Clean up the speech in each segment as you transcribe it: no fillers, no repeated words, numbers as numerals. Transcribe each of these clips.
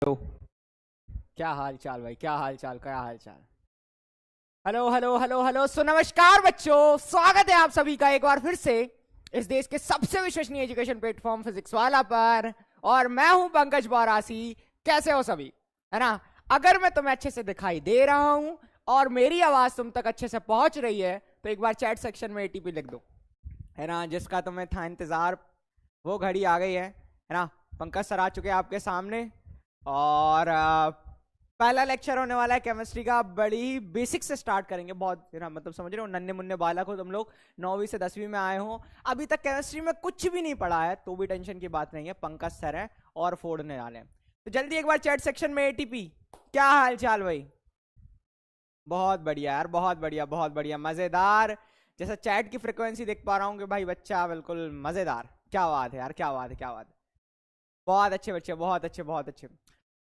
Hello. क्या हाल चाल भाई, क्या हाल चाल, क्या हाल चाल। हेलो हेलो हेलो हेलो, सो नमस्कार बच्चों, स्वागत है आप सभी का एक बार फिर से इस देश के सबसे विश्वसनीय एजुकेशन प्लेटफॉर्म फिजिक्स वाला पर। और मैं हूं पंकज बौरासी। कैसे हो सभी, है ना। अगर मैं तुम्हें अच्छे से दिखाई दे रहा हूं और मेरी आवाज तुम तक अच्छे से पहुंच रही है तो एक बार चैट सेक्शन में एटीपी लिख दो, है ना, जिसका तुम्हें था इंतजार। वो घड़ी आ गई है ना। पंकज सर आ चुके हैं आपके सामने। और पहला लेक्चर होने वाला है केमिस्ट्री का। बड़ी बेसिक से स्टार्ट करेंगे, बहुत मतलब समझ रहे हो, नन्हे मुन्ने बालक हो तुम लोग, 9वीं से 10वीं में आए हो, अभी तक केमिस्ट्री में कुछ भी नहीं पढ़ा है तो भी टेंशन की बात नहीं है, पंकज सर है और फोड़ने वाले हैं। तो जल्दी एक बार चैट सेक्शन में एटीपी, क्या हाल चाल भाई। बहुत बढ़िया यार, बहुत बढ़िया, बहुत बढ़िया, मजेदार। जैसा चैट की फ्रिक्वेंसी देख पा रहा हूँ कि भाई बच्चा बिल्कुल मजेदार। क्या बात है यार, क्या बात है, क्या बात है। बहुत अच्छे बच्चे, बहुत अच्छे, बहुत अच्छे।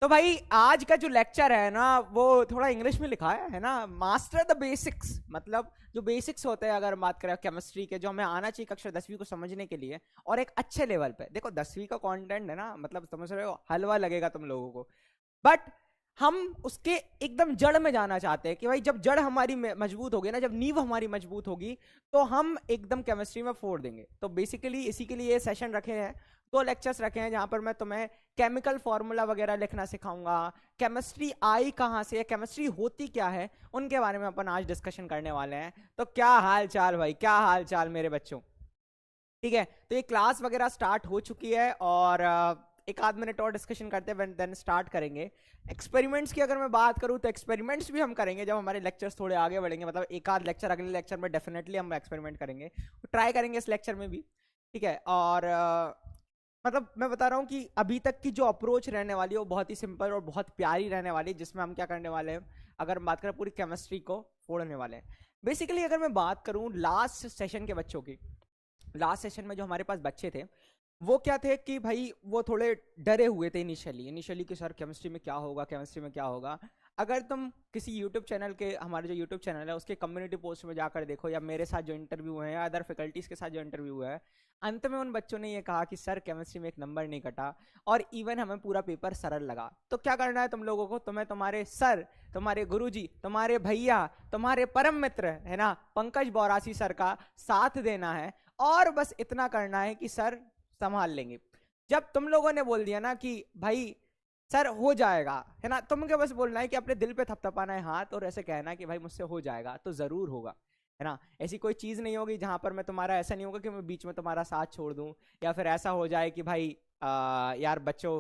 तो भाई आज का जो लेक्चर है ना वो थोड़ा इंग्लिश में लिखा है ना। मास्टर द बेसिक्स, मतलब जो बेसिक्स होते हैं अगर बात करें केमिस्ट्री के, जो हमें आना चाहिए कक्षा 10वीं को समझने के लिए और एक अच्छे लेवल पे। देखो 10वीं का कंटेंट है ना, मतलब समझ रहे हो, हलवा लगेगा तुम लोगों को, बट हम उसके एकदम जड़ में जाना चाहते हैं कि भाई जब जड़ हमारी मजबूत होगी ना, जब नींव हमारी मजबूत होगी तो हम एकदम केमिस्ट्री में फोड़ देंगे। तो बेसिकली इसी के लिए ये सेशन रखे हैं, 2 लेक्चर्स रखे हैं जहां पर मैं तुम्हें केमिकल फॉर्मूला वगैरह लिखना सिखाऊंगा, केमिस्ट्री आई कहां से है, केमिस्ट्री होती क्या है, उनके बारे में अपन आज डिस्कशन करने वाले हैं। तो क्या हाल चाल भाई, क्या हाल चाल मेरे बच्चों। ठीक है, तो ये क्लास वगैरह स्टार्ट हो चुकी है और एक आध मिनट और डिस्कशन करते हैं, देन स्टार्ट करेंगे। एक्सपेरिमेंट्स की अगर मैं बात करूं तो एक्सपेरिमेंट्स भी हम करेंगे जब हमारे लेक्चर्स थोड़े आगे बढ़ेंगे, मतलब एक आध लेक्चर अगले लेक्चर में डेफिनेटली हम एक्सपेरिमेंट करेंगे, ट्राई करेंगे इस लेक्चर में भी। ठीक है, और मतलब मैं बता रहा हूँ कि अभी तक की जो अप्रोच रहने वाली है वो बहुत ही सिंपल और बहुत प्यारी रहने वाली है, जिसमें हम क्या करने वाले हैं, अगर बात करें पूरी केमिस्ट्री को फोड़ने वाले हैं। बेसिकली अगर मैं बात करूँ लास्ट सेशन के बच्चों की, लास्ट सेशन में जो हमारे पास बच्चे थे वो क्या थे कि भाई वो थोड़े डरे हुए थे इनिशियली कि सर केमिस्ट्री में क्या होगा, केमिस्ट्री में क्या होगा। अगर तुम किसी यूट्यूब चैनल के, हमारे जो यूट्यूब चैनल है उसके कम्युनिटी पोस्ट में जाकर देखो, या मेरे साथ जो इंटरव्यू हुए हैं या अदर फैकल्टीज के साथ जो इंटरव्यू हुआ है, अंत में उन बच्चों ने ये कहा कि सर केमिस्ट्री में एक नंबर नहीं कटा और इवन हमें पूरा पेपर सरल लगा। तो क्या करना है तुम लोगों को, तुम्हें तुम्हारे सर, तुम्हारे गुरुजी, तुम्हारे भैया, तुम्हारे परम मित्र है ना पंकज बौरासी सर का साथ देना है और बस इतना करना है कि सर संभाल लेंगे। जब तुम लोगों ने बोल दिया ना कि भाई सर हो जाएगा, है ना, तुमको बस बोलना है कि अपने दिल पे थपथपाना है हाथ और ऐसे कहना है कि भाई मुझसे हो जाएगा, तो जरूर होगा, है ना। ऐसी कोई चीज नहीं होगी जहां पर मैं तुम्हारा, ऐसा नहीं होगा कि मैं बीच में तुम्हारा साथ छोड़ दूं, या फिर ऐसा हो जाए कि भाई यार बच्चों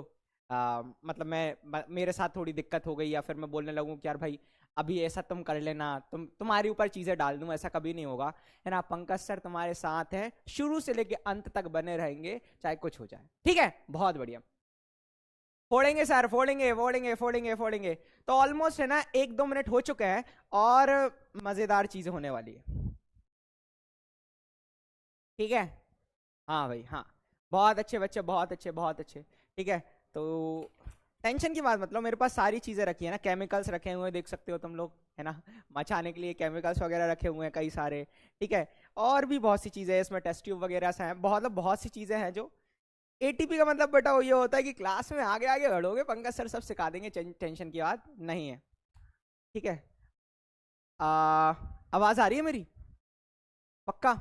मतलब मेरे साथ थोड़ी दिक्कत हो गई, या फिर मैं बोलने लगूं कि यार भाई अभी ऐसा तुम कर लेना, तुम्हारे ऊपर चीजें डाल दूं, ऐसा कभी नहीं होगा, है ना। पंकज सर तुम्हारे साथ हैं, शुरू से लेके अंत तक बने रहेंगे चाहे कुछ हो जाए। ठीक है, बहुत बढ़िया। फोड़ेंगे सर, फोड़ेंगे फोड़ेंगे फोड़ेंगे फोड़ेंगे। तो ऑलमोस्ट है ना 1-2 मिनट हो चुके हैं और मजेदार चीजें होने वाली है। ठीक है, हाँ भाई हाँ, बहुत अच्छे बच्चे, बहुत अच्छे, बहुत अच्छे। ठीक है, तो टेंशन की बात मतलब, मेरे पास सारी चीजें रखी है ना, केमिकल्स रखे हुए हैं देख सकते हो तुम लोग, है ना, मचाने के लिए केमिकल्स वगैरह रखे हुए हैं कई सारे। ठीक है, और भी बहुत सी चीजें हैं इसमें, टेस्ट ट्यूब वगैरह से हैं, बहुत सी चीजें हैं जो एटीपी का मतलब बेटा वो ये होता है कि क्लास में आगे आगे बढ़ोगे, पंकज सर सब सिखा देंगे, टेंशन की बात नहीं है। ठीक है, आवाज आ रही है मेरी, पक्का।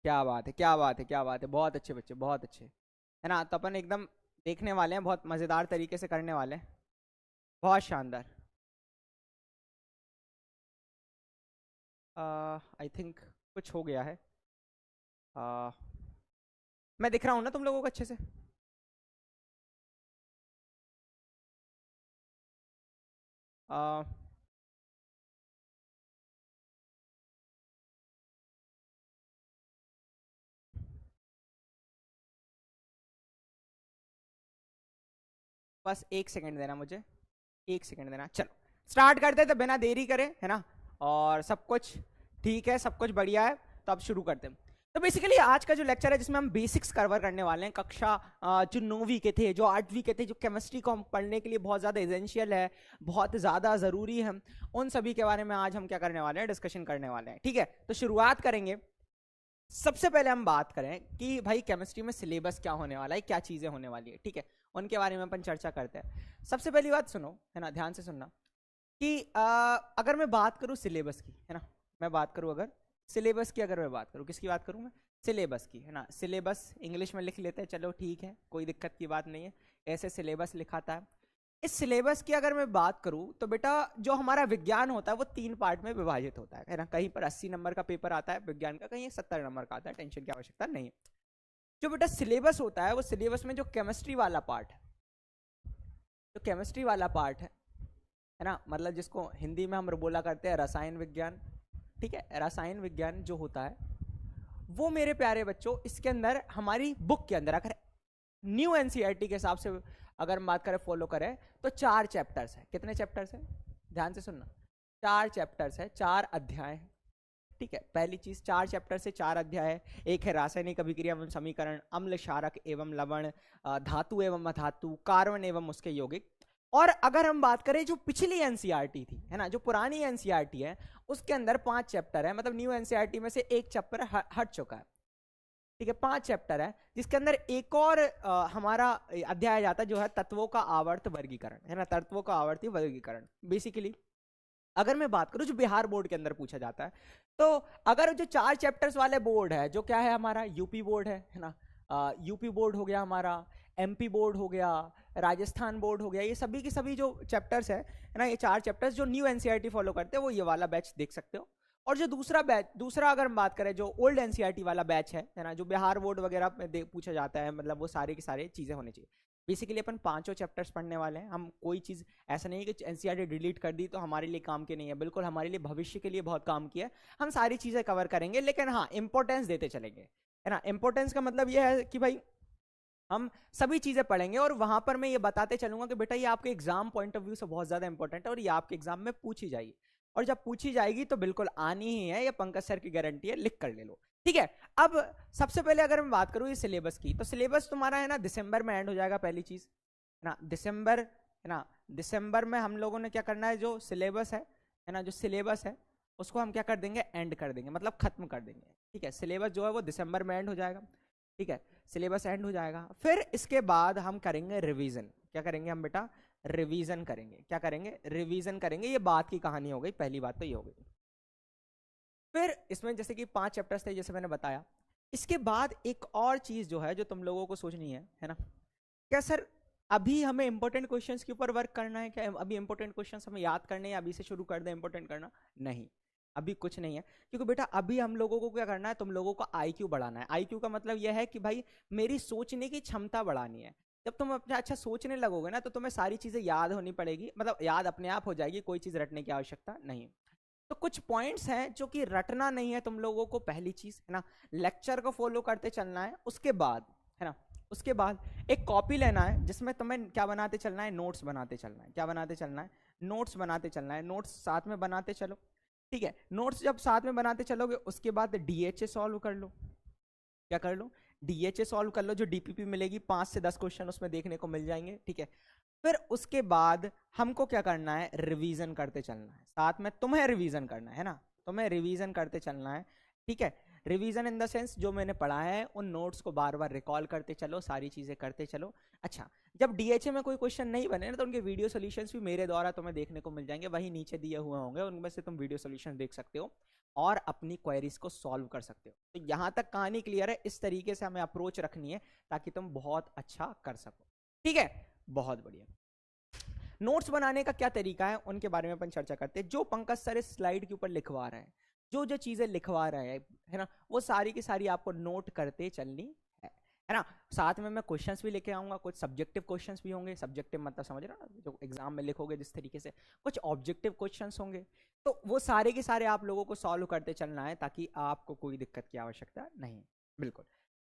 क्या बात है, क्या बात है, क्या बात है, बहुत अच्छे बच्चे, बहुत अच्छे, है ना। तो अपन एकदम देखने वाले हैं, बहुत मजेदार तरीके से करने वाले हैं, बहुत शानदार। आई थिंक कुछ हो गया है। आ, मैं दिख रहा हूँ ना तुम लोगों को अच्छे से। आ, बस 1 सेकंड देना मुझे, 1 सेकंड देना, चलो स्टार्ट करते हैं तो बिना देरी करे, है ना। और सब कुछ ठीक है, सब कुछ बढ़िया है, तो अब शुरू करते हैं। तो बेसिकली आज का जो लेक्चर है जिसमें हम बेसिक्स कवर करने वाले हैं, कक्षा जो 9वीं के थे, जो 8वीं के थे, जो केमिस्ट्री को हम पढ़ने के लिए बहुत ज़्यादा एसेंशियल है, बहुत ज़्यादा ज़रूरी है, उन सभी के बारे में आज हम क्या करने वाले हैं, डिस्कशन करने वाले हैं। ठीक है, तो शुरुआत करेंगे। सबसे पहले हम बात करें कि भाई केमिस्ट्री में सिलेबस क्या होने वाला है, क्या चीज़ें होने वाली है। ठीक है, उनके बारे में अपन चर्चा करते हैं। सबसे पहली बात सुनो, है ना, ध्यान से सुनना कि अगर मैं बात करूं सिलेबस की, है ना, मैं बात करूं अगर सिलेबस की, अगर मैं बात करूं किसकी बात करूं मैं, सिलेबस की, है ना। सिलेबस इंग्लिश में लिख लेते हैं, चलो ठीक है, कोई दिक्कत की बात नहीं है, ऐसे सिलेबस लिखाता है। इस सिलेबस की अगर मैं बात करूं तो बेटा जो हमारा विज्ञान होता है वो 3 पार्ट में विभाजित होता है ना। कहीं पर 80 नंबर का पेपर आता है विज्ञान का, कहीं 70 नंबर का आता है, टेंशन की आवश्यकता नहीं है। जो बेटा सिलेबस होता है वो सिलेबस में जो केमिस्ट्री वाला पार्ट है, जो केमिस्ट्री वाला पार्ट है ना, मतलब जिसको हिंदी में हम बोला करते हैं रसायन विज्ञान, ठीक है, रसायन विज्ञान जो होता है वो मेरे प्यारे बच्चों इसके अंदर हमारी बुक के अंदर अगर न्यू एनसीईआरटी के हिसाब से अगर हम बात करें फॉलो करें तो 4 चैप्टर्स है। कितने चैप्टर्स है, ध्यान से सुनना, 4 चैप्टर्स है, 4 अध्याय है, ठीक है। पहली चीज 4 चैप्टर से 4 अध्याय है। एक है रासायनिक अभिक्रिया एवं समीकरण, अम्ल क्षारक एवं लवण, धातु एवं अधातु, कार्बन एवं उसके यौगिक। और अगर हम बात करें जो पिछली एनसीईआरटी थी, है ना, जो पुरानी एनसीईआरटी है उसके अंदर 5 चैप्टर है, मतलब न्यू एनसीईआरटी में से एक चैप्टर हट चुका है, ठीक है, 5 चैप्टर है, जिसके अंदर एक और हमारा अध्याय जाता है जो है तत्वों का आवर्त वर्गीकरण, है ना, तत्वों का आवर्ती वर्गीकरण। बेसिकली अगर मैं बात करूं जो बिहार बोर्ड के अंदर पूछा जाता है, तो अगर जो 4 चैप्टर्स वाले बोर्ड है, जो क्या है हमारा यूपी बोर्ड है ना, यूपी बोर्ड हो गया हमारा, एमपी बोर्ड हो गया, राजस्थान बोर्ड हो गया, ये सभी के सभी जो चैप्टर्स है ना, ये 4 चैप्टर्स जो न्यू एनसीईआरटी फॉलो करते हैं वो ये वाला बैच देख सकते हो। और जो दूसरा बैच, दूसरा अगर हम बात करें जो ओल्ड एनसीईआरटी वाला बैच है ना, जो बिहार बोर्ड वगैरह में पूछा जाता है, मतलब वो सारे की सारे चीजें होनी चाहिए। बेसिकली अपन 5 चैप्टर्स पढ़ने वाले हैं, हम कोई चीज ऐसा नहीं है कि एनसीईआरटी डिलीट कर दी तो हमारे लिए काम की नहीं है, बिल्कुल हमारे लिए भविष्य के लिए बहुत काम की है, हम सारी चीजें कवर करेंगे, लेकिन हाँ इंपॉर्टेंस देते चलेंगे, है ना। इंपॉर्टेंस का मतलब यह है कि भाई हम सभी चीजें पढ़ेंगे और वहां पर मैं ये बताते चलूंगा कि बेटा ये आपके एग्जाम पॉइंट ऑफ व्यू से बहुत ज्यादा इंपॉर्टेंट है और ये आपके एग्जाम में पूछी जाएगी, और जब पूछी जाएगी तो बिल्कुल आनी ही है, ये पंकज सर की गारंटी है, लिख कर ले लो, ठीक है। अब सबसे पहले अगर मैं बात करूं ये सिलेबस की, तो सिलेबस तुम्हारा है ना दिसंबर में एंड हो जाएगा, पहली चीज है ना, दिसंबर, है ना, दिसंबर में हम लोगों ने क्या करना है, जो सिलेबस है ना, जो सिलेबस है उसको हम क्या कर देंगे, एंड कर देंगे, मतलब खत्म कर देंगे, ठीक है। सिलेबस जो है वो दिसंबर में एंड हो जाएगा, ठीक है, सिलेबस एंड हो जाएगा। फिर इसके बाद हम करेंगे रिवीजन। क्या करेंगे हम बेटा, रिवीजन करेंगे। क्या करेंगे, रिवीजन करेंगे। ये बात की कहानी हो गई, पहली बात तो ये हो गई। फिर इसमें जैसे कि 5 चैप्टर्स थे जैसे मैंने बताया, इसके बाद एक और चीज जो है जो तुम लोगों को सोचनी है ना, क्या सर अभी हमें इंपॉर्टेंट क्वेश्चंस के ऊपर वर्क करना है क्या, अभी इंपॉर्टेंट क्वेश्चंस हमें याद करने हैं, अभी से शुरू कर दें इंपॉर्टेंट करना, नहीं, अभी कुछ नहीं है, क्योंकि बेटा अभी हम लोगों को क्या करना है, तुम लोगों को आईक्यू बढ़ाना है। आईक्यू का मतलब यह है कि भाई मेरी सोचने की क्षमता बढ़ानी है। जब तुम अपने अच्छा सोचने लगोगे ना तो तुम्हें सारी चीजें याद होनी पड़ेगी, मतलब याद अपने आप हो जाएगी, कोई चीज रटने की आवश्यकता नहीं। तो कुछ पॉइंट्स हैं जो कि रटना नहीं है तुम लोगों को, पहली चीज है ना, लेक्चर को फॉलो करते चलना है। उसके बाद है ना, उसके बाद एक कॉपी लेना है जिसमें तुम्हें क्या बनाते चलना है, नोट्स बनाते चलना है। क्या बनाते चलना है, नोट्स बनाते चलना है, नोट्स साथ में बनाते चलो, ठीक है। नोट्स जब साथ में बनाते चलोगे उसके बाद डीएचए सॉल्व कर लो। क्या कर लो, डीएचए सॉल्व कर लो, जो डीपीपी मिलेगी 5 से 10 क्वेश्चन उसमें देखने को मिल जाएंगे, ठीक है। फिर उसके बाद हमको क्या करना है, रिवीजन करते चलना है, साथ में तुम्हें रिवीजन करना है ना, तुम्हें रिवीजन करते चलना है, ठीक है। रिवीजन इन द सेंस जो मैंने पढ़ा है उन नोट्स को बार बार रिकॉल करते चलो, सारी चीजें करते चलो। अच्छा, जब डीएचए में कोई क्वेश्चन नहीं बने ना तो उनके वीडियो सॉल्यूशंस भी मेरे द्वारा तुम्हें देखने को मिल जाएंगे, वही नीचे दिए हुए होंगे, उनमें से तुम वीडियो सॉल्यूशन देख सकते हो और अपनी क्वेरीज को सॉल्व कर सकते हो। तो यहां तक कहानी क्लियर है, इस तरीके से हमें अप्रोच रखनी है ताकि तुम बहुत अच्छा कर सको, ठीक है, बहुत बढ़िया। नोट्स बनाने का क्या तरीका है उनके बारे में अपन चर्चा करते हैं। जो पंकज सर इस स्लाइड के ऊपर लिखवा रहे हैं, जो जो चीजें लिखवा रहे हैं, है ना, वो सारी की सारी आपको नोट करते चलनी है ना। साथ में मैं क्वेश्चंस भी लेके आऊंगा, कुछ सब्जेक्टिव क्वेश्चंस भी होंगे, सब्जेक्टिव मतलब समझ रहे हो ना, जो एग्जाम में लिखोगे जिस तरीके से, कुछ ऑब्जेक्टिव क्वेश्चंस होंगे, तो वो सारे के सारे आप लोगों को सॉल्व करते चलना है ताकि आपको कोई दिक्कत की आवश्यकता नहीं। बिल्कुल,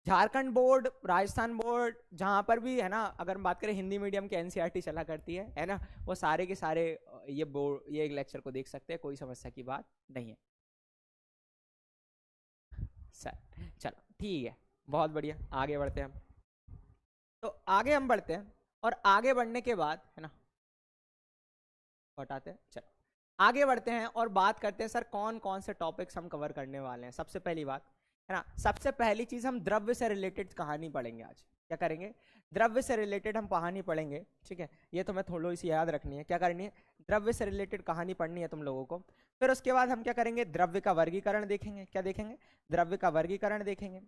झारखंड बोर्ड, राजस्थान बोर्ड, जहां पर भी है ना, अगर हम बात करें हिंदी मीडियम के एनसीईआरटी चला करती है ना, वो सारे के सारे ये बोर्ड, ये एक लेक्चर को देख सकते हैं, कोई समस्या की बात नहीं है सर। चलो ठीक है, बहुत बढ़िया, आगे बढ़ते हैं हम। तो आगे हम बढ़ते हैं और आगे बढ़ने के बाद है ना, हटाते हैं, चलो आगे बढ़ते हैं और बात करते हैं सर कौन कौन से टॉपिक्स हम कवर करने वाले हैं। सबसे पहली बात है ना, सबसे पहली चीज हम द्रव्य से रिलेटेड कहानी पढ़ेंगे आज। क्या करेंगे, द्रव्य से रिलेटेड हम कहानी पढ़ेंगे, ठीक है, ये तो मैं थोड़ी सी याद रखनी है, क्या करनी है, द्रव्य से रिलेटेड कहानी पढ़नी है तुम लोगों को। फिर उसके बाद हम क्या करेंगे, द्रव्य का वर्गीकरण देखेंगे, क्या देखेंगे, द्रव्य का वर्गीकरण देखेंगे।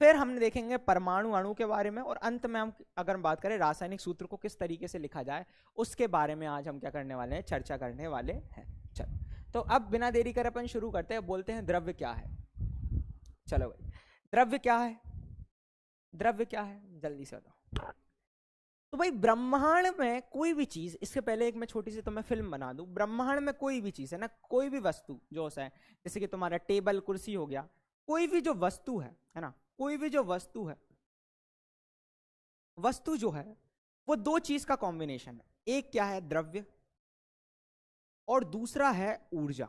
फिर हम देखेंगे परमाणु अणु के बारे में, और अंत में हम अगर बात करें रासायनिक सूत्र को किस तरीके से लिखा जाए उसके बारे में आज हम क्या करने वाले हैं, चर्चा करने वाले हैं। चलो तो अब बिना देरी कर अपन शुरू करते हैं, बोलते हैं द्रव्य क्या है। चलो भाई, द्रव्य क्या है, द्रव्य क्या है, जल्दी से बताओ। तो भाई ब्रह्मांड में कोई भी चीज, इसके पहले एक मैं छोटी सी तो मैं फिल्म बना दूं, ब्रह्मांड में कोई भी चीज है ना, कोई भी वस्तु जो है, जैसे कि तुम्हारा टेबल कुर्सी हो गया, कोई भी जो वस्तु है ना, कोई भी जो वस्तु है, वस्तु जो है वो दो चीज का कॉम्बिनेशन है, एक क्या है, द्रव्य, और दूसरा है ऊर्जा।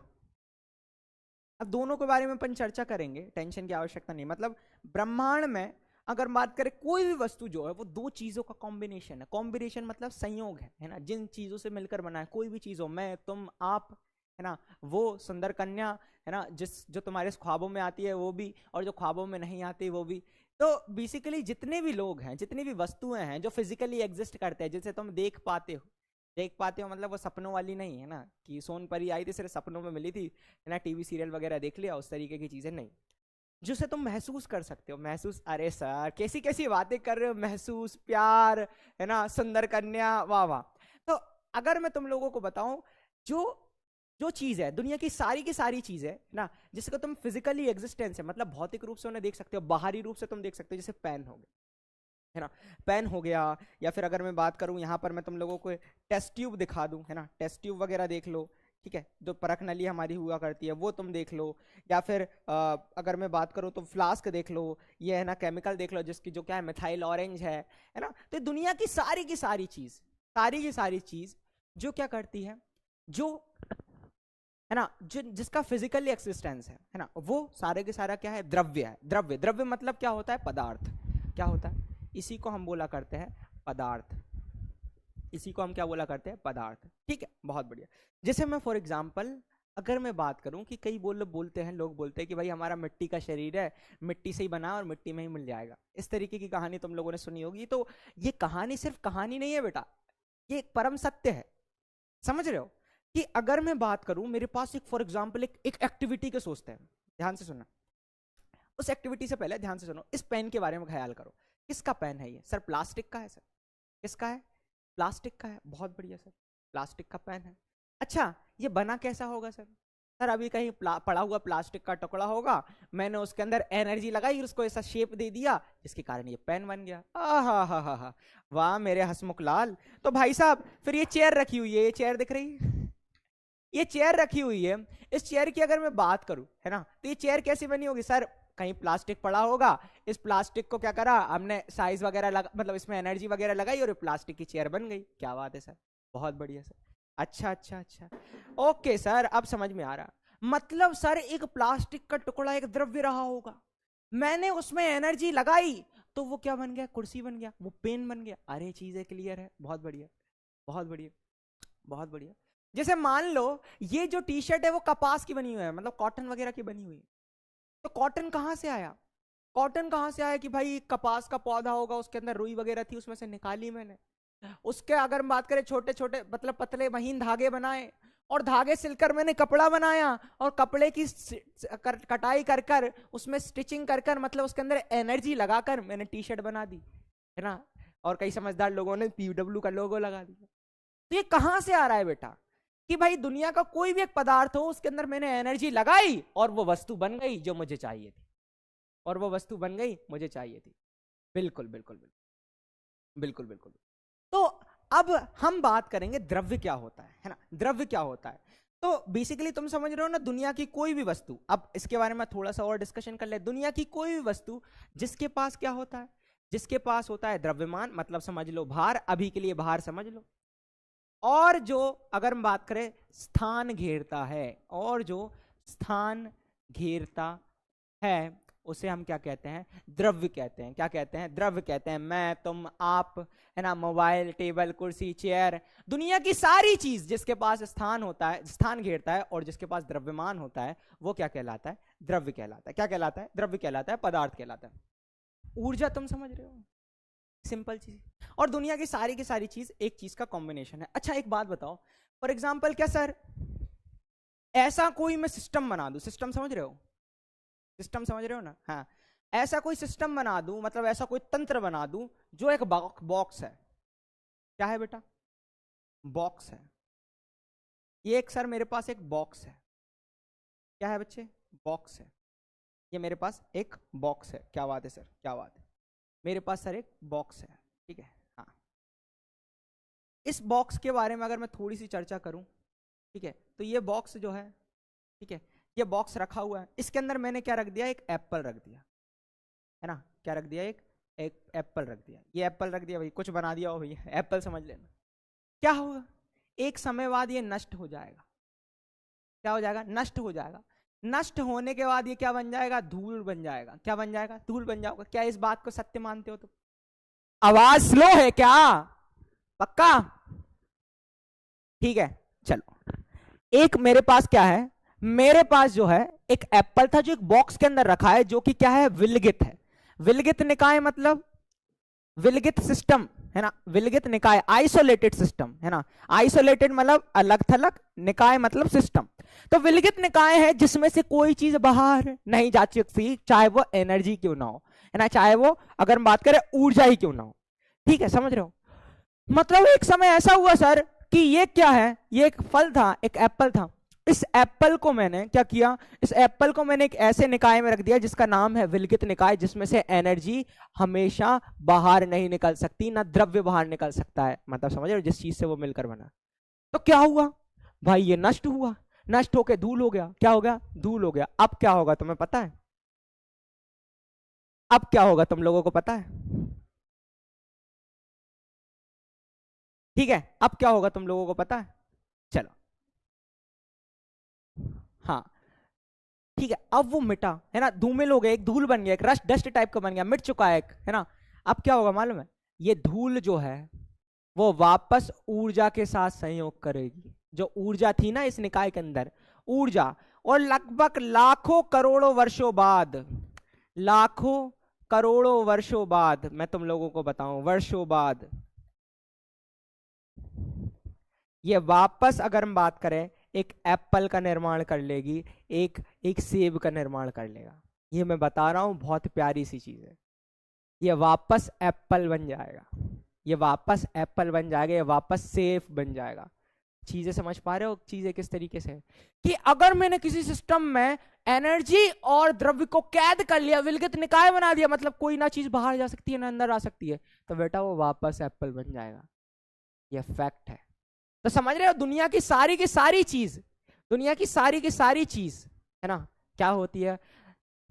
अब दोनों के बारे में अपन चर्चा करेंगे, टेंशन की आवश्यकता नहीं। मतलब ब्रह्मांड में अगर बात करें कोई भी वस्तु जो है वो दो चीजों का कॉम्बिनेशन है, कॉम्बिनेशन मतलब संयोग है ना, जिन चीजों से मिलकर बना है, कोई भी चीज हो, मैं तुम आप, है ना, वो सुंदर कन्या, है ना, जो तुम्हारे ख्वाबों में आती है वो भी, और जो ख्वाबों में नहीं आती वो भी। तो बेसिकली जितने भी लोग हैं, जितनी भी वस्तुएं हैं जो फिजिकली एग्जिस्ट करते हैं, जिसे तुम देख पाते हो, मतलब वो सपनों वाली नहीं है ना, कि सोन परी आई थी सिर्फ सपनों में मिली थी, है ना, टीवी सीरियल वगैरह देख लिया, उस तरीके की चीजें नहीं, जिसे तुम महसूस कर सकते हो। महसूस, अरे सर कैसी कैसी बातें कर रहे हो, महसूस, प्यार, है ना, सुंदर कन्या, वाह वाह। तो अगर मैं तुम लोगों को बताऊं, जो जो चीज है, दुनिया की सारी चीज है ना, जिसको तुम फिजिकली एग्जिस्टेंस है, मतलब भौतिक रूप से उन्हें देख सकते हो, बाहरी रूप से तुम देख सकते हो, जैसे पेन हो गया, है ना, पेन हो गया, या फिर अगर मैं बात करूं यहाँ पर मैं तुम लोगों को टेस्ट ट्यूब दिखा दूं, है ना, टेस्ट ट्यूब वगैरह देख लो, ठीक है, जो परख नली हमारी हुआ करती है वो तुम देख लो, या फिर अगर मैं बात करूं तो फ्लास्क देख लो, ये है ना, केमिकल देख लो जिसकी जो क्या है, मिथाइल ऑरेंज है ना। तो दुनिया की सारी चीज जो क्या करती है, जो है ना, जिसका फिजिकली एक्सिस्टेंस है ना, वो सारे के सारा क्या है, द्रव्य है। द्रव्य, द्रव्य मतलब क्या होता है, पदार्थ, क्या होता है, इसी को हम बोला करते हैं पदार्थ, इसी को हम क्या बोला करते हैं, पदार्थ, ठीक है, बहुत बढ़िया। जैसे मैं फॉर एग्जांपल अगर मैं बात करूं कि कई बोलते हैं, लोग बोलते हैं कि भाई हमारा मिट्टी का शरीर है, मिट्टी से ही बना और मिट्टी में ही मिल जाएगा, इस तरीके की कहानी तुम लोगों ने सुनी होगी। तो ये कहानी सिर्फ कहानी नहीं है बेटा, ये एक परम सत्य है, समझ रहे हो। कि अगर मैं बात करूं, मेरे पास एक फॉर एग्जाम्पल एक एक्टिविटी के सोचते हैं, ध्यान से सुनना, उस एक्टिविटी से पहले ध्यान से सुनो, इस पेन के बारे में ख्याल करो, किसका पेन है ये, सर प्लास्टिक का है, सर किसका है, प्लास्टिक का है, बहुत बढ़िया सर, प्लास्टिक का पेन है। अच्छा ये बना कैसा होगा सर, सर अभी कहीं पड़ा हुआ प्लास्टिक का टुकड़ा होगा, मैंने उसके अंदर एनर्जी लगाई, उसको ऐसा शेप दे दिया जिसके कारण ये पेन बन गया। हा, वाह मेरे हसमुख लाल। तो भाई साहब फिर ये चेयर रखी हुई है, ये चेयर दिख रही है, ये चेयर रखी हुई है, इस चेयर की अगर मैं बात करूं, है ना, तो ये चेयर कैसी बनी होगी, सर कहीं प्लास्टिक पड़ा होगा, इस प्लास्टिक को क्या करा हमने, साइज वगैरह लगा, मतलब इसमें एनर्जी वगैरह लगाई और ये प्लास्टिक की चेयर बन गई। क्या बात है सर, बहुत बढ़िया सर, अच्छा, ओके सर अब समझ में आ रहा। मतलब सर एक प्लास्टिक का टुकड़ा एक द्रव्य रहा होगा, मैंने उसमें एनर्जी लगाई तो वो क्या बन गया, कुर्सी बन गया, वो पेन बन गया। अरे चीजें क्लियर है, बहुत बढ़िया, बहुत बढ़िया, बहुत बढ़िया। जैसे मान लो ये जो टी शर्ट है वो कपास की बनी हुई है, मतलब कॉटन वगैरह की बनी हुई है, तो कॉटन कहां से आया, कॉटन कहां से आया, कि भाई कपास का पौधा होगा, उसके अंदर रुई वगैरह थी, उसमें से निकाली मैंने, उसके अगर बात करें छोटे छोटे मतलब पतले महीन धागे बनाए, और धागे सिलकर मैंने कपड़ा बनाया, और कपड़े की कटाई कर कर उसमें स्टिचिंग कर कर, मतलब उसके अंदर एनर्जी लगाकर मैंने टी शर्ट बना दी, है ना, और कई समझदार लोगों ने पीडब्ल्यू का लोगो लगा दिया। तो ये कहां से आ रहा है बेटा, कि भाई दुनिया का कोई भी एक पदार्थ हो, उसके अंदर मैंने एनर्जी लगाई और वो वस्तु बन गई जो मुझे चाहिए थी, और वो वस्तु बन गई मुझे चाहिए थी। बिल्कुल बिल्कुल बिल्कुल बिल्कुल बिल्कुल। तो अब हम बात करेंगे द्रव्य क्या होता है ना, द्रव्य क्या होता है। तो बेसिकली तुम समझ रहे हो ना, दुनिया की कोई भी वस्तु, अब इसके बारे में थोड़ा सा और डिस्कशन कर ले। दुनिया की कोई भी वस्तु जिसके पास क्या होता है, जिसके पास होता है द्रव्यमान, मतलब समझ लो भार, अभी के लिए भार समझ लो, और जो अगर हम बात करें स्थान घेरता है, और जो स्थान घेरता है उसे हम क्या कहते हैं, द्रव्य कहते हैं। क्या कहते हैं, द्रव्य कहते हैं। मैं तुम आप, है ना, मोबाइल, टेबल, कुर्सी, चेयर, दुनिया की सारी चीज जिसके पास स्थान होता है, स्थान घेरता है, और जिसके पास द्रव्यमान होता है, वो क्या कहलाता है, द्रव्य कहलाता है। क्या कहलाता है, द्रव्य कहलाता है, पदार्थ कहलाता है। ऊर्जा तुम समझ रहे हो, सिंपल चीज। और दुनिया की सारी चीज एक चीज का कॉम्बिनेशन है। अच्छा एक बात बताओ, फॉर एग्जाम्पल क्या सर, ऐसा कोई मैं सिस्टम बना दूं, सिस्टम समझ रहे हो, सिस्टम समझ रहे हो ना, हाँ, ऐसा कोई सिस्टम बना दूं, मतलब ऐसा कोई तंत्र बना दूं जो एक बॉक्स है। क्या है बेटा? बॉक्स है। ये एक सर मेरे पास एक बॉक्स है। क्या है बच्चे? बॉक्स है। ये मेरे पास एक बॉक्स है। क्या बात है सर, क्या बात है, मेरे पास सर एक बॉक्स है, ठीक है। हाँ, इस बॉक्स के बारे में अगर मैं थोड़ी सी चर्चा करूं, ठीक है, तो ये बॉक्स जो है, ठीक है, ये बॉक्स रखा हुआ है, इसके अंदर मैंने क्या रख दिया, एक एप्पल रख दिया, है ना, क्या रख दिया, एक एप्पल रख दिया। ये एप्पल रख दिया भाई, कुछ बना दिया हो भैया, एप्पल समझ लेना। क्या होगा, एक समय बाद ये नष्ट हो जाएगा। क्या हो जाएगा? नष्ट हो जाएगा। नष्ट होने के बाद ये क्या बन जाएगा? धूल बन जाएगा। क्या बन जाएगा? धूल बन जाएगा। क्या इस बात को सत्य मानते हो तुम? आवाज स्लो है क्या? पक्का? ठीक है, चलो। एक मेरे पास क्या है, मेरे पास जो है एक एप्पल था जो एक बॉक्स के अंदर रखा है, जो कि क्या है, विलगित है। विलगित निकाय मतलब विलगित सिस्टम, है ना, विलगित निकाय, आइसोलेटेड सिस्टम, है ना, आइसोलेटेड मतलब अलग थलग, निकाय मतलब सिस्टम। तो विलगित निकाय है जिसमें से कोई चीज बाहर नहीं जा सकती, चाहे वो एनर्जी क्यों ना हो, है ना, चाहे वो अगर हम बात करें ऊर्जा ही क्यों ना हो। ठीक है, समझ रहे हो? मतलब एक समय ऐसा हुआ सर कि ये क्या है, ये एक फल था, एक एप्पल था। इस एप्पल को मैंने क्या किया, इस एप्पल को मैंने एक ऐसे निकाय में रख दिया जिसका नाम है विलगित निकाय, जिसमें से एनर्जी हमेशा बाहर नहीं निकल सकती, ना द्रव्य बाहर निकल सकता है। मतलब समझ रहे हो, जिस चीज से वो मिलकर बना। तो क्या हुआ भाई, ये नष्ट हुआ, नष्ट होकर धूल हो गया। क्या हो गया? धूल हो गया। अब क्या होगा तुम्हें पता है? अब क्या होगा तुम लोगों को पता है? ठीक है, अब क्या होगा तुम लोगों को पता है? चलो, हाँ, ठीक है, अब वो मिटा, है ना, धूमिल हो गया, एक धूल बन गया, एक रस्ट डस्ट टाइप का बन गया, मिट चुका है एक, है ना। अब क्या होगा मालूम है? ये धूल जो है वो वापस ऊर्जा के साथ संयोग करेगी। जो ऊर्जा थी ना इस निकाय के अंदर, ऊर्जा, और लगभग लाखों करोड़ों वर्षों बाद, लाखों करोड़ों वर्षों बाद, मैं तुम लोगों को बताऊं, वर्षों बाद ये वापस, अगर हम बात करें, एक एप्पल का निर्माण कर लेगी, एक एक सेब का निर्माण कर लेगा। ये मैं बता रहा हूं, बहुत प्यारी सी चीज है। ये वापस एप्पल बन जाएगा, ये वापस एप्पल बन जाएगा, ये वापस सेब बन जाएगा। चीजें समझ पा रहे हो? चीजें किस तरीके से कि अगर मैंने किसी सिस्टम में एनर्जी और द्रव्य को कैद कर लिया, विलगित निकाय बना दिया, मतलब कोई ना चीज बाहर जा सकती है ना अंदर आ सकती है, तो बेटा वो वापस एप्पल बन जाएगा। ये फैक्ट है। तो समझ रहे हो, दुनिया की सारी चीज, दुनिया की सारी चीज, है ना, क्या होती है,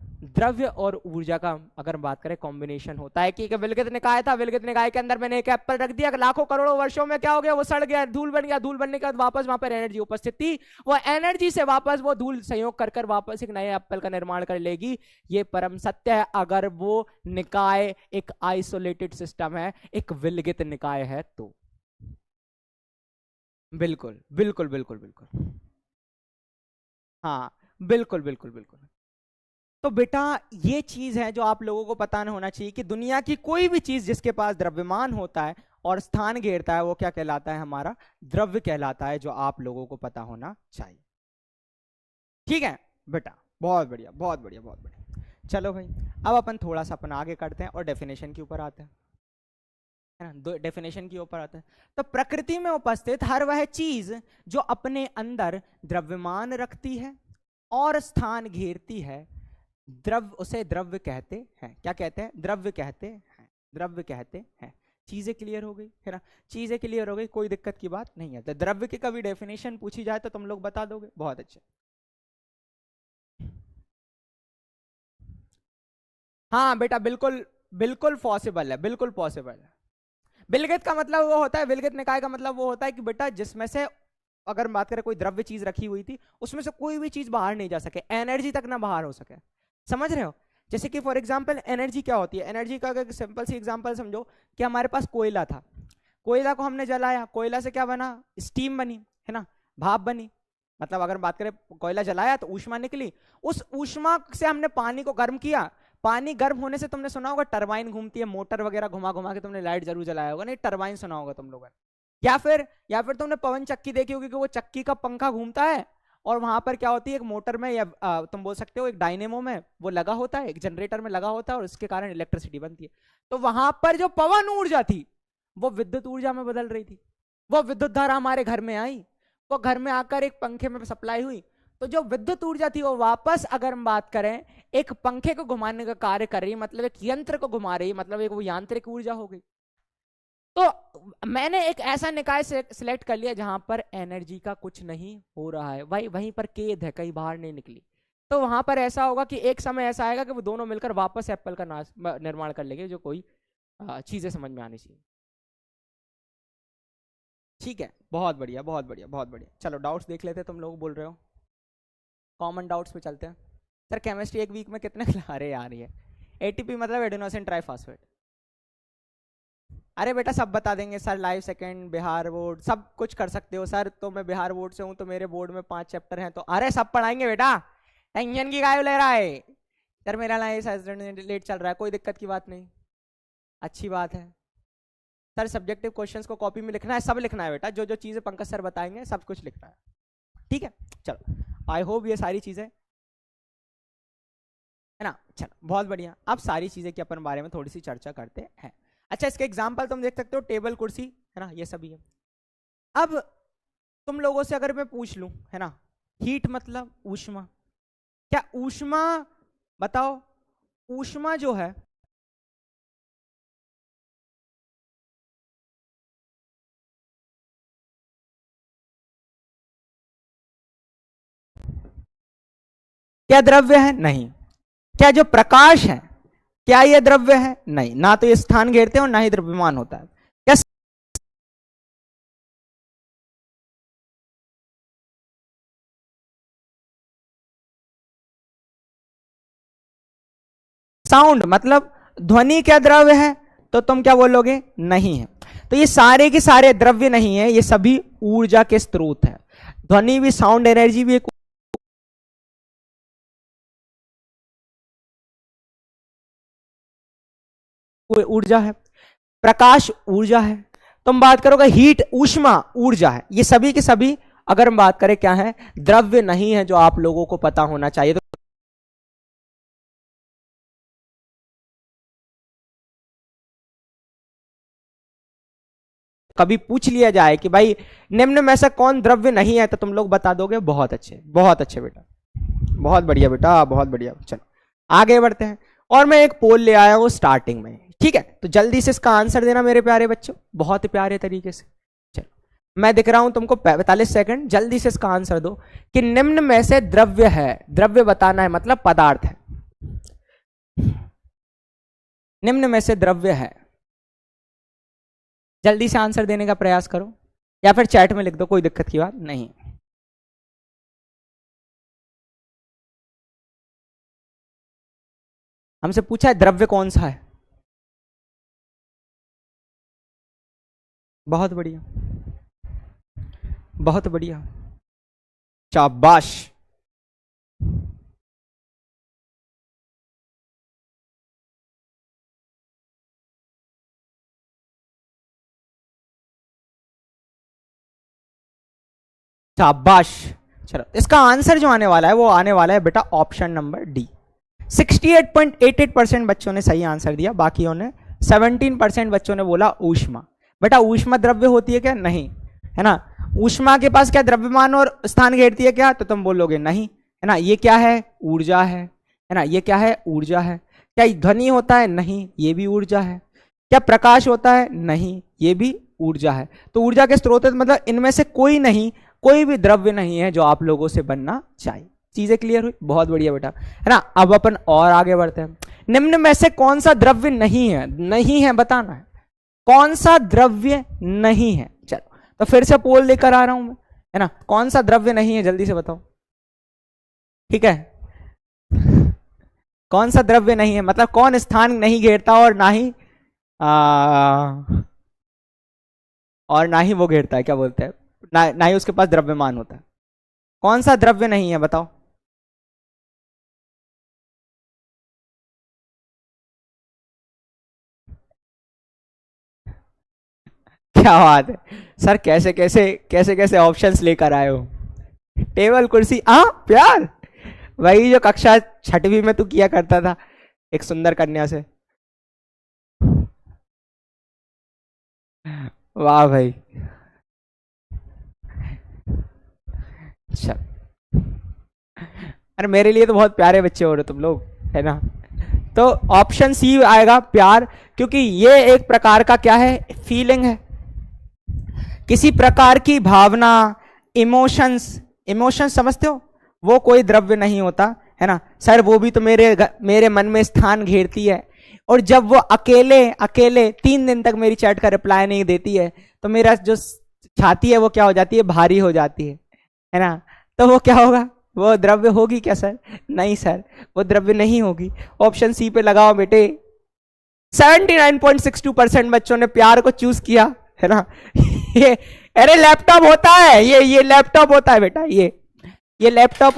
द्रव्य और ऊर्जा का अगर बात करें कॉम्बिनेशन होता है। कि विलगित निकाय था, विलगित निकाय के अंदर मैंने एक एप्पल रख दिया, लाखों करोड़ों वर्षों में क्या हो गया, वो सड़ गया, धूल बन गया, धूल बनने के बाद वापस वहां पर एनर्जी उपस्थित थी, वो एनर्जी से वापस वो धूल संयोग कर कर वापस एक नए एप्पल का निर्माण कर लेगी। ये परम सत्य है, अगर वो निकाय एक आइसोलेटेड सिस्टम है, एक विलगित निकाय है तो। बिल्कुल बिल्कुल बिल्कुल बिल्कुल, हाँ, बिल्कुल बिल्कुल बिल्कुल। तो बेटा ये चीज है जो आप लोगों को पता होना चाहिए कि दुनिया की कोई भी चीज जिसके पास द्रव्यमान होता है और स्थान घेरता है, वो क्या कहलाता है, हमारा द्रव्य कहलाता है, जो आप लोगों को पता होना चाहिए। ठीक है बेटा, बहुत बढ़िया बहुत बढ़िया बहुत बढ़िया। चलो भाई, अब अपन थोड़ा सा अपन आगे करते हैं और डेफिनेशन के ऊपर आते हैं, है ना, डेफिनेशन के ऊपर आते हैं। तो प्रकृति में उपस्थित हर वह चीज जो अपने अंदर द्रव्यमान रखती है और स्थान घेरती है, द्रव्य, उसे द्रव्य कहते हैं। क्या कहते हैं? द्रव्य कहते हैं, द्रव्य कहते हैं। चीजें क्लियर हो गई, है ना, चीजें क्लियर हो गई, कोई दिक्कत की बात नहीं है। तो द्रव्य की कभी डेफिनेशन पूछी जाए तो तुम लोग बता दोगे, बहुत अच्छा। हाँ बेटा, बिल्कुल बिल्कुल पॉसिबल है, बिल्कुल पॉसिबल है। विलगित का मतलब वो होता है, विलगित निकाय का मतलब वो होता है कि बेटा जिसमें से अगर बात करें कोई द्रव्य चीज रखी हुई थी, उसमें से कोई भी चीज बाहर नहीं जा सके, एनर्जी तक ना बाहर हो सके। समझ रहे हो? जैसे कि फॉर एग्जांपल एनर्जी क्या होती है, एनर्जी का अगर सिंपल सी एग्जांपल समझो कि हमारे पास कोयला था, कोयला को हमने जलाया, कोयला से क्या बना, स्टीम बनी, है ना, भाप बनी। मतलब अगर बात करें कोयला जलाया तो ऊष्मा निकली, उस ऊष्मा से हमने पानी को गर्म किया, पानी गर्म होने से तुमने सुना होगा टरबाइन घूमती है, मोटर वगैरह घुमा घुमा के तुमने लाइट जरूर जलाया होगा, नहीं टरबाइन सुना होगा तुम लोगों ने। या फिर तुमने पवन चक्की देखी होगी कि वो चक्की का पंखा घूमता है और वहां पर क्या होती है, एक मोटर में या तुम बोल सकते हो एक डायनेमो में वो लगा होता है, एक जनरेटर में लगा होता है और उसके कारण इलेक्ट्रिसिटी बनती है। तो वहां पर जो पवन ऊर्जा थी वो विद्युत ऊर्जा में बदल रही थी, वो विद्युत धारा हमारे घर में आई, वो घर में आकर एक पंखे में सप्लाई हुई। तो जो विद्युत ऊर्जा थी वो वापस अगर हम बात करें एक पंखे को घुमाने का कार्य कर रही, मतलब एक यंत्र को घुमा रही, मतलब एक वो यांत्रिक ऊर्जा हो गई। तो मैंने एक ऐसा निकाय सिलेक्ट कर लिया जहां पर एनर्जी का कुछ नहीं हो रहा है, वहीं पर केद है, कहीं बाहर नहीं निकली। तो वहां पर ऐसा होगा कि एक समय ऐसा आएगा कि वो दोनों मिलकर वापस एप्पल का निर्माण कर लेंगे, जो कोई चीजें समझ में आनी चाहिए। ठीक है, बहुत बढ़िया बहुत बढ़िया बहुत बढ़िया। चलो डाउट्स देख लेते हैं, तुम लोग बोल रहे हो कॉमन डाउट्स पे चलते हैं। सर केमिस्ट्री एक वीक में कितने अरे यार ये एटीपी मतलब एडेनोसिन ट्राइफॉस्फेट, अरे बेटा सब बता देंगे sir, live second Bihar board सब कुछ कर सकते हो सर। तो मैं बिहार बोर्ड से हूँ तो मेरे बोर्ड में 5 चैप्टर हैं, तो अरे सब पढ़ाएंगे बेटा, टेंशन की काय ले रहा है। सर मेरा लेट चल रहा है, कोई दिक्कत की बात नहीं, अच्छी बात है। सर सब्जेक्टिव क्वेश्चंस को कॉपी में लिखना है, सब लिखना है बेटा, जो जो चीजें पंकज सर बताएंगे सब कुछ लिखना है, ठीक है। चलो आई होप ये सारी चीजें है ना। चलो बहुत बढ़िया, अब सारी चीजें की अपन बारे में थोड़ी सी चर्चा करते हैं। अच्छा इसके एग्जाम्पल तुम देख सकते हो, टेबल कुर्सी है ना, ये सभी है। अब तुम लोगों से अगर मैं पूछ लूं है ना, हीट मतलब ऊष्मा, क्या ऊष्मा, बताओ ऊष्मा जो है क्या द्रव्य है? नहीं। क्या जो प्रकाश है क्या ये द्रव्य है? नहीं, ना तो ये स्थान घेरते हैं और ना ही द्रव्यमान होता है। क्या साउंड मतलब ध्वनि क्या द्रव्य है? तो तुम क्या बोलोगे? नहीं है। तो ये सारे के सारे द्रव्य नहीं है, ये सभी ऊर्जा के स्रोत है। ध्वनि भी, साउंड एनर्जी भी एक ऊर्जा है, प्रकाश ऊर्जा है। तुम बात करोगे हीट, ऊष्मा ऊर्जा है। ये सभी के सभी अगर हम बात करें क्या है, द्रव्य नहीं है, जो आप लोगों को पता होना चाहिए। तो कभी पूछ लिया जाए कि भाई निम्न में से कौन द्रव्य नहीं है, तो तुम लोग बता दोगे। बहुत अच्छे बेटा, बहुत बढ़िया बेटा, बहुत बढ़िया। चलो आगे बढ़ते हैं, और मैं एक पोल ले आया हूं स्टार्टिंग में, ठीक है। तो जल्दी से इसका आंसर देना मेरे प्यारे बच्चों, बहुत प्यारे तरीके से। चलो मैं दिख रहा हूं तुमको 45 सेकंड, जल्दी से इसका आंसर दो कि निम्न में से द्रव्य है, द्रव्य बताना है मतलब पदार्थ है, निम्न में से द्रव्य है। जल्दी से आंसर देने का प्रयास करो, या फिर चैट में लिख दो, कोई दिक्कत की बात नहीं। हमसे पूछा है द्रव्य कौन सा है। बहुत बढ़िया बहुत बढ़िया, शाबाश। शाबाश। चलो इसका आंसर जो आने वाला है वो आने वाला है बेटा ऑप्शन नंबर डी। 68.88% बच्चों ने सही आंसर दिया, बाकियों ने 17% बच्चों ने बोला ऊष्मा। बेटा ऊष्मा द्रव्य होती है क्या? नहीं, है ना। ऊष्मा के पास क्या द्रव्यमान और स्थान घेरती है क्या? तो तुम बोलोगे नहीं, है ना। ये क्या है? ऊर्जा है ना। ये क्या है? ऊर्जा है। क्या ध्वनि होता है? नहीं, ये भी ऊर्जा है। क्या प्रकाश होता है? नहीं, ये भी ऊर्जा है। तो ऊर्जा के स्रोत मतलब इनमें से कोई नहीं, कोई भी द्रव्य नहीं है जो आप लोगों से बनना चाहिए। चीजें क्लियर हुई? बहुत बढ़िया बेटा, है ना। अब अपन और आगे बढ़ते हैं। निम्न में से कौन सा द्रव्य नहीं है? नहीं है बताना है, कौन सा द्रव्य नहीं है। चलो तो फिर से पोल लेकर आ रहा हूं मैं, है ना। कौन सा द्रव्य नहीं है, जल्दी से बताओ, ठीक है। कौन सा द्रव्य नहीं है मतलब कौन स्थान नहीं घेरता और ना ही और ना ही वो घेरता है, क्या बोलते हैं, ना ही उसके पास द्रव्यमान होता है। कौन सा द्रव्य नहीं है बताओ। क्या बात है सर, कैसे कैसे कैसे कैसे ऑप्शंस लेकर आए हो। टेबल कुर्सी, हाँ प्यार, वही जो कक्षा छठवीं में तू किया करता था एक सुंदर कन्या से। वाह भाई। अच्छा, अरे मेरे लिए तो बहुत प्यारे बच्चे हो रहे तुम लोग, है ना। तो ऑप्शन सी आएगा, प्यार, क्योंकि ये एक प्रकार का क्या है, फीलिंग है, किसी प्रकार की भावना, इमोशंस। इमोशंस समझते हो, वो कोई द्रव्य नहीं होता, है ना सर। वो भी तो मेरे मन में स्थान घेरती है, और जब वो अकेले अकेले 3 दिन तक मेरी चैट का रिप्लाई नहीं देती है, तो मेरा जो छाती है वो क्या हो जाती है, भारी हो जाती है ना। तो वो क्या होगा, वो द्रव्य होगी क्या सर? नहीं सर, वो द्रव्य नहीं होगी। ऑप्शन सी पे लगाओ बेटे। 79.62% बच्चों ने प्यार को चूज किया, है ना। ये अरे लैपटॉप होता है, ये लैपटॉप होता है बेटा, ये लैपटॉप।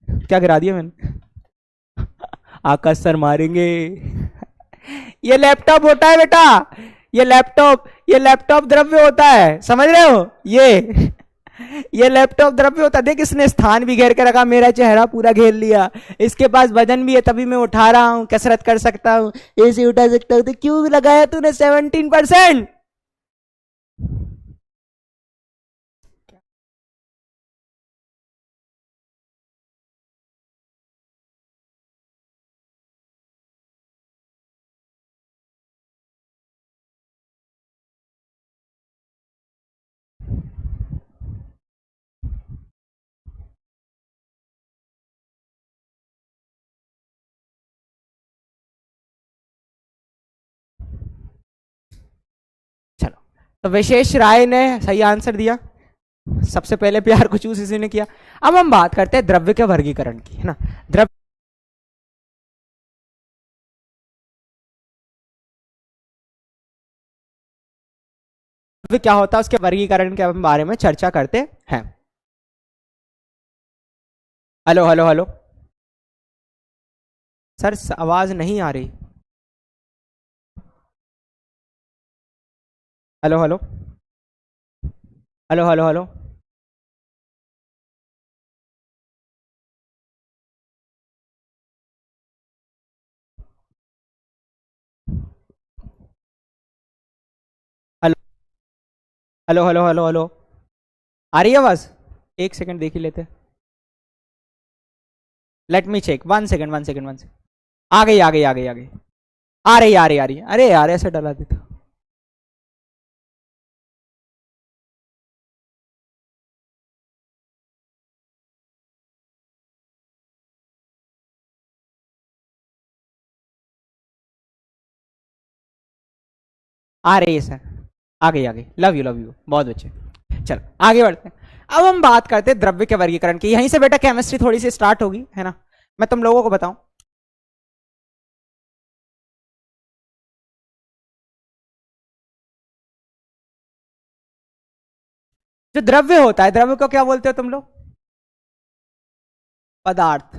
क्या गिरा दिया मैंने? आकाश सर मारेंगे। ये लैपटॉप होता है बेटा, ये लैपटॉप द्रव्य होता है, समझ रहे हो। ये लैपटॉप द्रव्य होता है। देख, इसने स्थान भी घेर के रखा, मेरा चेहरा पूरा घेर लिया, इसके पास वजन भी है, तभी मैं उठा रहा हूं, कसरत कर सकता हूं, ऐसे उठा सकता हूं। तो क्यों लगाया तूने 17%? चलो, तो विशेष राय ने सही आंसर दिया, सबसे पहले प्यार को चूज इसी ने किया। अब हम बात करते हैं द्रव्य के वर्गीकरण की, है ना। द्रव्य क्या होता है, उसके वर्गीकरण के बारे में चर्चा करते हैं। हेलो हेलो हेलो सर, आवाज नहीं आ रही। Hello hello hello hello hello hello hello hello hello hello आ रही है आवाज? एक सेकंड देख ही लेते। Let me check, 1 second 1 second 1 second. आ गई आ गई आ गई आ गई, आ रही। अरे यार ऐसे डला देता। आ रही है सर, आ गई, लव यू बहुत अच्छे। चलो आगे बढ़ते हैं। अब हम बात करते हैं द्रव्य के वर्गीकरण की। यहीं से बेटा केमिस्ट्री थोड़ी सी स्टार्ट होगी, है ना। मैं तुम लोगों को बताऊं, जो द्रव्य होता है, द्रव्य को क्या बोलते हो तुम लोग? पदार्थ।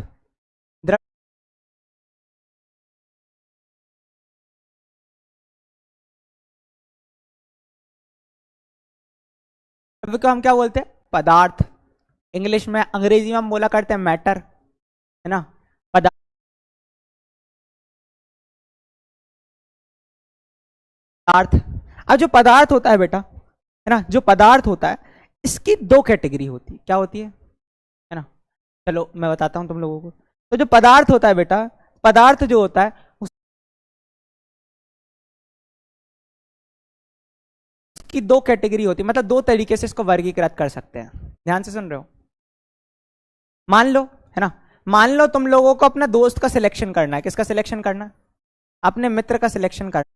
द्रव्य को हम क्या बोलते हैं? पदार्थ। इंग्लिश में, अंग्रेजी में हम बोला करते हैं मैटर, है ना। पदार्थ। अब जो पदार्थ होता है बेटा, है ना, जो पदार्थ होता है, इसकी 2 कैटेगरी होती है। क्या होती है ना। चलो मैं बताता हूं तुम लोगों को। तो जो पदार्थ होता है बेटा, पदार्थ जो होता है उसकी 2 कैटेगरी होती है, मतलब 2 तरीके से इसको वर्गीकृत कर सकते हैं। ध्यान से सुन रहे हो। मान लो, है ना, मान लो तुम लोगों को अपना दोस्त का सिलेक्शन करना है। किसका सिलेक्शन करना है? अपने मित्र का सिलेक्शन करना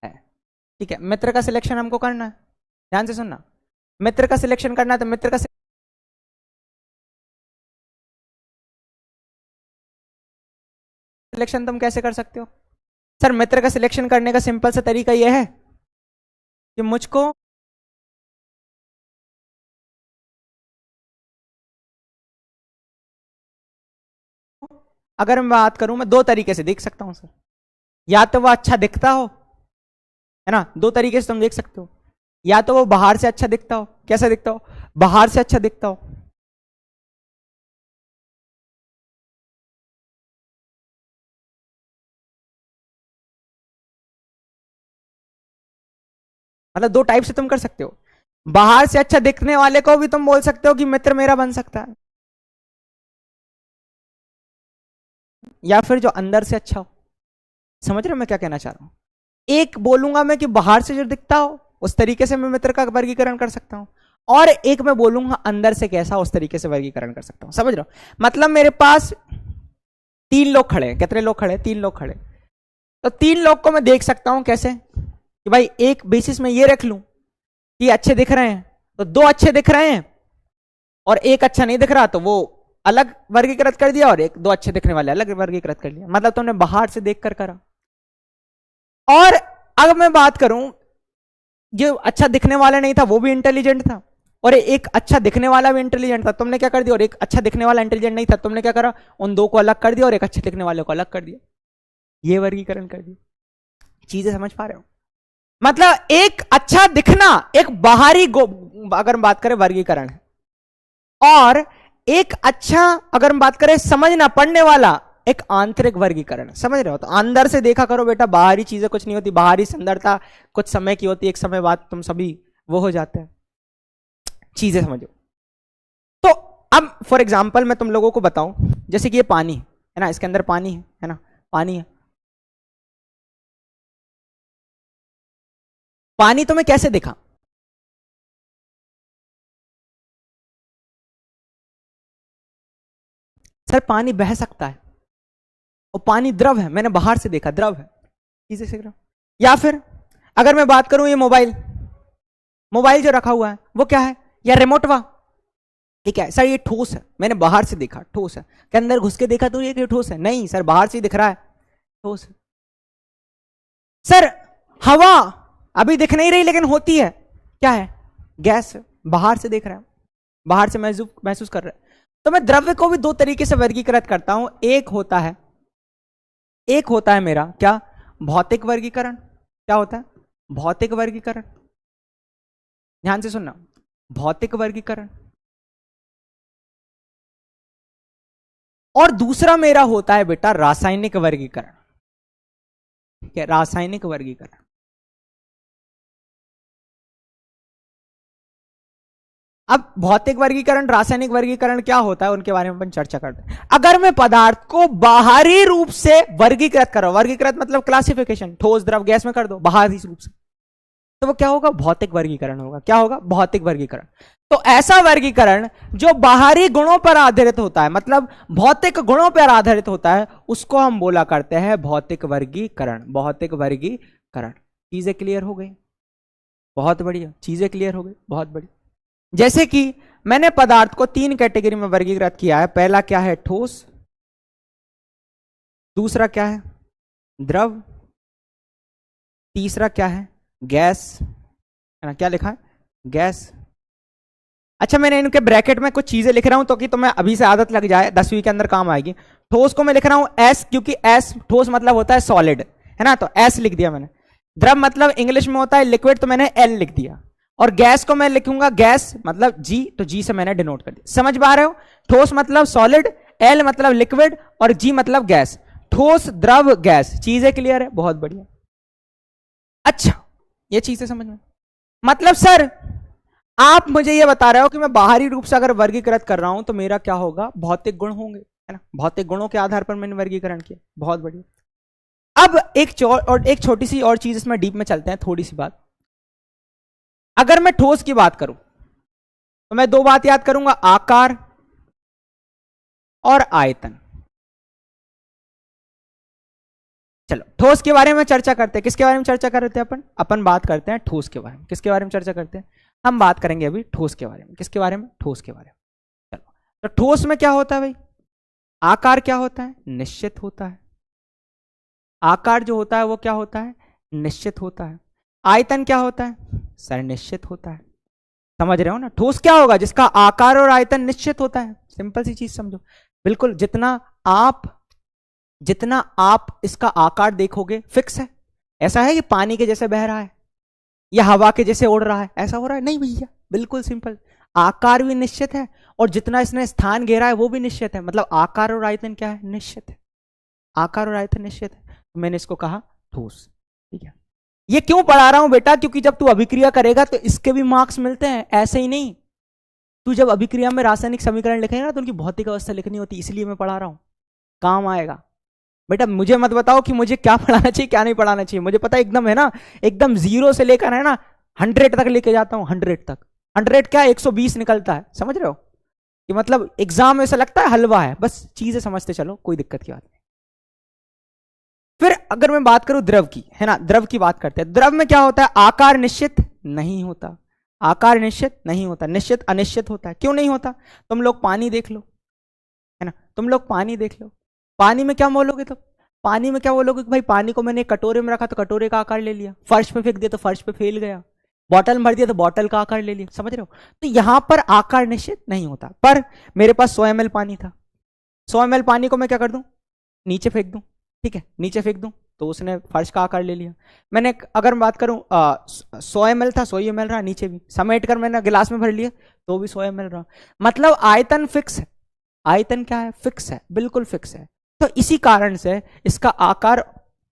है। ठीक है, मित्र का सिलेक्शन हमको करना है। ध्यान से सुनना, मित्र का सिलेक्शन करना है, तो मित्र का सिलेक्शन तुम कैसे कर सकते हो? सर, मित्र का सिलेक्शन करने का सिंपल सा तरीका यह है कि मुझको अगर मैं बात करूं, मैं दो तरीके से देख सकता हूं सर। या तो वो अच्छा दिखता हो, है ना, दो तरीके से तुम देख सकते हो। या तो वो बाहर से अच्छा दिखता हो, कैसा दिखता हो, बाहर से अच्छा दिखता हो, मतलब दो टाइप से तुम कर सकते हो। बाहर से अच्छा दिखने वाले को भी तुम बोल सकते हो कि मित्र मेरा बन सकता है, या फिर जो अंदर से अच्छा हो। समझ रहे हो मैं क्या कहना चाह रहा हूं? एक बोलूंगा मैं कि बाहर से जो दिखता हो उस तरीके से मैं मित्र का वर्गीकरण कर सकता हूं, और एक मैं बोलूंगा अंदर से कैसा उस तरीके से वर्गीकरण कर सकता हूं। समझ रहे हो? मतलब मेरे पास तीन लोग खड़े हैं। कितने लोग खड़े? तीन लोग खड़े। तो तीन लोग को मैं देख सकता हूं कैसे, कि भाई एक बेसिस में ये रख लूं कि अच्छे दिख रहे हैं, तो दो अच्छे दिख रहे हैं और एक अच्छा नहीं दिख रहा, तो वो अलग वर्गीकृत कर दिया, और एक दो अच्छे दिखने वाले अलग वर्गीकृत कर लिया। मतलब तुमने बाहर से देखकर करा। और अगर मैं बात करूं, जो अच्छा दिखने वाला नहीं था वो भी इंटेलिजेंट था, और एक अच्छा दिखने वाला भी इंटेलिजेंट था, तुमने क्या कर दिया, और एक अच्छा दिखने वाला इंटेलिजेंट नहीं था, तुमने क्या करा, उन दो को अलग कर दिया और एक अच्छे दिखने वाले को अलग कर दिया। ये वर्गीकरण कर दिया। चीजें समझ पा रहे हो? मतलब एक अच्छा दिखना एक बाहरी अगर हम बात करें वर्गीकरण है, और एक अच्छा अगर हम बात करें समझना पढ़ने वाला एक आंतरिक वर्गीकरण। समझ रहे हो? तो अंदर से देखा करो बेटा, बाहरी चीजें कुछ नहीं होती, बाहरी सुंदरता कुछ समय की होती है, एक समय बाद तुम सभी वो हो जाते हैं। चीजें समझो। तो अब फॉर एग्जाम्पल मैं तुम लोगों को बताऊं, जैसे कि ये पानी है ना, इसके अंदर पानी है ना, पानी है। पानी तुम्हें कैसे दिखा? सर पानी बह सकता है, और पानी द्रव है, मैंने बाहर से देखा द्रव है, चीजें सीख रहा हूं। या फिर अगर मैं बात करूं, ये मोबाइल, मोबाइल जो रखा हुआ है वो क्या है, या रिमोट वा, ठीक है सर ये ठोस है, मैंने बाहर से देखा ठोस है, के अंदर घुस के देखा तो ये ठोस है, नहीं सर बाहर से ही दिख रहा है ठोस है। सर हवा अभी दिख नहीं रही लेकिन होती है, क्या है, गैस है, बाहर से देख रहा है, बाहर से महसूस कर रहा है। तो मैं द्रव्य को भी दो तरीके से वर्गीकृत करता हूं। एक होता है मेरा क्या, भौतिक वर्गीकरण। क्या होता है? भौतिक वर्गीकरण। ध्यान से सुनना, भौतिक वर्गीकरण। और दूसरा मेरा होता है बेटा रासायनिक वर्गीकरण। ठीक है, रासायनिक वर्गीकरण। अब भौतिक वर्गीकरण रासायनिक वर्गीकरण क्या होता है उनके बारे में अपन चर्चा करते हैं। अगर मैं पदार्थ को बाहरी रूप से वर्गीकृत करो, वर्गीकृत मतलब क्लासिफिकेशन, ठोस द्रव गैस में कर दो बाहरी रूप से, तो वो क्या होगा, भौतिक वर्गीकरण होगा। क्या होगा? भौतिक वर्गीकरण। तो ऐसा वर्गीकरण जो बाहरी गुणों पर आधारित होता है, मतलब भौतिक गुणों पर आधारित होता है, उसको हम बोला करते हैं भौतिक वर्गीकरण। भौतिक वर्गीकरण। चीजें क्लियर हो गई? बहुत बढ़िया, चीजें क्लियर हो गई, बहुत बढ़िया। जैसे कि मैंने पदार्थ को तीन कैटेगरी में वर्गीकृत किया है। पहला क्या है, ठोस। दूसरा क्या है, द्रव। तीसरा क्या है, गैस, है ना, क्या लिखा है, गैस। अच्छा मैंने इनके ब्रैकेट में कुछ चीजें लिख रहा हूं तो कि तुम्हें अभी से आदत लग जाए, 10वीं के अंदर काम आएगी। ठोस को मैं लिख रहा हूं एस, क्योंकि एस ठोस मतलब होता है सॉलिड, है ना, तो एस लिख दिया मैंने। द्रव मतलब इंग्लिश में होता है लिक्विड, तो मैंने एल लिख दिया। और गैस को मैं लिखूंगा गैस मतलब जी, तो जी से मैंने डिनोट कर दिया। समझ पा रहे हो? ठोस मतलब सॉलिड, एल मतलब लिक्विड, और जी मतलब गैस। ठोस द्रव गैस। चीजें क्लियर है? बहुत बढ़िया। अच्छा ये चीजें समझ में, मतलब सर आप मुझे ये बता रहे हो कि मैं बाहरी रूप से अगर वर्गीकृत कर रहा हूं तो मेरा क्या होगा, भौतिक गुण होंगे, है ना, भौतिक गुणों के आधार पर मैंने वर्गीकरण किया। बहुत बढ़िया। अब एक छोटी सी और चीज इसमें डीप में चलते हैं, थोड़ी सी बात। अगर मैं ठोस की बात करूं तो मैं दो बात याद करूंगा, आकार और आयतन। चलो ठोस के बारे में चर्चा करते हैं। किसके बारे में चर्चा कर रहे थे अपन बात करते हैं ठोस के बारे में। किसके बारे में चर्चा करते हैं? हम बात करेंगे अभी ठोस के बारे में। किसके बारे में? ठोस के बारे में। चलो, तो ठोस में क्या होता है भाई, आकार क्या होता है, निश्चित होता है। आकार जो होता है वो क्या होता है, निश्चित होता है। आयतन क्या होता है सर, निश्चित होता है। समझ रहे हो ना? ठोस क्या होगा, जिसका आकार और आयतन निश्चित होता है। सिंपल सी चीज समझो, बिल्कुल जितना आप जितना आप इसका आकार देखोगे फिक्स है। ऐसा है कि पानी के जैसे बह रहा है या हवा के जैसे उड़ रहा है, ऐसा हो रहा है? नहीं भैया, बिल्कुल सिंपल। आकार भी निश्चित है और जितना इसने स्थान घेरा है वो भी निश्चित है। मतलब आकार और आयतन क्या है? निश्चित है। आकार और आयतन निश्चित है, तो मैंने इसको कहा ठोस। ठीक है, ये क्यों पढ़ा रहा हूं बेटा? क्योंकि जब तू अभिक्रिया करेगा तो इसके भी मार्क्स मिलते हैं, ऐसे ही नहीं। तू जब अभिक्रिया में रासायनिक समीकरण लिखेगा ना तो उनकी भौतिक अवस्था लिखनी होती है, इसलिए मैं पढ़ा रहा हूं, काम आएगा। बेटा मुझे मत बताओ कि मुझे क्या पढ़ाना चाहिए क्या नहीं पढ़ाना चाहिए, मुझे पता एकदम है ना, एकदम 0 से लेकर है ना 100 तक लेके जाता हूं। 100 तक, 100 क्या 120 निकलता है, समझ रहे हो? कि मतलब एग्जाम में ऐसा लगता है हलवा है, बस चीजें समझते चलो, कोई दिक्कत की बात नहीं। फिर अगर मैं बात करूं द्रव की, है ना, द्रव की बात करते हैं। द्रव में क्या होता है? आकार निश्चित नहीं होता। आकार निश्चित नहीं होता, निश्चित अनिश्चित होता है। क्यों नहीं होता? तुम लोग पानी देख लो, है ना, तुम लोग पानी देख लो। पानी में क्या बोलोगे? तो पानी में क्या बोलोगे कि भाई पानी को मैंने कटोरे में रखा तो कटोरे का आकार ले लिया, फर्श पे फेंक दिया तो फर्श पे फैल गया, बॉटल में भर दिया तो बॉटल का आकार ले लिया। समझ रहे हो? तो यहां पर आकार निश्चित नहीं होता। पर मेरे पास 100 ml पानी था, 100 ml पानी को मैं क्या कर दूं? नीचे फेंक दूं। ठीक है, नीचे फेंक दूं तो उसने फर्श का आकार ले लिया। मैंने अगर बात करूं 100 ml था, 100 ml रहा, नीचे भी समेट कर मैंने गिलास में भर लिया तो भी 100 ml रहा। मतलब आयतन फिक्स है। आयतन क्या है? फिक्स है, बिल्कुल फिक्स है। तो इसी कारण से इसका आकार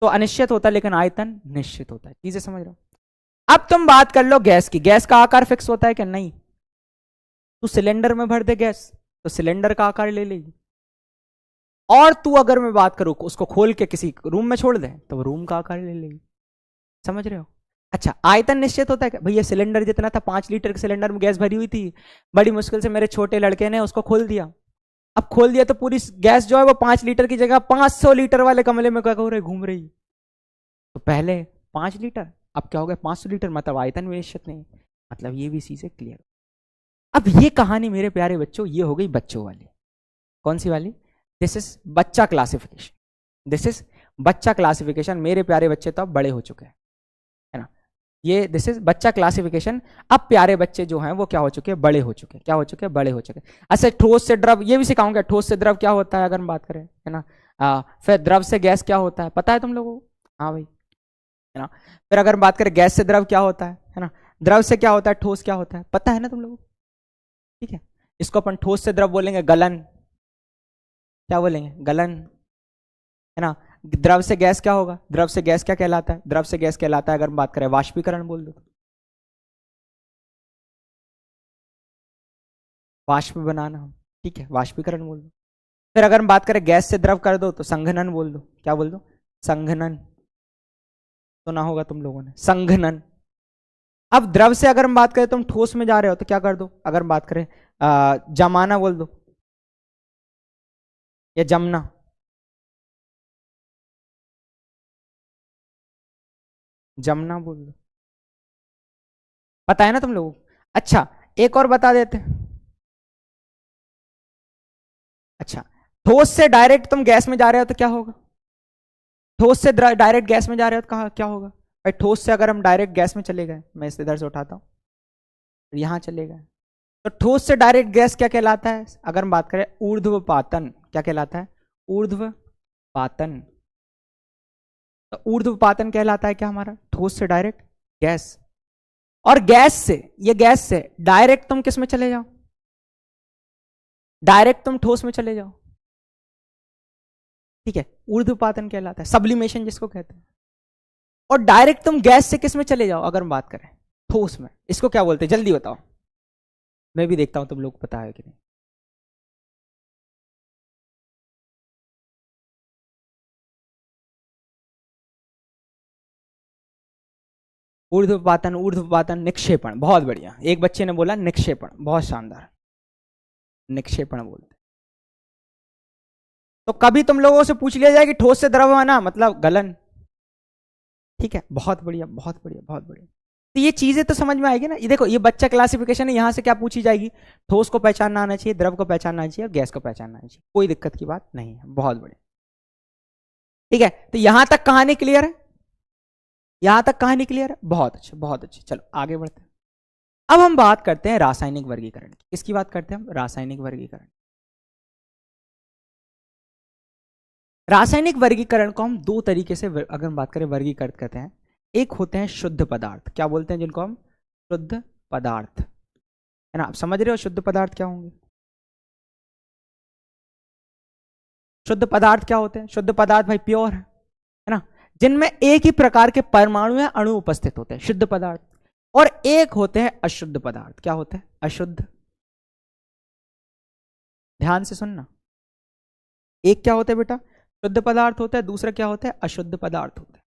तो अनिश्चित होता है लेकिन आयतन निश्चित होता है। चीजें समझ रहे हो? अब तुम बात कर लो गैस की। गैस का आकार फिक्स होता है क्या? नहीं। तू सिलेंडर में भर दे गैस तो सिलेंडर का आकार ले लेगी, और तू अगर मैं बात करूं उसको खोल के किसी रूम में छोड़ दे तो वो रूम का आकार ले लेगी। समझ रहे हो? अच्छा, आयतन निश्चित होता है क्या? भैया सिलेंडर जितना था, 5 लीटर के सिलेंडर में गैस भरी हुई थी, बड़ी मुश्किल से मेरे छोटे लड़के ने उसको खोल दिया। अब खोल दिया तो पूरी गैस जो है वो 5 लीटर की जगह 500 लीटर वाले कमरे में क्या हो रही, घूम रही। तो पहले 5 लीटर, अब क्या हो गया 500 लीटर, मतलब आयतन भी निश्चित नहीं। मतलब ये भी चीजें क्लियर। अब ये कहानी मेरे प्यारे बच्चों ये हो गई बच्चों वाली। कौन सी वाली? दिस इज बच्चा क्लासिफिकेशन। दिस इज बच्चा क्लासिफिकेशन। मेरे प्यारे बच्चे तो अब बड़े हो चुके हैं, है ना। ये दिस इज बच्चा क्लासिफिकेशन। अब प्यारे बच्चे जो हैं वो क्या हो चुके हैं? बड़े हो चुके हैं। क्या हो चुके हैं? बड़े हो चुके हैं। अच्छा, ठोस से द्रव ये भी सिखाऊंगा। ठोस से द्रव क्या होता है अगर हम बात करें, है ना। फिर द्रव से गैस क्या होता है, पता है तुम लोगों को? हाँ भाई, है ना। फिर अगर हम बात करें गैस से द्रव क्या होता है ना। द्रव से क्या होता है, ठोस क्या होता है, पता है ना तुम लोगों को? ठीक है, इसको अपन ठोस से द्रव बोलेंगे गलन। क्या बोलेंगे? गलन, है ना। द्रव से गैस क्या होगा? द्रव से गैस क्या कहलाता है? द्रव से गैस कहलाता है अगर हम बात करें वाष्पीकरण, बोल दो। वाष्प बनाना, ठीक है, वाष्पीकरण बोल दो। फिर अगर हम बात करें गैस से द्रव कर दो तो संघनन बोल दो। क्या बोल दो? संघनन। सुना होगा तुम लोगों ने, संघनन। अब द्रव से अगर हम बात करें तुम ठोस में जा रहे हो तो क्या कर दो? अगर हम बात करें जमाना बोल दो या जमना। जमना बोल दो, पता है ना तुम लोगों को? अच्छा, एक और बता देते हैं। अच्छा, ठोस से डायरेक्ट तुम गैस में जा रहे हो तो क्या होगा? ठोस से डायरेक्ट गैस में जा रहे हो तो कहा क्या होगा? भाई ठोस से अगर हम डायरेक्ट गैस में चले गए, मैं इस इधर से उठाता हूं, यहां चले गए, तो ठोस से डायरेक्ट गैस क्या कहलाता है? अगर हम बात करें ऊर्ध्वपातन, क्या कहलाता है? ऊर्ध्वपातन। तो ऊर्ध्वपातन कहलाता है क्या हमारा? ठोस से डायरेक्ट गैस। और गैस से, ये गैस से डायरेक्ट तुम किस में चले जाओ? डायरेक्ट तुम ठोस में चले जाओ, ठीक है, ऊर्ध्वपातन कहलाता है, सब्लिमेशन जिसको कहते हैं। और डायरेक्ट तुम गैस से किस में चले जाओ अगर हम बात करें? ठोस में। इसको क्या बोलते हैं जल्दी बताओ, मैं भी देखता हूं तुम लोग पता है कि नहीं। ऊर्ध्वपातन, ऊर्ध्वपातन, निक्षेपण। बहुत बढ़िया, एक बच्चे ने बोला निक्षेपण, बहुत शानदार, निक्षेपण बोलते। तो कभी तुम लोगों से पूछ लिया जाए कि ठोस से द्रव आना मतलब गलन, ठीक है, बहुत बढ़िया, बहुत बढ़िया, बहुत बढ़िया। तो ये चीजें तो समझ में आएगी ना। ये देखो, ये बच्चा क्लासिफिकेशन है, यहां से क्या पूछी जाएगी? ठोस को पहचानना आना चाहिए, द्रव को पहचानना आना चाहिए और गैस को पहचानना आना चाहिए। कोई दिक्कत की बात नहीं है, बहुत बढ़िया। ठीक है, तो यहां तक कहानी क्लियर है? यहां तक कहानी क्लियर है? बहुत अच्छा, बहुत अच्छा। चलो आगे बढ़ते हैं। अब हम बात करते हैं रासायनिक वर्गीकरण की। किसकी बात करते हैं हम? रासायनिक वर्गीकरण। रासायनिक वर्गीकरण को हम दो तरीके से अगर हम बात करें वर्गीकृत करते हैं। एक होते हैं शुद्ध पदार्थ, क्या बोलते हैं जिनको हम शुद्ध पदार्थ, है ना। आप समझ रहे हो शुद्ध पदार्थ क्या होंगे? शुद्ध पदार्थ क्या होते हैं? शुद्ध पदार्थ भाई प्योर है ना, जिनमें एक ही प्रकार के परमाणु या अणु उपस्थित होते हैं, शुद्ध पदार्थ। और एक होते हैं अशुद्ध पदार्थ, क्या होते हैं? अशुद्ध। ध्यान से सुनना, एक क्या होता है बेटा? शुद्ध पदार्थ होता है, दूसरा क्या होता है? अशुद्ध पदार्थ होता है।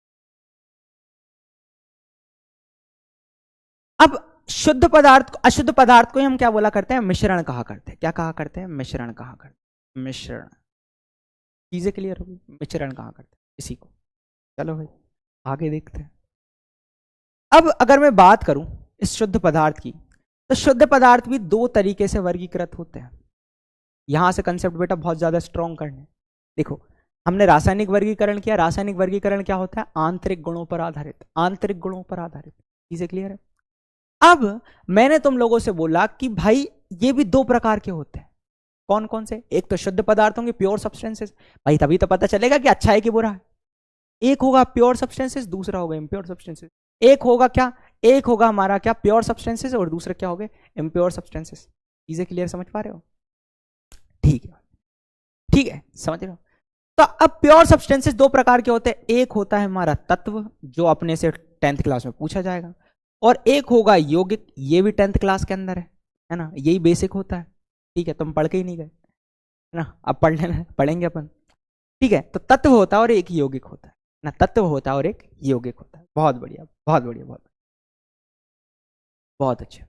अब शुद्ध पदार्थ, अशुद्ध पदार्थ को ही हम क्या बोला करते हैं? मिश्रण कहा करते हैं। क्या कहा करते हैं? मिश्रण कहा करते हैं। मिश्रण, चीजें क्लियर होगी? मिश्रण कहा करते हैं इसी को। चलो भाई आगे देखते हैं। अब अगर मैं बात करूं इस शुद्ध पदार्थ की, तो शुद्ध पदार्थ भी दो तरीके से वर्गीकृत होते हैं। यहां से कंसेप्ट बेटा बहुत ज्यादा स्ट्रॉन्ग करने। देखो हमने रासायनिक वर्गीकरण किया, रासायनिक वर्गीकरण क्या होता है? आंतरिक गुणों पर आधारित, आंतरिक गुणों पर आधारित। चीजें क्लियर है? अब मैंने तुम लोगों से बोला कि भाई ये भी दो प्रकार के होते हैं। कौन कौन से? एक तो शुद्ध पदार्थ होंगे, प्योर सब्सटेंसेस, भाई तभी तो पता चलेगा कि अच्छा है कि बुरा है। एक होगा प्योर सब्सटेंसेस, दूसरा होगा इम्प्योर सब्सटेंसेस। एक होगा क्या? एक होगा हमारा क्या? प्योर सब्सटेंसेस, और दूसरा क्या होगा? Impure substances. चीजें क्लियर समझ पा रहे हो? ठीक है, ठीक है, समझ रहे हो? तो अब प्योर सब्सटेंसेस दो प्रकार के होते हैं। एक होता है हमारा तत्व, जो अपने से 10th क्लास में पूछा जाएगा, और एक होगा यौगिक, ये भी 10th क्लास के अंदर है ना, यही बेसिक होता है। ठीक है, तुम पढ़ के ही नहीं गए है ना, अब पढ़ेंगे अपन। ठीक है, तो तत्व होता है और एक यौगिक होता है ना, तत्व होता है और एक यौगिक होता है। बहुत बढ़िया, बहुत बढ़िया, बहुत अच्छा।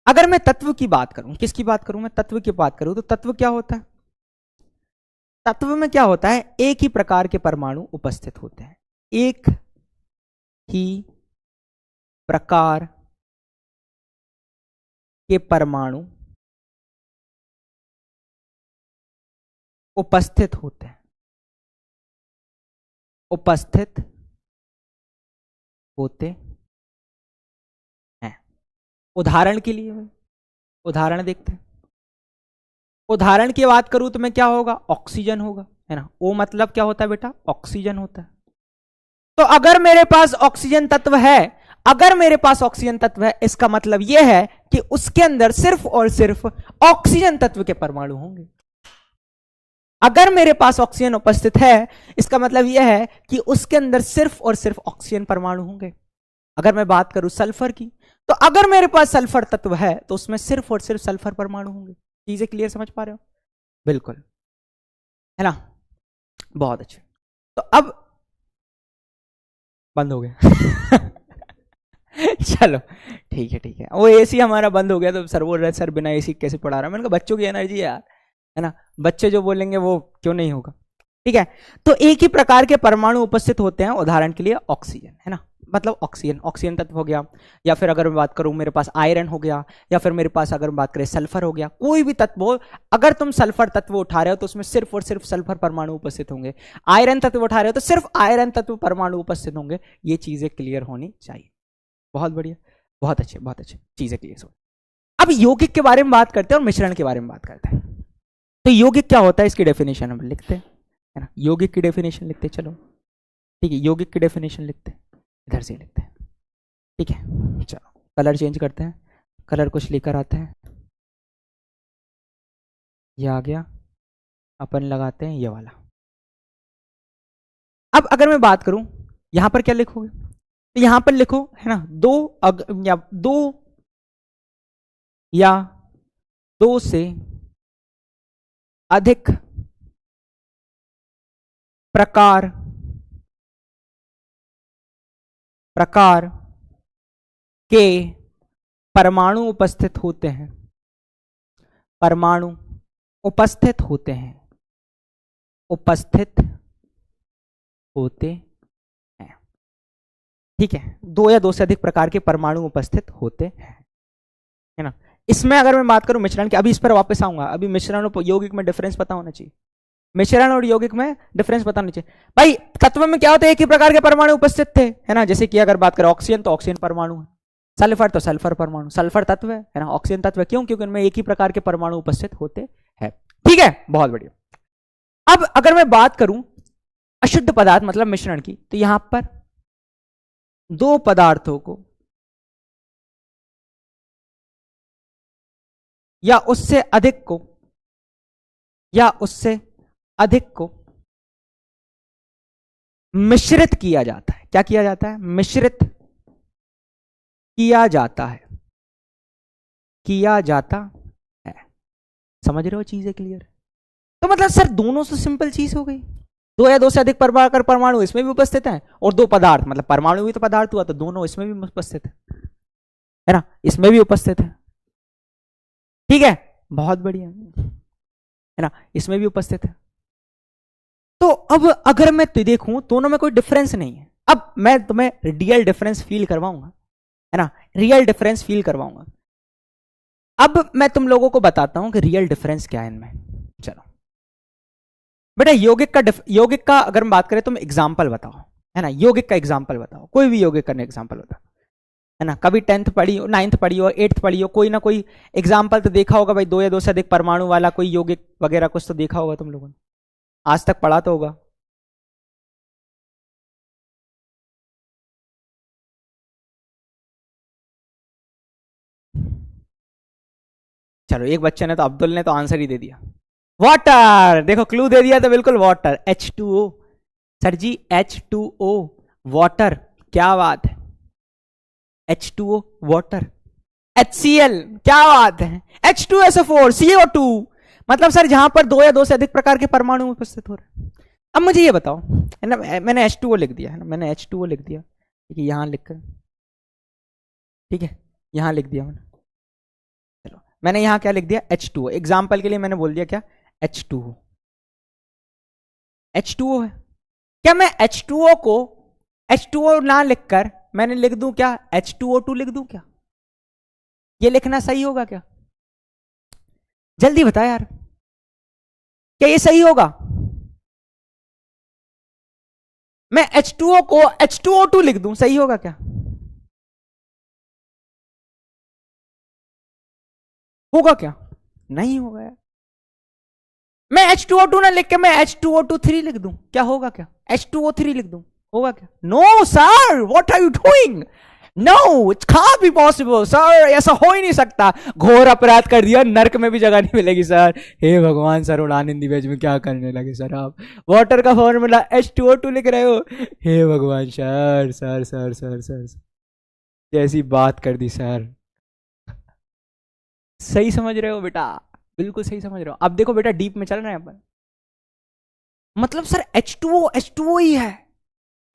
अगर मैं तत्व की बात करूं, किसकी बात करूं? मैं तत्व की बात करूं, तो तत्व क्या होता है? तत्व में क्या होता है? एक ही प्रकार के परमाणु उपस्थित होते हैं, एक ही प्रकार के परमाणु उपस्थित होते हैं, उपस्थित होते हैं। उदाहरण के लिए उदाहरण देखते हैं। उदाहरण की बात करूं तो मैं क्या होगा? ऑक्सीजन होगा, है ना। ओ मतलब क्या होता है बेटा? ऑक्सीजन होता है। तो अगर मेरे पास ऑक्सीजन तत्व है, अगर मेरे पास ऑक्सीजन तत्व है, इसका मतलब यह है कि उसके अंदर सिर्फ और सिर्फ ऑक्सीजन तत्व के परमाणु होंगे। अगर मेरे पास ऑक्सीजन उपस्थित है, इसका मतलब यह है कि उसके अंदर सिर्फ और सिर्फ ऑक्सीजन परमाणु होंगे। अगर मैं बात करूं सल्फर की, तो अगर मेरे पास सल्फर तत्व है, तो उसमें सिर्फ और सिर्फ सल्फर परमाणु होंगे। चीजें क्लियर समझ पा रहे हो? बिल्कुल, है ना। बहुत अच्छे। तो अब बंद हो गया चलो ठीक है, ठीक है। वो एसी हमारा बंद हो गया, तो सर बोल रहे सर बिना एसी कैसे पढ़ा रहा? मैंने कहा बच्चों की एनर्जी यार, है ना, बच्चे जो बोलेंगे वो क्यों नहीं होगा। ठीक है, तो एक ही प्रकार के परमाणु उपस्थित होते हैं। उदाहरण के लिए ऑक्सीजन, है ना, मतलब ऑक्सीजन, ऑक्सीजन तत्व हो गया। या फिर अगर मैं बात करूं मेरे पास आयरन हो गया, या फिर मेरे पास अगर बात करें सल्फर हो गया, कोई भी तत्व हो, अगर तुम सल्फर तत्व उठा रहे हो तो उसमें सिर्फ और सिर्फ सल्फर परमाणु उपस्थित होंगे। आयरन तत्व उठा रहे हो तो सिर्फ आयरन तत्व परमाणु उपस्थित होंगे। ये चीजें क्लियर होनी चाहिए। बहुत बढ़िया, बहुत अच्छे, बहुत अच्छे, चीजें क्लियर हो। अब यौगिक के बारे में बात करते हैं और मिश्रण के बारे में बात करते हैं। तो यौगिक क्या होता है, इसकी डेफिनेशन हम लिखते हैं, है ना। यौगिक की डेफिनेशन लिखते हैं, चलो ठीक है, यौगिक की डेफिनेशन लिखते हैं, इधर से लिखते हैं। ठीक है, चलो कलर चेंज करते हैं, कलर कुछ लेकर आते हैं। ये आ गया, अपन लगाते हैं ये वाला। अब अगर मैं बात करूं, यहां पर क्या लिखोगे? तो यहां पर लिखो, है ना, दो से अधिक प्रकार के परमाणु उपस्थित होते हैं, परमाणु उपस्थित होते हैं, उपस्थित होते हैं। ठीक है, दो या दो से अधिक प्रकार के परमाणु उपस्थित होते हैं, है ना। इसमें अगर मैं बात करूं मिश्रण की, अभी इस पर वापस आऊंगा, अभी मिश्रण और यौगिक में डिफरेंस पता होना चाहिए। मिश्रण और यौगिक में डिफरेंस पता होना चाहिए भाई। तत्व में क्या होता है? एक ही प्रकार के परमाणु उपस्थित थे, है ना। जैसे कि अगर बात करें ऑक्सीजन, तो ऑक्सीजन परमाणु है, सल्फर तो सल्फर परमाणु, सल्फर तत्व है ना, ऑक्सीजन तत्व है। क्यों? क्योंकि उनमें एक ही प्रकार के परमाणु उपस्थित होते हैं। ठीक है, बहुत बढ़िया। अब अगर मैं बात करूं अशुद्ध पदार्थ मतलब मिश्रण की, तो यहां पर दो पदार्थों को या उससे अधिक को मिश्रित किया जाता है। क्या किया जाता है? मिश्रित किया जाता है। समझ रहे हो? चीजें क्लियर? तो मतलब सर दोनों से सिंपल चीज हो गई। दो या दो से अधिक परमाणु इसमें भी उपस्थित है, और दो पदार्थ मतलब परमाणु भी तो पदार्थ हुआ, तो दोनों इसमें भी उपस्थित है ना, इसमें भी उपस्थित है। ठीक है, बहुत बढ़िया है ना, इसमें भी उपस्थित है। तो अब अगर मैं तो देखूं दोनों में कोई डिफरेंस नहीं है, अब मैं तुम्हें रियल डिफरेंस फील करवाऊंगा, है ना, रियल डिफरेंस फील करवाऊंगा। अब मैं तुम लोगों को बताता हूं कि रियल डिफरेंस क्या है इनमें। चलो बेटा, यौगिक का अगर हम बात करें, तुम एग्जाम्पल बताओ, है ना, यौगिक का एग्जाम्पल बताओ, कोई भी यौगिक का एग्जाम्पल बताओ, है ना। कभी 10th पढ़ी हो, 9th पढ़ी हो, 8th पढ़ी हो, कोई ना कोई एग्जाम्पल तो देखा होगा भाई, दो या दो से अधिक परमाणु वाला कोई यौगिक वगैरह कुछ तो देखा होगा तुम लोगों ने, आज तक पढ़ा तो होगा। चलो, एक बच्चे ने तो, अब्दुल ने तो आंसर ही दे दिया, वाटर। देखो क्लू दे दिया तो बिल्कुल वाटर, H2O। सर जी H2O वाटर, क्या बात है, H2O वाटर। HCl, क्या बात है, H2SO4 CO2। मतलब सर जहां पर दो या दो से अधिक प्रकार के परमाणु उपस्थित हो रहे हैं। अब मुझे ये बताओ, है ना, मैंने H2O लिख दिया, है ना, मैंने H2O लिख दिया, ठीक है, यहां लिखकर, ठीक है, यहां लिख दिया मैंने। चलो मैंने यहां क्या लिख दिया, H2O। एग्जाम्पल के लिए मैंने बोल दिया क्या, H2O। H2O है क्या, मैं H2O को H2O ना लिखकर मैंने लिख दूं क्या, H2O2 लिख दूं क्या? ये लिखना सही होगा क्या? जल्दी बता यार, क्या ये सही होगा? मैं H2O को H2O2 लिख दूं, सही होगा क्या? होगा क्या? नहीं होगा यार। मैं H2O2 ना लिख के मैं H2O23 लिख दूं, क्या होगा क्या? H2O3 लिख दूं, होगा क्या? No sir, what are you doing? No, it can't be possible sir, ऐसा हो ही नहीं सकता, घोर अपराध कर दिया, नर्क में भी जगह नहीं मिलेगी सर। हे भगवान सर, उड़ान हिंदी बैच में क्या करने लगे सर आप, वाटर का फॉर्मूला H2O2 लिख रहे हो, हे भगवान sir sir sir sir sir, जैसी बात कर दी सर। सही समझ रहे हो बेटा, बिल्कुल सही समझ रहे हो। अब देखो बेटा, डीप में चल रहे हैं अपन। मतलब सर H2O ही है,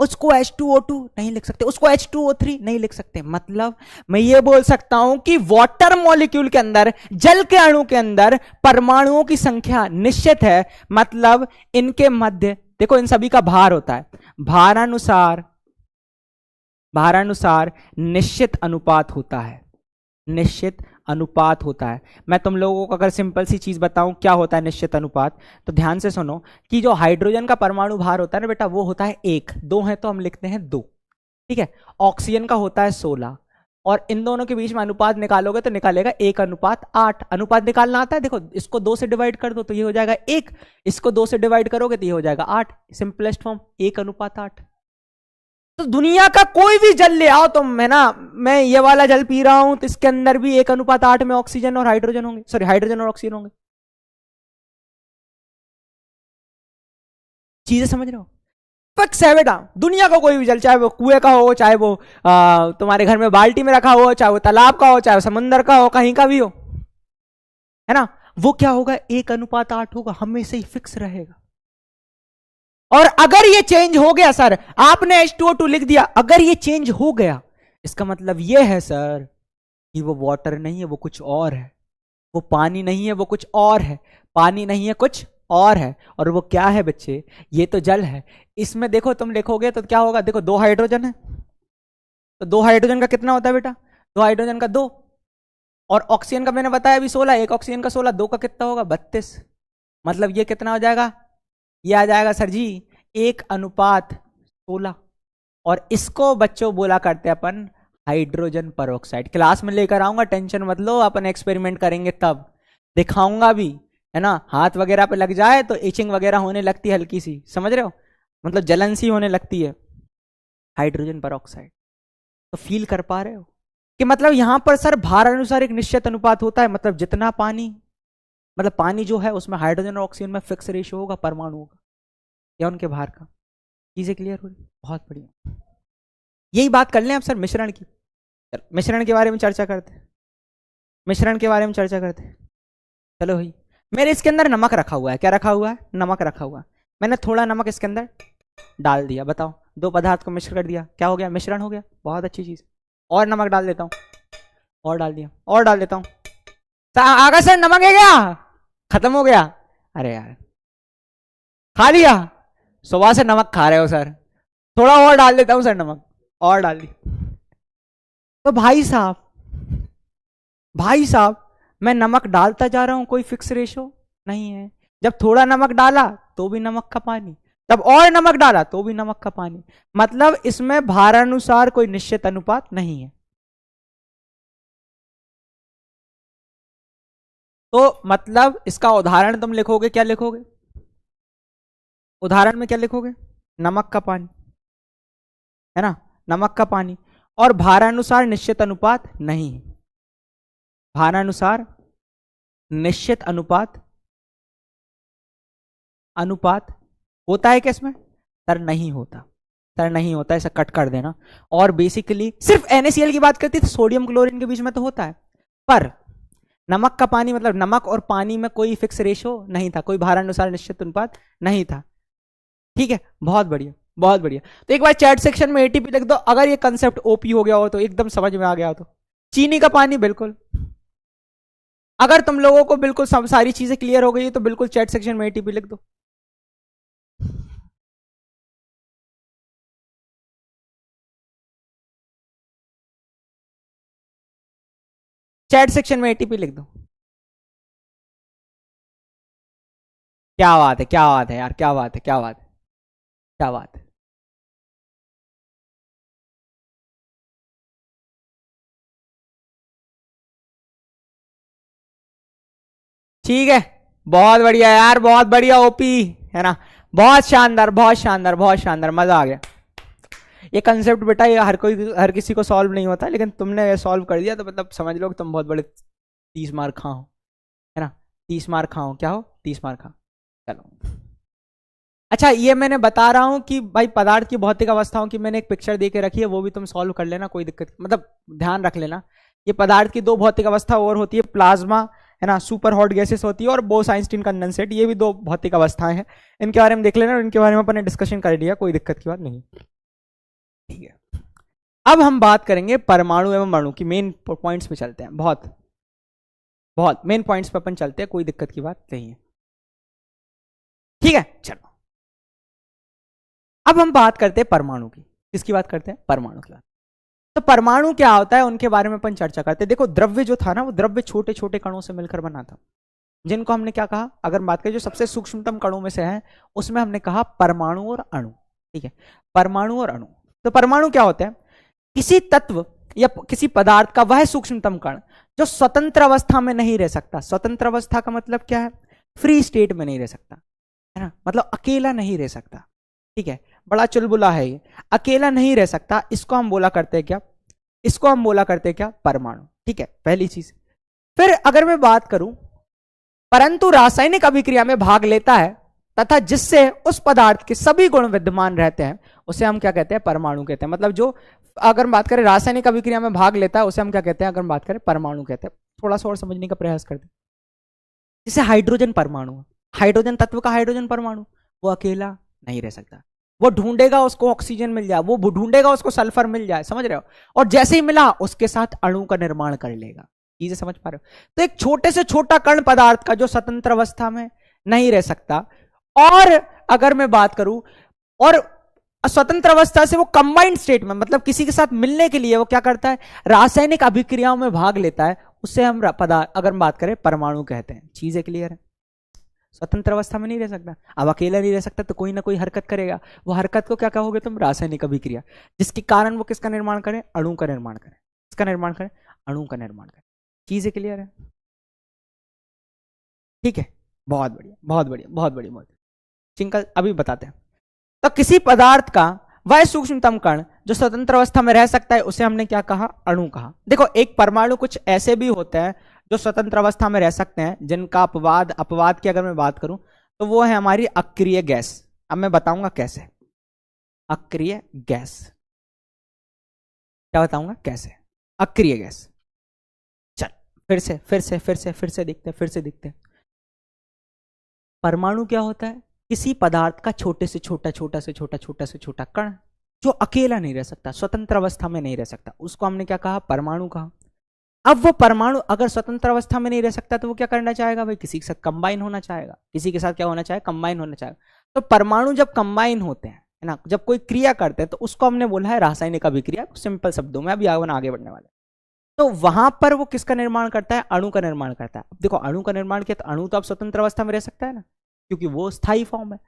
उसको H2O2 नहीं लिख सकते, उसको H2O3 नहीं लिख सकते। मतलब मैं ये बोल सकता हूं कि वाटर मॉलिक्यूल के अंदर, जल के अणु के अंदर परमाणुओं की संख्या निश्चित है। मतलब इनके मध्य देखो, इन सभी का भार होता है, भारानुसार निश्चित अनुपात होता है, निश्चित अनुपात होता है। मैं तुम लोगों को अगर सिंपल सी चीज बताऊं क्या होता है निश्चित अनुपात, तो ध्यान से सुनो कि जो हाइड्रोजन का परमाणु भार होता है ना बेटा, वो होता है 1, 2 है तो हम लिखते हैं 2, ठीक है। ऑक्सीजन का होता है 16, और इन दोनों के बीच में अनुपात निकालोगे तो निकालेगा 1:8। अनुपात निकालना आता है, देखो इसको 2 से डिवाइड कर दो तो ये हो जाएगा 1, इसको 2 से डिवाइड करोगे तो ये हो जाएगा 8, सिंपलेस्ट फॉर्म 1:8। तो दुनिया का कोई भी जल ले आओ तुम, है ना, मैं ये वाला जल पी रहा हूं तो इसके अंदर भी 1:8 में ऑक्सीजन और हाइड्रोजन होंगे, सॉरी हाइड्रोजन और ऑक्सीजन होंगे। चीजें समझ रहे हो? फिक्स है बेटा, दुनिया का कोई भी जल, चाहे वो कुएं का हो, चाहे वो तुम्हारे घर में बाल्टी में रखा हो, चाहे वो तालाब का हो, चाहे वो समंदर का हो, कहीं का भी हो, है ना, वो क्या होगा, 1:8 होगा, हमेशा ही फिक्स रहेगा। और अगर ये चेंज हो गया सर, आपने H2O2 लिख दिया, अगर ये चेंज हो गया, इसका मतलब ये है सर कि वो वाटर नहीं है, वो कुछ और है, वो पानी नहीं है, वो कुछ और है, पानी नहीं है, कुछ और है। और वो क्या है बच्चे, ये तो जल है। इसमें देखो तुम लिखोगे तो क्या होगा, देखो 2 हाइड्रोजन है, तो 2 हाइड्रोजन का कितना होता है बेटा, 2 हाइड्रोजन का 2, और ऑक्सीजन का मैंने बताया अभी 16, एक ऑक्सीजन का 16, 2 का कितना होगा 32। मतलब ये कितना हो जाएगा, ये आ जाएगा सर जी 1:16। और इसको बच्चों बोला करते हैं अपन हाइड्रोजन परऑक्साइड। क्लास में लेकर आऊंगा, टेंशन मत लो, अपन एक्सपेरिमेंट करेंगे तब दिखाऊंगा भी है ना, हाथ वगैरह पे लग जाए तो इचिंग वगैरह होने लगती है हल्की सी, समझ रहे हो, मतलब जलन सी होने लगती है। हाइड्रोजन परऑक्साइड, तो फील कर पा रहे हो कि मतलब यहां पर सर भार अनुसार एक निश्चित अनुपात होता है, मतलब जितना पानी, मतलब पानी जो है उसमें हाइड्रोजन और ऑक्सीजन में फिक्स रेशियो होगा परमाणुओं का या उनके भार का। चीजें क्लियर हो रही, बहुत बढ़िया। यही बात कर लें अब सर मिश्रण की, मिश्रण के बारे में चर्चा करते हैं, मिश्रण के बारे में चर्चा करते हैं। चलो भाई, मेरे इसके अंदर नमक रखा हुआ है, क्या रखा हुआ है, नमक रखा हुआ है। मैंने थोड़ा नमक इसके अंदर डाल दिया, बताओ दो पदार्थ को मिश्र कर दिया, क्या हो गया, मिश्रण हो गया, बहुत अच्छी चीज। और नमक डाल देता हूं, और डाल दिया, और डाल देता हूं, आगे सर नमक है क्या, खत्म हो गया, अरे यार खा लिया, सुबह से नमक खा रहे हो सर, थोड़ा और डाल देता हूं सर नमक, और डाल दी। तो भाई साहब, भाई साहब मैं नमक डालता जा रहा हूं, कोई फिक्स रेशो नहीं है। जब थोड़ा नमक डाला तो भी नमक का पानी, जब और नमक डाला तो भी नमक का पानी, मतलब इसमें भारानुसार कोई निश्चित अनुपात नहीं है। तो मतलब इसका उदाहरण तुम लिखोगे, क्या लिखोगे, उदाहरण में क्या लिखोगे, नमक का पानी, है ना, नमक का पानी, और भारानुसार निश्चित अनुपात नहीं है, भारानुसार निश्चित अनुपात, अनुपात होता है क्या इसमें, सर नहीं होता, सर नहीं होता, ऐसा कट कर देना। और बेसिकली सिर्फ NaCl की बात करती है तो सोडियम क्लोरीन के बीच में तो होता है, पर नमक का पानी मतलब नमक और पानी में कोई फिक्स रेशो नहीं था, कोई भारानुसार निश्चित अनुपात नहीं था। ठीक है, बहुत बढ़िया, बहुत बढ़िया। तो एक बार चैट सेक्शन में ATP लिख दो अगर ये कंसेप्ट OP हो गया हो तो, एकदम समझ में आ गया हो तो। चीनी का पानी बिल्कुल, अगर तुम लोगों को बिल्कुल सारी चीजें क्लियर हो गई तो बिल्कुल चैट सेक्शन में ATP लिख दो। चैट सेक्शन में ATP लिख दो। क्या बात है, क्या बात है यार, क्या बात है, क्या बात है, क्या बात है। ठीक है, बहुत बढ़िया यार, बहुत बढ़िया OP, है ना, बहुत शानदार, बहुत शानदार, बहुत शानदार, मजा आ गया। ये कंसेप्ट बेटा ये हर कोई, हर किसी को सॉल्व नहीं होता, लेकिन तुमने ये सॉल्व कर दिया तो मतलब समझ लो कि तुम बहुत बड़े 30 मार्क खा हो, है ना, 30 मार्क खा हो, क्या हो, 30 मार्क खा। चलो अच्छा, ये मैंने बता रहा हूं कि भाई पदार्थ की भौतिक अवस्थाओं की मैंने एक पिक्चर दे के रखी है, वो भी तुम सॉल्व कर लेना, कोई दिक्कत मतलब ध्यान रख लेना। ये पदार्थ की दो भौतिक अवस्था और होती है, प्लाज्मा, है ना, सुपर हॉट गैसेस होती है, और बोस-आइंस्टीन कंडेंसेट, ये भी दो भौतिक अवस्थाएं हैं। इनके बारे में देख लेना, इनके बारे में अपन ने डिस्कशन कर लिया, कोई दिक्कत की बात नहीं। ठीक है, अब हम बात करेंगे परमाणु एवं अणु की, मेन पॉइंट्स पे चलते हैं, बहुत बहुत मेन पॉइंट्स पे अपन चलते हैं, कोई दिक्कत की बात नहीं है। ठीक है, चलो अब हम बात करते हैं परमाणु की। किसकी बात करते हैं, परमाणु की बात। तो परमाणु क्या होता है उनके बारे में अपन चर्चा करते हैं। देखो द्रव्य जो था ना, वो द्रव्य छोटे छोटे कणों से मिलकर बना था, जिनको हमने क्या कहा, अगर बात करें जो सबसे सूक्ष्मतम कणों में से है, उसमें हमने कहा परमाणु और अणु। ठीक है, परमाणु और अणु। तो परमाणु क्या होता है, किसी तत्व या किसी पदार्थ का वह सूक्ष्मतम कण जो स्वतंत्र अवस्था में नहीं रह सकता। स्वतंत्र अवस्था का मतलब क्या है, फ्री स्टेट में नहीं रह सकता, है ना, मतलब अकेला नहीं रह सकता। ठीक है, बड़ा चुलबुला है ये, अकेला नहीं रह सकता, इसको हम बोला करते हैं क्या, इसको हम बोला करते हैं क्या, परमाणु। ठीक है, पहली चीज। फिर अगर मैं बात करूं, परंतु रासायनिक अभिक्रिया में भाग लेता है तथा जिससे उस पदार्थ के सभी गुण विद्यमान रहते हैं, उसे हम क्या कहते हैं, परमाणु कहते हैं। मतलब जो अगर बात करें रासायनिक अभिक्रिया में भाग लेता है, उसे हम क्या कहते हैं, अगर बात करें परमाणु कहते हैं। थोड़ा सा और समझने का प्रयास करते हैं। जैसे हाइड्रोजन परमाणु, हाइड्रोजन तत्व का हाइड्रोजन परमाणु, वो अकेला नहीं रह सकता, वो ढूंढेगा उसको ऑक्सीजन मिल जाए, वो ढूंढेगा उसको सल्फर मिल जाए, समझ रहे हो, और जैसे ही मिला उसके साथ अणु का निर्माण कर लेगा। चीजें समझ पा रहे हो। तो एक छोटे से छोटा कण पदार्थ का जो स्वतंत्र अवस्था में नहीं रह सकता, और अगर मैं बात करूं, और स्वतंत्र अवस्था से वो कंबाइंड स्टेट में, मतलब किसी के साथ मिलने के लिए वो क्या करता है, रासायनिक अभिक्रियाओं में भाग लेता है, उससे हम पदार्थ अगर बात करें परमाणु कहते हैं। चीजें क्लियर है, स्वतंत्र अवस्था में नहीं रह सकता, अब अकेला नहीं रह सकता तो कोई ना कोई हरकत करेगा, वो हरकत को क्या कहोगे तुम, रासायनिक अभिक्रिया, जिसके कारण वो किसका निर्माण करें, अणु का निर्माण करें, किसका निर्माण करें, अणु का निर्माण करें। चीजें क्लियर है, ठीक है। बहुत बढ़िया, बहुत बढ़िया, बहुत बढ़िया, बहुत चिंकल अभी बताते हैं। तो किसी पदार्थ का वह सूक्ष्मतम कण जो स्वतंत्र अवस्था में रह सकता है उसे हमने क्या कहा? अणु कहा। देखो एक परमाणु कुछ ऐसे भी होते हैं जो स्वतंत्र अवस्था में रह सकते हैं, जिनका अपवाद की अगर मैं बात करूं तो वो है हमारी अक्रिय गैस। अब मैं बताऊंगा कैसे अक्रिय गैस, क्या बताऊंगा कैसे अक्रिय गैस। चल फिर से देखते हैं परमाणु क्या होता है? किसी पदार्थ का छोटे से छोटा कण जो अकेला नहीं रह सकता, स्वतंत्र अवस्था में नहीं रह सकता, उसको हमने क्या कहा? परमाणु कहा। अब वो परमाणु अगर स्वतंत्र अवस्था में नहीं रह सकता तो वो क्या करना चाहेगा भाई? किसी के साथ कंबाइन होना चाहेगा। किसी के साथ क्या होना चाहेगा? कंबाइन होना चाहेगा। तो परमाणु जब कंबाइन होते हैं, है ना, जब कोई क्रिया करते हैं तो उसको हमने बोला है रासायनिक अभिक्रिया, सिंपल शब्दों में। अभी आगे बढ़ने वाले। तो वहां पर वो किसका निर्माण करता है? अणु का निर्माण करता है। अब देखो अणु का निर्माण किया तो अणु तो अब स्वतंत्र अवस्था में रह सकता है ना, क्योंकि वो स्थायी फॉर्म है।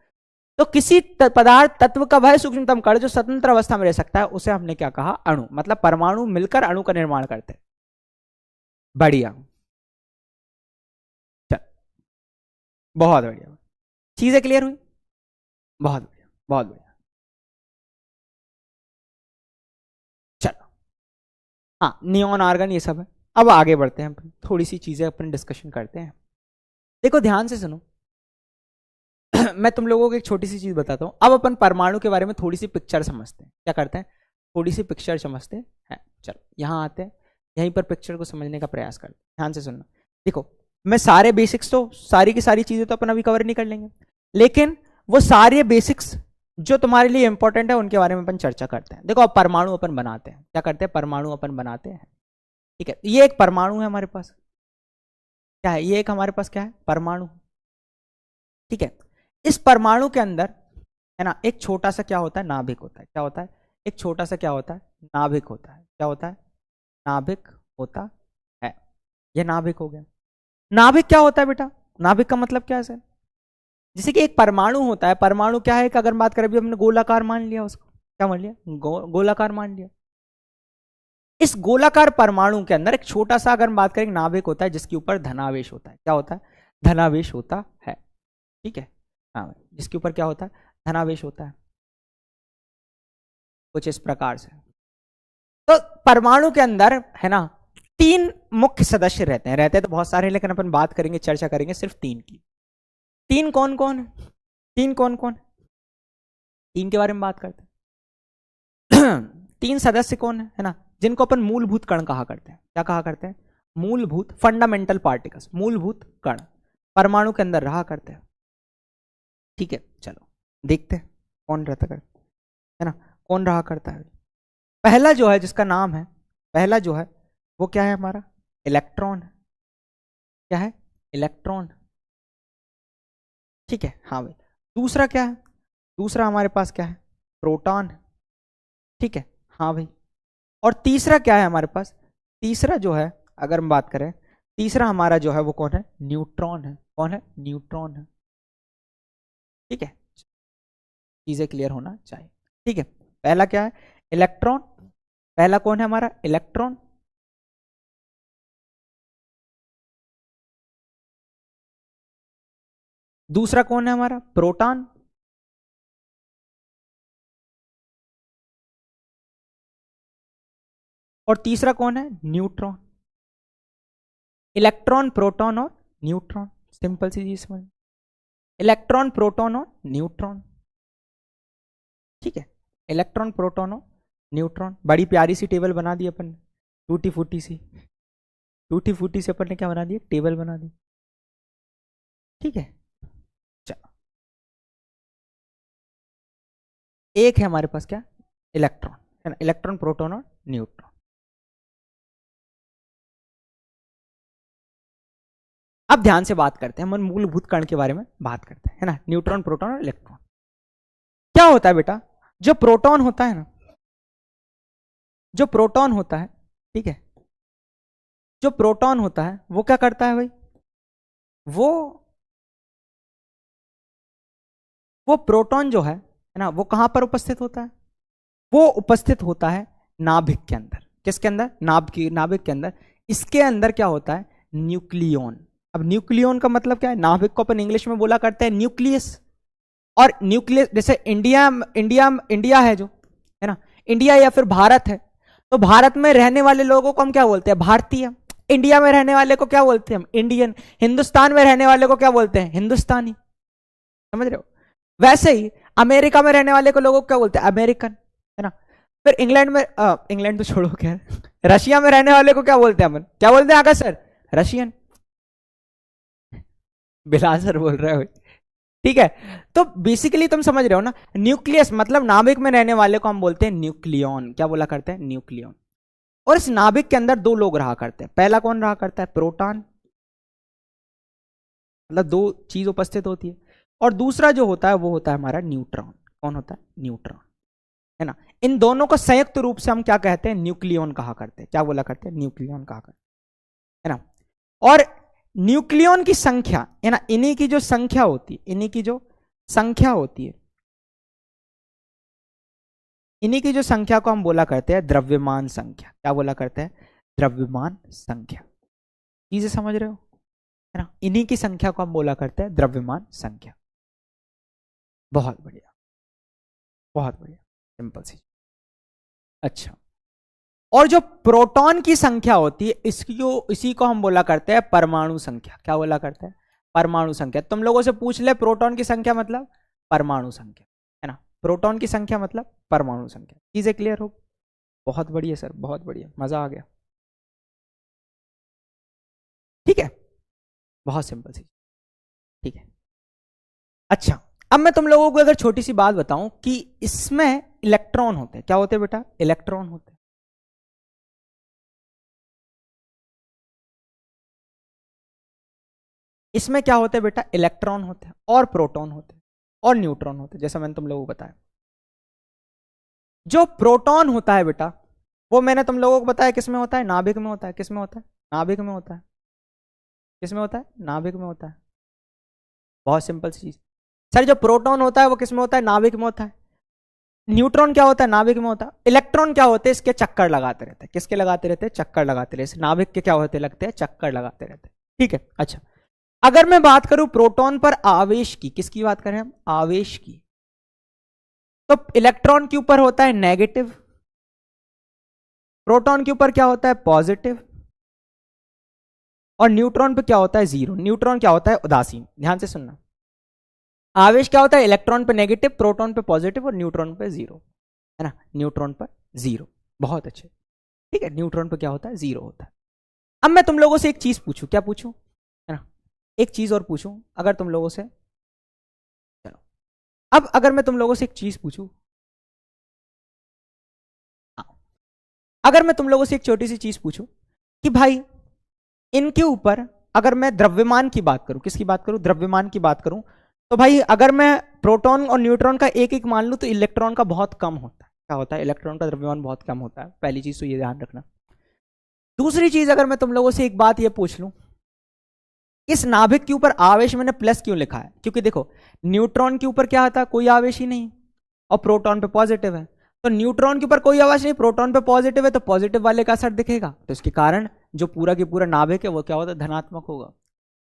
तो किसी पदार्थ तत्व का वह सूक्ष्मतम कण जो स्वतंत्र अवस्था में रह सकता है उसे हमने क्या कहा? अणु। मतलब परमाणु मिलकर अणु का निर्माण करते हैं। बढ़िया, चल बहुत बढ़िया, चीजें क्लियर हुई? बहुत बढ़िया, बहुत बढ़िया। चलो हाँ, नियॉन आर्गन ये सब है। अब आगे बढ़ते हैं, थोड़ी सी चीजें अपन डिस्कशन करते हैं। देखो ध्यान से सुनो मैं तुम लोगों को एक छोटी सी चीज बताता हूं। अब अपन परमाणु के बारे में थोड़ी सी पिक्चर समझते हैं। क्या करते हैं? थोड़ी सी पिक्चर समझते हैं। चलो यहां आते हैं, यहीं पर पिक्चर को समझने का प्रयास करते हैं। ध्यान से सुनना। देखो मैं सारे बेसिक्स तो सारी की सारी चीजें तो अपन अभी कवर नहीं कर लेंगे, लेकिन वो सारे बेसिक्स जो तुम्हारे लिए इंपॉर्टेंट है उनके बारे में अपन चर्चा करते हैं। देखो अब परमाणु अपन बनाते हैं। क्या करते हैं? परमाणु अपन बनाते हैं। ठीक है, ये एक परमाणु है हमारे पास। क्या है ये? एक हमारे पास क्या है? परमाणु। ठीक है, इस परमाणु के अंदर है ना एक छोटा सा क्या होता है? नाभिक होता है। क्या होता है? एक छोटा सा क्या होता है? नाभिक होता है। क्या होता है? नाभिक होता है। यह नाभिक हो गया। नाभिक क्या होता है बेटा? नाभिक का मतलब क्या है सर? जैसे कि एक परमाणु होता है। परमाणु क्या है? अगर बात करें, अभी हमने गोलाकार मान लिया उसको। क्या मान लिया? गोलाकार मान लिया। इस गोलाकार परमाणु के अंदर एक छोटा सा अगर बात करें नाभिक होता है जिसके ऊपर धनावेश होता है। क्या होता है? धनावेश होता है। ठीक है, हाँ, जिसके ऊपर क्या होता है? धनावेश होता है। कुछ इस प्रकार से। तो परमाणु के अंदर है ना 3 मुख्य सदस्य रहते हैं। रहते तो बहुत सारे, लेकिन अपन बात करेंगे, चर्चा करेंगे सिर्फ 3 की। 3 कौन कौन है? 3 कौन कौन? 3 के बारे में बात करते हैं। 3 सदस्य कौन है ना, जिनको अपन मूलभूत कण कहा करते हैं। क्या कहा करते हैं? मूलभूत, फंडामेंटल पार्टिकल्स, मूलभूत कण परमाणु के अंदर रहा करते हैं। ठीक है, चलो देखते हैं कौन रहता करता है ना, कौन रहा करता है। पहला जो है जिसका नाम है, पहला जो है वो क्या है? हमारा इलेक्ट्रॉन। क्या है? इलेक्ट्रॉन। ठीक है, हाँ भाई। दूसरा क्या है? दूसरा हमारे पास क्या है? प्रोटॉन। ठीक है, हाँ भाई। और तीसरा क्या है हमारे पास? तीसरा जो है अगर हम बात करें, तीसरा हमारा जो है वो कौन है? न्यूट्रॉन है। कौन है? न्यूट्रॉन है। ठीक है, चीजें क्लियर होना चाहिए। ठीक है, पहला क्या है? इलेक्ट्रॉन। पहला कौन है हमारा? इलेक्ट्रॉन। दूसरा कौन है हमारा? प्रोटॉन। और तीसरा कौन है? न्यूट्रॉन। इलेक्ट्रॉन, प्रोटॉन और न्यूट्रॉन। सिंपल सी चीज समझ। इलेक्ट्रॉन, प्रोटॉन और न्यूट्रॉन। ठीक है, इलेक्ट्रॉन, प्रोटॉन और न्यूट्रॉन। बड़ी प्यारी सी टेबल बना दी अपन ने, टूटी फूटी सी। टूटी फूटी से अपन ने क्या बना दी? टेबल बना दी। ठीक है, चलो एक है हमारे पास क्या? इलेक्ट्रॉन, है ना, इलेक्ट्रॉन, प्रोटॉन और न्यूट्रॉन। अब ध्यान से बात करते हैं, हम मूलभूत कण के बारे में बात करते हैं, है ना, न्यूट्रॉन, प्रोटॉन और इलेक्ट्रॉन। क्या होता है बेटा? जो प्रोटॉन होता है ना, जो प्रोटॉन होता है, ठीक है, जो प्रोटॉन होता है वो क्या करता है भाई? वो प्रोटॉन जो है ना, वो कहां पर उपस्थित होता है? वो उपस्थित होता है नाभिक के अंदर। किसके अंदर? नाभिक के अंदर। इसके अंदर क्या होता है? न्यूक्लियॉन। अब न्यूक्लियन का मतलब क्या है? नाभिक को अपन इंग्लिश में बोला करते हैं न्यूक्लियस। और न्यूक्लियस जैसे इंडिया इंडिया इंडिया है जो, है ना, इंडिया या फिर भारत है, तो भारत में रहने वाले लोगों को हम क्या बोलते हैं? भारतीय। इंडिया में रहने वाले को क्या बोलते हैं हम? इंडियन। हिंदुस्तान में रहने वाले को क्या बोलते हैं? हिंदुस्तानी। समझ रहे हो? वैसे ही अमेरिका में रहने वाले को लोगों को क्या बोलते हैं? अमेरिकन, है ना। फिर इंग्लैंड में, इंग्लैंड तो छोड़ो, क्या रशिया में रहने वाले को क्या बोलते हैं अपन? क्या बोलते हैं आकाश सर? रशियन। बिलाल सर बोल रहे हो, ठीक है। तो बेसिकली तुम समझ रहे हो ना, न्यूक्लियस मतलब नाभिक में रहने वाले को हम बोलते हैं न्यूक्लियन। क्या बोला करते हैं? न्यूक्लियन। और इस नाभिक के अंदर दो लोग रहा करते हैं। पहला कौन रहा करता है? प्रोटॉन, मतलब दो चीज उपस्थित होती है। और दूसरा जो होता है वो होता है हमारा न्यूट्रॉन। कौन होता है? न्यूट्रॉन, है ना। इन दोनों को संयुक्त रूप से हम क्या कहते हैं? न्यूक्लियन कहा करते हैं। क्या बोला करते हैं? न्यूक्लियन कहा करते हैं, है ना। और न्यूक्लियन की संख्या, है ना, इन्हीं की जो संख्या होती है, इन्हीं की जो संख्या होती है, इन्हीं की जो संख्या को हम बोला करते हैं द्रव्यमान संख्या। क्या बोला करते हैं? द्रव्यमान संख्या। चीजें समझ रहे हो, है ना। इन्हीं की संख्या को हम बोला करते हैं द्रव्यमान संख्या। बहुत बढ़िया, बहुत बढ़िया, सिंपल सी। अच्छा, और जो प्रोटॉन की संख्या होती है इसी को हम बोला करते हैं परमाणु संख्या। क्या बोला करते हैं? परमाणु संख्या। तुम लोगों से पूछ ले प्रोटॉन की संख्या मतलब परमाणु संख्या, है ना। प्रोटॉन की संख्या मतलब परमाणु संख्या। चीजें क्लियर हो? बहुत बढ़िया सर, बहुत बढ़िया, मजा आ गया। ठीक है, बहुत सिंपल सी, ठीक है। अच्छा, अब मैं तुम लोगों को अगर छोटी सी बात बताऊं कि इसमें इलेक्ट्रॉन होते हैं। क्या होते हैं बेटा? इलेक्ट्रॉन होते हैं। इसमें क्या होते हैं बेटा? इलेक्ट्रॉन होते हैं, और प्रोटॉन होते हैं, और न्यूट्रॉन होते हैं, जैसा मैंने तुम लोगों को बताया। जो प्रोटॉन होता है बेटा, वो मैंने तुम लोगों को बताया किस में होता है? नाभिक में होता है। किस में होता है? नाभिक में होता है। किस में होता है? नाभिक में होता है। बहुत सिंपल सी चीज। सर जो प्रोटॉन होता है वो किस में होता है? नाभिक में होता है। न्यूट्रॉन क्या होता है? नाभिक में होता है। इलेक्ट्रॉन क्या होते हैं? इसके चक्कर लगाते रहते हैं। किसके लगाते रहते हैं? चक्कर लगाते रहते हैं। नाभिक के क्या होते लगते हैं? चक्कर लगाते रहते हैं। ठीक है। अच्छा, अगर मैं बात करूं प्रोटॉन पर आवेश की, किसकी बात करें हम? आवेश की। तो इलेक्ट्रॉन के ऊपर होता है नेगेटिव, प्रोटॉन के ऊपर क्या होता है? पॉजिटिव, और न्यूट्रॉन पे क्या होता है? जीरो। न्यूट्रॉन क्या होता है? उदासीन। ध्यान से सुनना, आवेश क्या होता है? इलेक्ट्रॉन पे नेगेटिव, प्रोटॉन पे पॉजिटिव, और न्यूट्रॉन पे जीरो, है ना। न्यूट्रॉन पर जीरो। बहुत अच्छे, ठीक है। न्यूट्रॉन पे क्या होता है? जीरो होता है। अब मैं तुम लोगों से एक चीज पूछूं। क्या पूछूं? है ना, एक चीज और पूछूं अगर तुम लोगों से। चलो, अब अगर मैं तुम लोगों से एक चीज पूछूं, अगर मैं तुम लोगों से एक छोटी सी चीज पूछूं कि भाई इनके ऊपर अगर मैं द्रव्यमान की बात करूं, किसकी बात करूं? द्रव्यमान की बात करूं, तो भाई अगर मैं प्रोटॉन और न्यूट्रॉन का एक एक मान लूं तो इलेक्ट्रॉन का बहुत कम होता है। क्या होता है? इलेक्ट्रॉन का द्रव्यमान बहुत कम होता है। पहली चीज तो ये ध्यान रखना। दूसरी चीज, अगर मैं तुम लोगों से एक बात ये पूछ लूं, इस नाभिक के ऊपर आवेश मैंने प्लस क्यों लिखा है? क्योंकि देखो न्यूट्रॉन के ऊपर क्या आता है? कोई आवेश ही नहीं, और प्रोटॉन पे पॉजिटिव है। तो न्यूट्रॉन के ऊपर कोई आवेश नहीं, प्रोटॉन पे पॉजिटिव है, तो पॉजिटिव वाले का असर दिखेगा। तो इसके कारण जो पूरा की पूरा नाभिक है वो क्या होता है? धनात्मक होगा।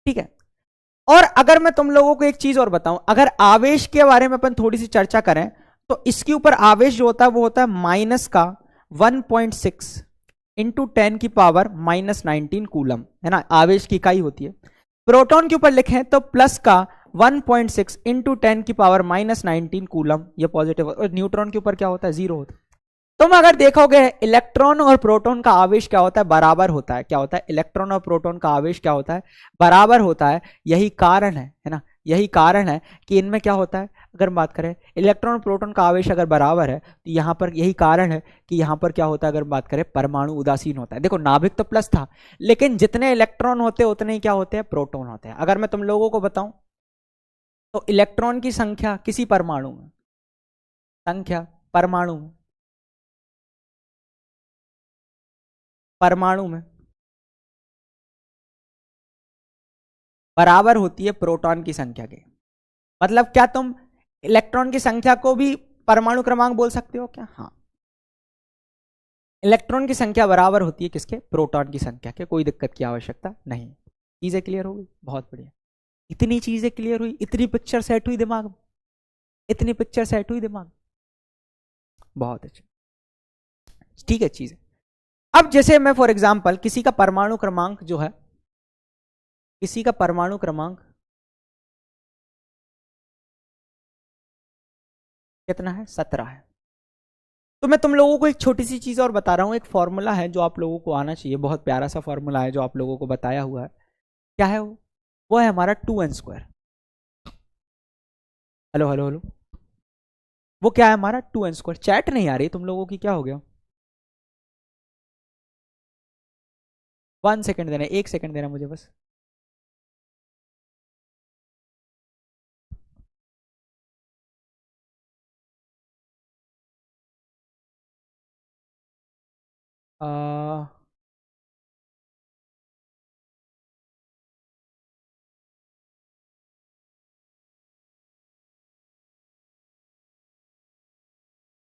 ठीक है। और अगर मैं तुम लोगों को एक चीज और बताऊं, अगर आवेश के बारे में अपन थोड़ी सी चर्चा करें, तो इसके ऊपर आवेश जो होता है वो होता है माइनस का 1.6 इंटू 10⁻⁻19 कूलम, है ना। आवेश की इकाई होती है। प्रोटॉन के ऊपर लिखें तो प्लस का 1.6 इंटू 10⁻⁻19 कूलम, ये पॉजिटिव। और न्यूट्रॉन के ऊपर क्या होता है? जीरो होता है। तुम अगर देखोगे इलेक्ट्रॉन और प्रोटॉन का आवेश क्या होता है? बराबर होता है। क्या होता है? इलेक्ट्रॉन और प्रोटॉन का आवेश क्या होता है? बराबर होता है। यही कारण है ना, यही कारण है कि इनमें क्या होता है, अगर बात करें इलेक्ट्रॉन और प्रोटॉन का आवेश अगर बराबर है तो यहां पर यही कारण है कि यहां पर क्या होता है, अगर बात करें परमाणु उदासीन होता है। देखो नाभिक तो प्लस था, लेकिन जितने इलेक्ट्रॉन होते हैं उतने ही क्या होते हैं? प्रोटॉन होते हैं। अगर मैं तुम लोगों को बताऊं तो इलेक्ट्रॉन की संख्या किसी परमाणु में, संख्या परमाणु में, परमाणु में बराबर होती है प्रोटॉन की संख्या के। मतलब क्या तुम इलेक्ट्रॉन की संख्या को भी परमाणु क्रमांक बोल सकते हो क्या? हाँ, इलेक्ट्रॉन की संख्या बराबर होती है किसके? प्रोटॉन की संख्या के। कोई दिक्कत की आवश्यकता नहीं। चीजें क्लियर हो गई, बहुत बढ़िया। इतनी चीजें क्लियर हुई, इतनी पिक्चर सेट हुई दिमाग में, इतनी पिक्चर सेट हुई दिमाग, बहुत अच्छा, ठीक है चीजें। अब जैसे मैं फॉर एग्जांपल किसी का परमाणु क्रमांक जो है, किसी का परमाणु क्रमांक कितना है, 17 है। तो मैं तुम लोगों को एक छोटी सी चीज और बता रहा हूं, एक फॉर्मूला है जो आप लोगों को आना चाहिए, बहुत प्यारा सा फॉर्मूला है जो आप लोगों को बताया हुआ है। क्या है वो है हमारा 2n²। हेलो हेलो हेलो, वो क्या है हमारा 2n²। चैट नहीं आ रही तुम लोगों की, क्या हो गया? 1 सेकेंड देना, 1 सेकेंड देना मुझे बस। आ,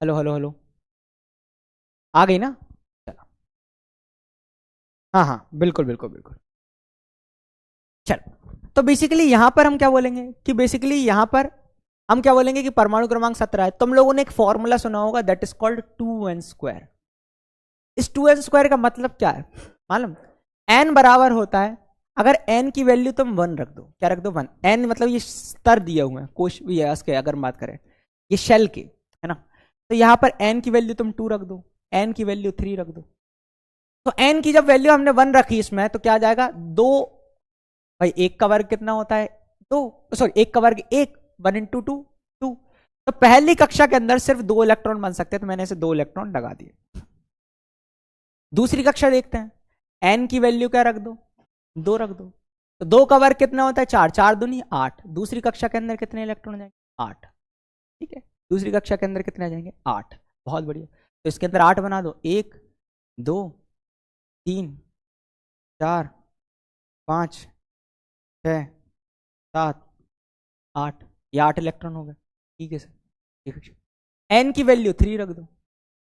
हेलो हेलो हेलो, आ गई ना? चलो, हाँ हाँ बिल्कुल बिल्कुल बिल्कुल। चलो, तो बेसिकली यहां पर हम क्या बोलेंगे कि बेसिकली यहां पर हम क्या बोलेंगे कि परमाणु क्रमांक 17 है। तुम लोगों ने एक फॉर्मूला सुना होगा, दैट इज कॉल्ड 2n²। इस 2n² का मतलब क्या है मालूम? n बराबर होता है, अगर n की वैल्यू तुम 1 रख दो, क्या रख दो 1, n मतलब ये स्तर दिए हुए हैं कोश व्यास के, अगर बात करें ये शेल के, है ना, तो यहां पर n की वैल्यू तुम 2 रख दो, n की वैल्यू 3 रख दो। तो n की जब वैल्यू हमने 1 रखी इसमें, तो क्या आ जाएगा 2, भाई 1 का वर्ग कितना होता है 2, सॉरी 1 का वर्ग 1, 1 इंटू 2 2। तो पहली कक्षा के अंदर सिर्फ 2 इलेक्ट्रॉन बन सकते हैं, तो मैंने इसे 2 इलेक्ट्रॉन लगा दिए। दूसरी कक्षा देखते हैं, n की वैल्यू क्या रख दो 2 रख दो, तो 2 का वर्ग कितना होता है 4, 4 दूनी 8। दूसरी कक्षा के अंदर कितने इलेक्ट्रॉन जाएंगे 8, ठीक है, दूसरी कक्षा के अंदर कितने आ जाएंगे 8, बहुत बढ़िया। तो इसके अंदर 8 बना दो, 1 2 3 4 5 6 7 8, ये 8 इलेक्ट्रॉन हो गए, ठीक है सर, ठीक है। n की वैल्यू 3 रख दो।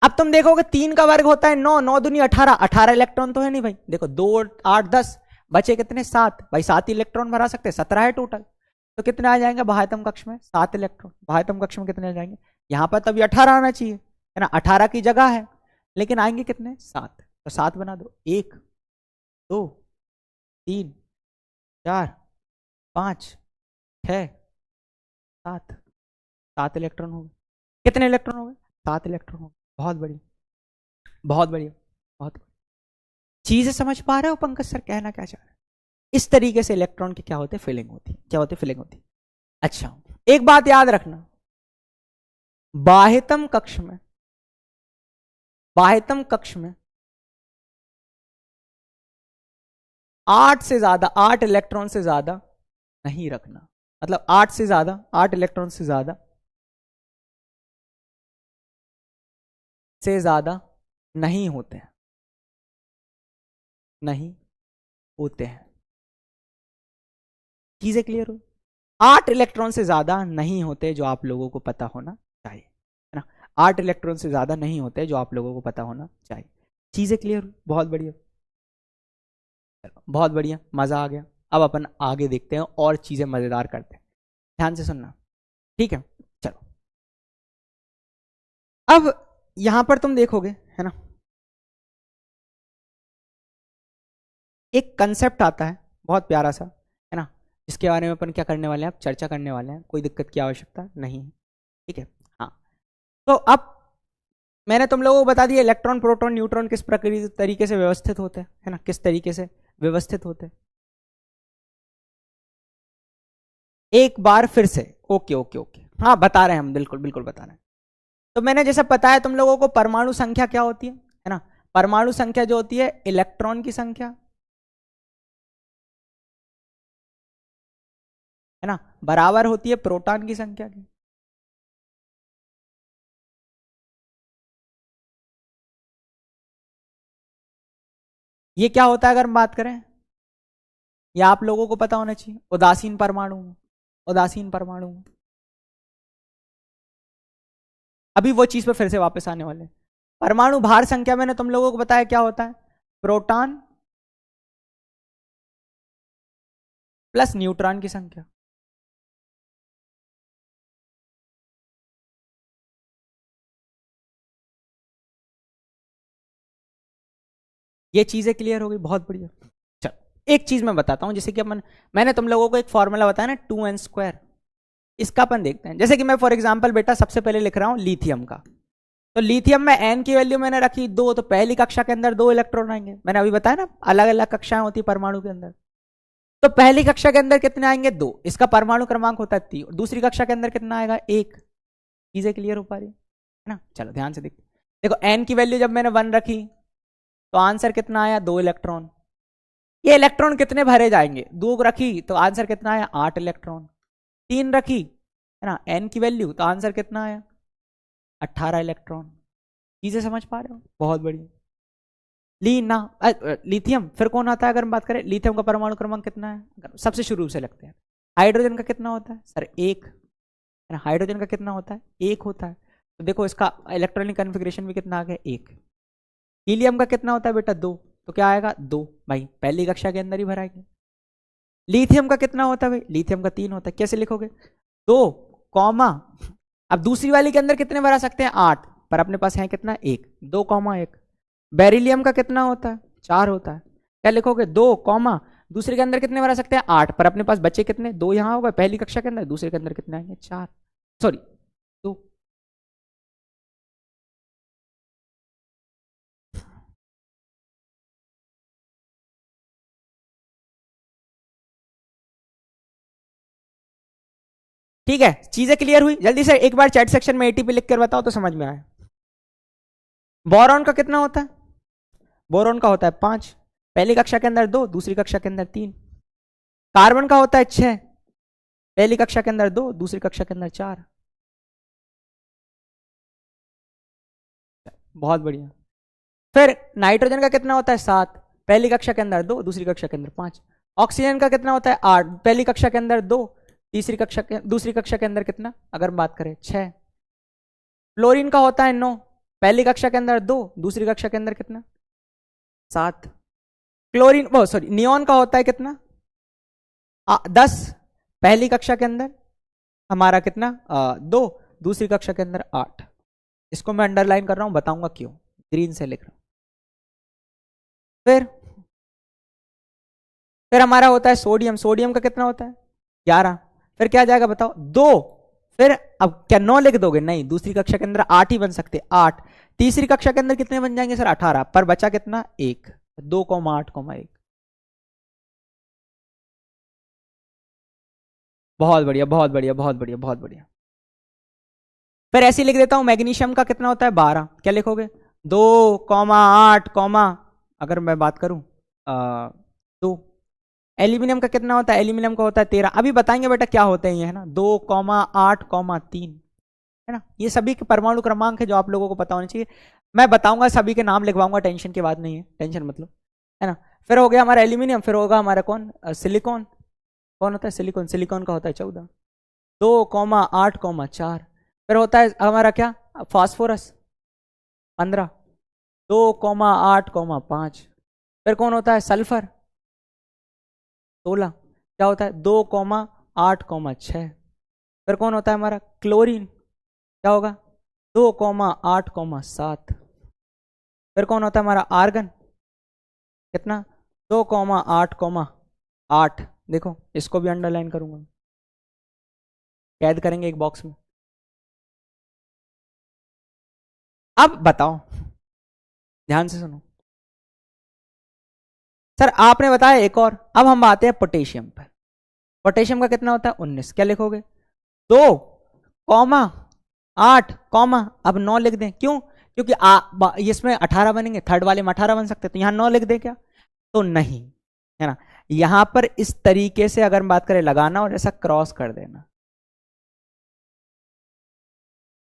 अब तुम देखोगे 3 का वर्ग होता है 9, 9 दूनी 18, 18 इलेक्ट्रॉन तो है नहीं भाई, देखो 2 8 10 बचे कितने 7, भाई 7 इलेक्ट्रॉन भरा सकते हैं, 17 है टोटल। तो कितने आ जाएंगे बाह्यतम कक्ष में 7 इलेक्ट्रॉन, बाह्यतम कक्ष में कितने आ जाएंगे, यहां पर तभी 18 आना चाहिए, है ना, 18 की जगह है, लेकिन आएंगे कितने 7, तो 7 बना दो, 1 2 3 4 5 6 7, 7 इलेक्ट्रॉन हो गए। कितने इलेक्ट्रॉन हो गए 7 इलेक्ट्रॉन हो गए, बहुत बढ़िया बहुत बढ़िया बहुत बढ़िया। चीजें समझ पा रहे हो पंकज सर कहना क्या चाह रहे हैं? इस तरीके से इलेक्ट्रॉन की क्या होते हैं फिलिंग होती है, क्या होती है फिलिंग होती है। अच्छा, एक बात याद रखना, बाह्यतम कक्ष में, बाह्यतम कक्ष में 8 से ज्यादा, 8 इलेक्ट्रॉन से ज्यादा नहीं रखना, मतलब 8 से ज्यादा, 8 इलेक्ट्रॉन से ज्यादा नहीं होते हैं, नहीं होते हैं। चीजें क्लियर हो, 8 इलेक्ट्रॉन से ज्यादा नहीं होते, जो आप लोगों को पता होना चाहिए, है ना, 8 इलेक्ट्रॉन से ज्यादा नहीं होते जो आप लोगों को पता होना चाहिए। चीजें क्लियर हुई, बहुत बढ़िया, बहुत बढ़िया, मजा आ गया। अब अपन आगे देखते हैं और चीजें मजेदार करते हैं, ध्यान से सुनना, ठीक है। चलो, अब यहां पर तुम देखोगे, है ना, एक कंसेप्ट आता है बहुत प्यारा सा, है ना, जिसके बारे में अपन क्या करने वाले हैं, अब चर्चा करने वाले हैं, कोई दिक्कत की आवश्यकता नहीं है, ठीक है। हाँ, तो अब मैंने तुम लोगों को बता दिया इलेक्ट्रॉन प्रोटॉन न्यूट्रॉन किस प्रक्रिया तरीके से व्यवस्थित होते हैं, है ना, किस तरीके से व्यवस्थित होते हैं। एक बार फिर से, ओके ओके ओके, हाँ बता रहे हैं हम, बिल्कुल बिल्कुल बता रहे हैं। तो मैंने जैसे बताया तुम लोगों को, परमाणु संख्या क्या होती है ना, परमाणु संख्या जो होती है इलेक्ट्रॉन की संख्या, है ना, बराबर होती है प्रोटॉन की संख्या की। ये क्या होता है अगर हम बात करें, ये आप लोगों को पता होना चाहिए, उदासीन परमाणु, उदासीन परमाणु, अभी वो चीज पे फिर से वापस आने वाले। परमाणु भार संख्या मैंने तुम लोगों को बताया क्या होता है, प्रोटॉन प्लस न्यूट्रॉन की संख्या। ये चीजें क्लियर हो गई, बहुत बढ़िया। चलो एक चीज मैं बताता हूं, जैसे कि मैंने तुम लोगों को एक फॉर्मूला बताया ना 2n², इसका अपन देखते हैं। जैसे कि मैं फॉर एग्जांपल बेटा सबसे पहले लिख रहा हूं लिथियम का, तो लिथियम में n की वैल्यू मैंने रखी 2, तो पहली कक्षा के अंदर 2 इलेक्ट्रॉन आएंगे। मैंने अभी बताया ना अलग अलग कक्षाएं होती है परमाणु के अंदर, तो पहली कक्षा के अंदर कितने आएंगे 2, इसका परमाणु क्रमांक होता है 3। दूसरी कक्षा के अंदर कितना आएगा 1। चीजें क्लियर हो पा रही है ना? चलो ध्यान से देखते, देखो n की वैल्यू जब मैंने 1 रखी तो आंसर कितना आया 2 इलेक्ट्रॉन। ये इलेक्ट्रॉन कितने भरे जाएंगे, 2 रखी तो आंसर कितना आया 8 इलेक्ट्रॉन। 3 रखी है ना n की वैल्यू, तो आंसर कितना आया 18 इलेक्ट्रॉन। चीजें समझ पा रहे हो? बहुत बढ़िया। लिथियम फिर कौन आता है? अगर हम बात करें लिथियम का परमाणु क्रमांक कितना है, सबसे शुरू से लगते हैं। हाइड्रोजन का कितना होता है सर 1, है ना? हाइड्रोजन का कितना होता है 1 होता है, तो देखो इसका इलेक्ट्रॉनिक कन्फिग्रेशन भी कितना आ गया 1। हीलियम का कितना होता है बेटा 2, तो क्या आएगा 2, भाई पहली कक्षा के अंदर ही भराएंगे। लिथियम का कितना होता है भाई, लिथियम का 3 होता है। कैसे लिखोगे 2 कॉमा, अब दूसरी वाली के अंदर कितने भरा सकते हैं 8, पर अपने पास है कितना 1, 2,1। बेरिलियम का कितना होता है 4 होता है, क्या लिखोगे 2 कॉमा, दूसरे के अंदर कितने भरा सकते हैं 8, पर अपने पास बचे कितने 2 यहां होगा पहली कक्षा के अंदर, दूसरे के अंदर कितने आएंगे 4, सॉरी 2। ठीक है, चीजें क्लियर हुई? जल्दी से एक बार चैट सेक्शन में एटीपी लिख कर बताओ तो समझ में आए। बोरॉन का कितना होता है, बोरॉन का होता है 5, पहली कक्षा के अंदर 2, दूसरी कक्षा के अंदर 3। कार्बन का होता है 6, पहली कक्षा के अंदर 2, दूसरी कक्षा के अंदर 4। बहुत बढ़िया। फिर नाइट्रोजन का कितना होता है 7, पहली कक्षा के अंदर 2, दूसरी कक्षा के अंदर 5। ऑक्सीजन का कितना होता है 8, पहली कक्षा के अंदर 2, दूसरी कक्षा के अंदर कितना, अगर बात करें 6। फ्लोरीन का होता है 9, पहली कक्षा के अंदर 2, दूसरी कक्षा के अंदर कितना 7। क्लोरीन सॉरी नियोन का होता है कितना 10, पहली कक्षा के अंदर हमारा कितना 2, दूसरी कक्षा के अंदर 8। इसको मैं अंडरलाइन कर रहा हूं, बताऊंगा क्यों, ग्रीन से लिख रहा हूं। फिर हमारा होता है सोडियम, सोडियम का कितना होता है 11, फिर क्या जाएगा बताओ 2, फिर अब क्या 9 लिख दोगे, नहीं, दूसरी कक्षा के अंदर 8 ही बन सकते, 8। तीसरी कक्षा के अंदर कितने बन जाएंगे सर 18, पर बचा कितना 1, 2,8,1। बहुत बढ़िया बहुत बढ़िया बहुत बढ़िया बहुत बढ़िया। फिर ऐसे लिख देता हूं, मैग्नीशियम का कितना होता है 12, क्या लिखोगे 2,8, अगर मैं बात करूं 2। एल्यूमिनियम का कितना होता है, एल्यूमिनियम का होता है 13। अभी बताएंगे बेटा क्या होते हैं ये, है ना, 2,8,3, है ना। ये सभी के परमाणु क्रमांक है जो आप लोगों को पता होना चाहिए। मैं बताऊंगा, सभी के नाम लिखवाऊंगा, टेंशन की बात नहीं है, टेंशन मतलब, है ना। फिर हो गया हमारा एल्यूमिनियम, फिर होगा हमारा कौन सिलिकॉन, कौन होता है सिलिकॉन, सिलिकॉन का होता है 14, 2,8,4। फिर होता है हमारा क्या फास्फोरस 15, 2,8,5। फिर कौन होता है सल्फर 16, क्या होता है 2,8,6। फिर कौन होता है हमारा क्लोरीन, क्या होगा 2,8,7। फिर कौन होता है हमारा आर्गन, कितना 2,8,8। देखो इसको भी अंडरलाइन करूंगा, कैद करेंगे एक बॉक्स में। अब बताओ, ध्यान से सुनो सर, आपने बताया एक और, अब हम आते हैं पोटेशियम पर। पोटेशियम का कितना होता है 19, क्या लिखोगे 2,8, अब 9 लिख दें, क्यों, क्योंकि इसमें 18 बनेंगे, थर्ड वाले में 18 बन सकते, तो यहां 9 लिख दें क्या, तो नहीं, है ना। यहां पर इस तरीके से अगर बात करें लगाना और ऐसा क्रॉस कर देना,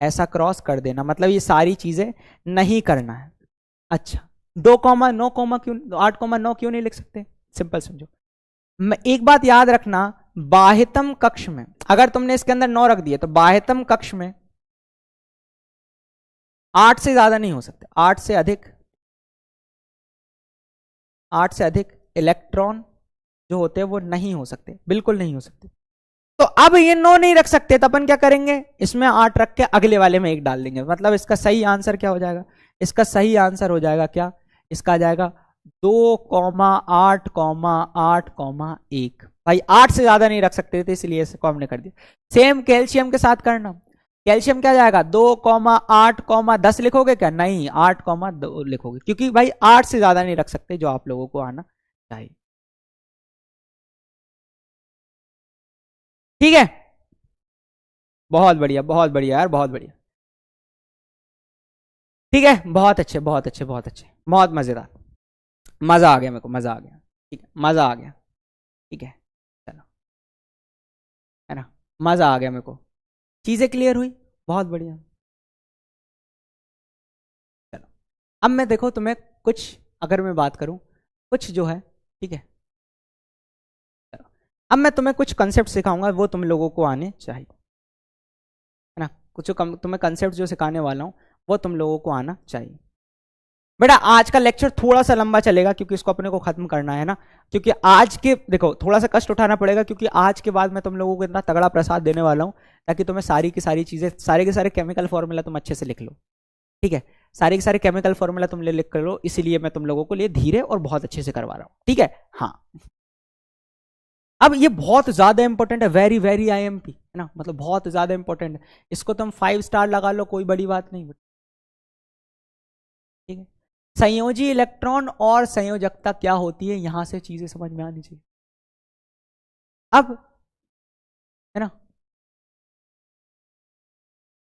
ऐसा क्रॉस कर देना, मतलब ये सारी चीजें नहीं करना है। अच्छा 2,9 क्यों, 8,9 क्यों नहीं लिख सकते, सिंपल समझो। एक बात याद रखना, बाह्यतम कक्ष में अगर तुमने इसके अंदर 9 रख दिए तो बाह्यतम कक्ष में 8 से ज्यादा नहीं हो सकते, 8 से अधिक इलेक्ट्रॉन जो होते हैं वो नहीं हो सकते, बिल्कुल नहीं हो सकते। तो अब ये 9 नहीं रख सकते, तो अपन क्या करेंगे, इसमें 8 रख के अगले वाले में 1 डाल देंगे। मतलब इसका सही आंसर क्या हो जाएगा, इसका सही आंसर हो जाएगा क्या, इसका आ जाएगा 2,8,8,1। भाई 8 से ज्यादा नहीं रख सकते थे, इसलिए इसको हमने कर दिया। सेम कैल्शियम के साथ करना, कैल्शियम क्या जाएगा 2,8,10 लिखोगे क्या, नहीं 8,2 लिखोगे, क्योंकि भाई 8 से ज्यादा नहीं रख सकते, जो आप लोगों को आना चाहिए। ठीक है, बहुत बढ़िया, बहुत बढ़िया यार, बहुत बढ़िया। ठीक है, बहुत अच्छे, बहुत अच्छे, बहुत अच्छे, बहुत मजेदार, मजा आ गया मेरे को, मजा आ गया। ठीक है, मजा आ गया। ठीक है, चलो, है ना, मजा आ गया मेरे को, चीजें क्लियर हुई, बहुत बढ़िया। चलो, अब मैं देखो तुम्हें कुछ, अगर मैं बात करूं कुछ जो है, ठीक है, चलो, अब मैं तुम्हें कुछ कंसेप्ट सिखाऊंगा, वो तुम लोगों को आने चाहिए, है ना, कुछ तुम्हें कंसेप्ट जो सिखाने वाला हूं वो तुम लोगों को आना चाहिए। बेटा आज का लेक्चर थोड़ा सा लंबा चलेगा, क्योंकि इसको अपने को खत्म करना है ना, क्योंकि आज के देखो थोड़ा सा कष्ट उठाना पड़ेगा, क्योंकि आज के बाद मैं तुम लोगों को इतना तगड़ा प्रसाद देने वाला हूं, ताकि तुम्हें सारी की सारी चीजें, सारे के सारे केमिकल फॉर्मूला तुम अच्छे से लिख लो। ठीक है, सारे के सारे केमिकल फॉर्मूला तुम लिख कर लो, इसीलिए मैं तुम लोगों को लिए धीरे और बहुत अच्छे से करवा रहा हूं। ठीक है, हाँ, अब ये बहुत ज्यादा इंपॉर्टेंट है, वेरी वेरी आईएमपी, है ना, मतलब बहुत ज्यादा इंपॉर्टेंट है, इसको तुम 5 स्टार लगा लो, कोई बड़ी बात नहीं। ठीक है, संयोजी इलेक्ट्रॉन और संयोजकता क्या होती है, यहां से चीजें समझ में आनी चाहिए। अब, है ना,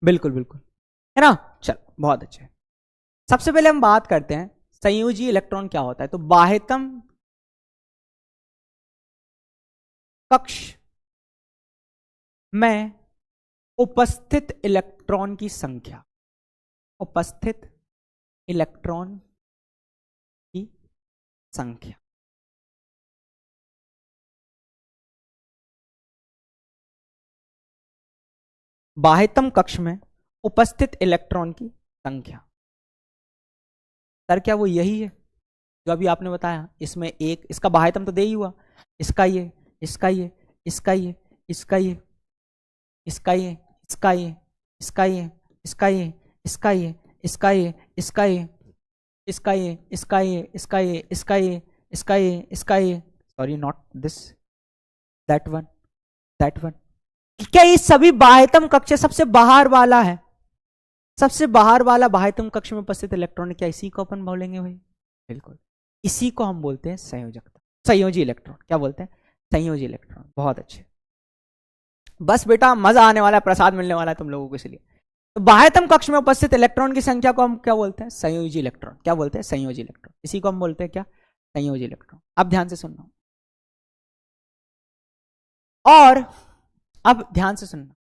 बिल्कुल बिल्कुल, है ना, चलो बहुत अच्छे। सबसे पहले हम बात करते हैं संयोजी इलेक्ट्रॉन क्या होता है। तो बाह्यतम कक्ष में उपस्थित इलेक्ट्रॉन की संख्या, उपस्थित इलेक्ट्रॉन की संख्या, बाह्यतम कक्ष में उपस्थित इलेक्ट्रॉन की संख्या। सर क्या वो यही है जो अभी आपने बताया, इसमें एक, इसका बाह्यतम तो दे ही हुआ, इसका ये, इसका ये, इसका ये, इसका ये, इसका ये, इसका ये, इसका ये, इसका ये, इसका ये, इसका ये, इसका ये, इसका ये, इसका ये, इसका ये, इसका ये, इसका ये, इसका ये, sorry not this, that one, that one. क्या ये सभी बाह्यतम कक्ष सबसे बाहर वाला है, सबसे बाहर वाला बाह्यतम कक्ष में उपस्थित इलेक्ट्रॉन, क्या इसी को अपन बोलेंगे भाई, बिल्कुल, इसी को हम बोलते हैं संयोजकता, संयोजी इलेक्ट्रॉन, क्या बोलते हैं, संयोजी इलेक्ट्रॉन। बहुत अच्छे, बस बेटा मजा आने वाला है, प्रसाद मिलने वाला है तुम लोगों को, इसलिए तो बाह्यतम कक्ष में उपस्थित इलेक्ट्रॉन की संख्या को हम क्या बोलते हैं, संयोजी इलेक्ट्रॉन, क्या बोलते हैं, संयोजी इलेक्ट्रॉन, इसी को हम बोलते हैं क्या, संयोजी इलेक्ट्रॉन। अब ध्यान से सुनना, और अब ध्यान से सुनना,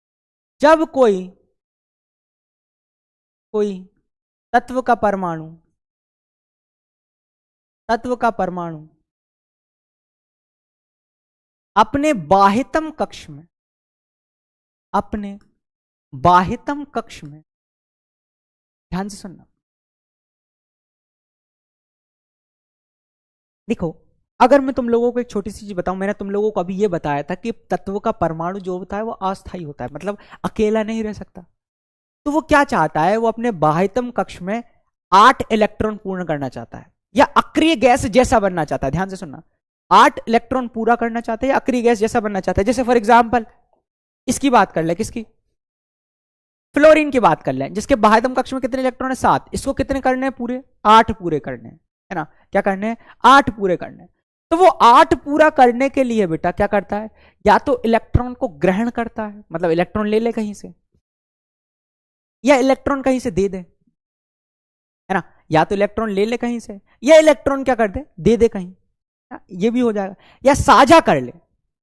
जब कोई कोई तत्व का परमाणु, तत्व का परमाणु अपने बाह्यतम कक्ष में, अपने बाह्यतम कक्ष में, ध्यान से सुनना, देखो अगर मैं तुम लोगों को एक छोटी सी चीज बताऊं, मैंने तुम लोगों को अभी ये बताया था कि तत्व का परमाणु जो होता है वो अस्थायी होता है, मतलब अकेला नहीं रह सकता। तो वो क्या चाहता है, वो अपने बाह्यतम कक्ष में 8 इलेक्ट्रॉन पूर्ण करना चाहता है, या अक्रिय गैस जैसा बनना चाहता है। ध्यान से सुनना, 8 इलेक्ट्रॉन पूरा करना चाहता है या अक्रिय गैस जैसा बनना चाहता है। जैसे फॉर एग्जाम्पल इसकी बात कर ले, किसकी, फ्लोरीन की बात कर ले, जिसके बाह्यतम कक्ष में कितने इलेक्ट्रॉन है, 7, इसको कितने करने हैं, पूरे 8 पूरे करने हैं, है ना, क्या करने हैं, 8 पूरे करने हैं। तो वो 8 पूरा करने के लिए बेटा क्या करता है, या तो इलेक्ट्रॉन को ग्रहण करता है, मतलब इलेक्ट्रॉन ले ले कहीं से, या इलेक्ट्रॉन कहीं से दे दे, है ना, या तो इलेक्ट्रॉन ले ले कहीं से, या इलेक्ट्रॉन क्या कर दे दे कहीं, ये भी हो जाएगा, या साझा कर ले,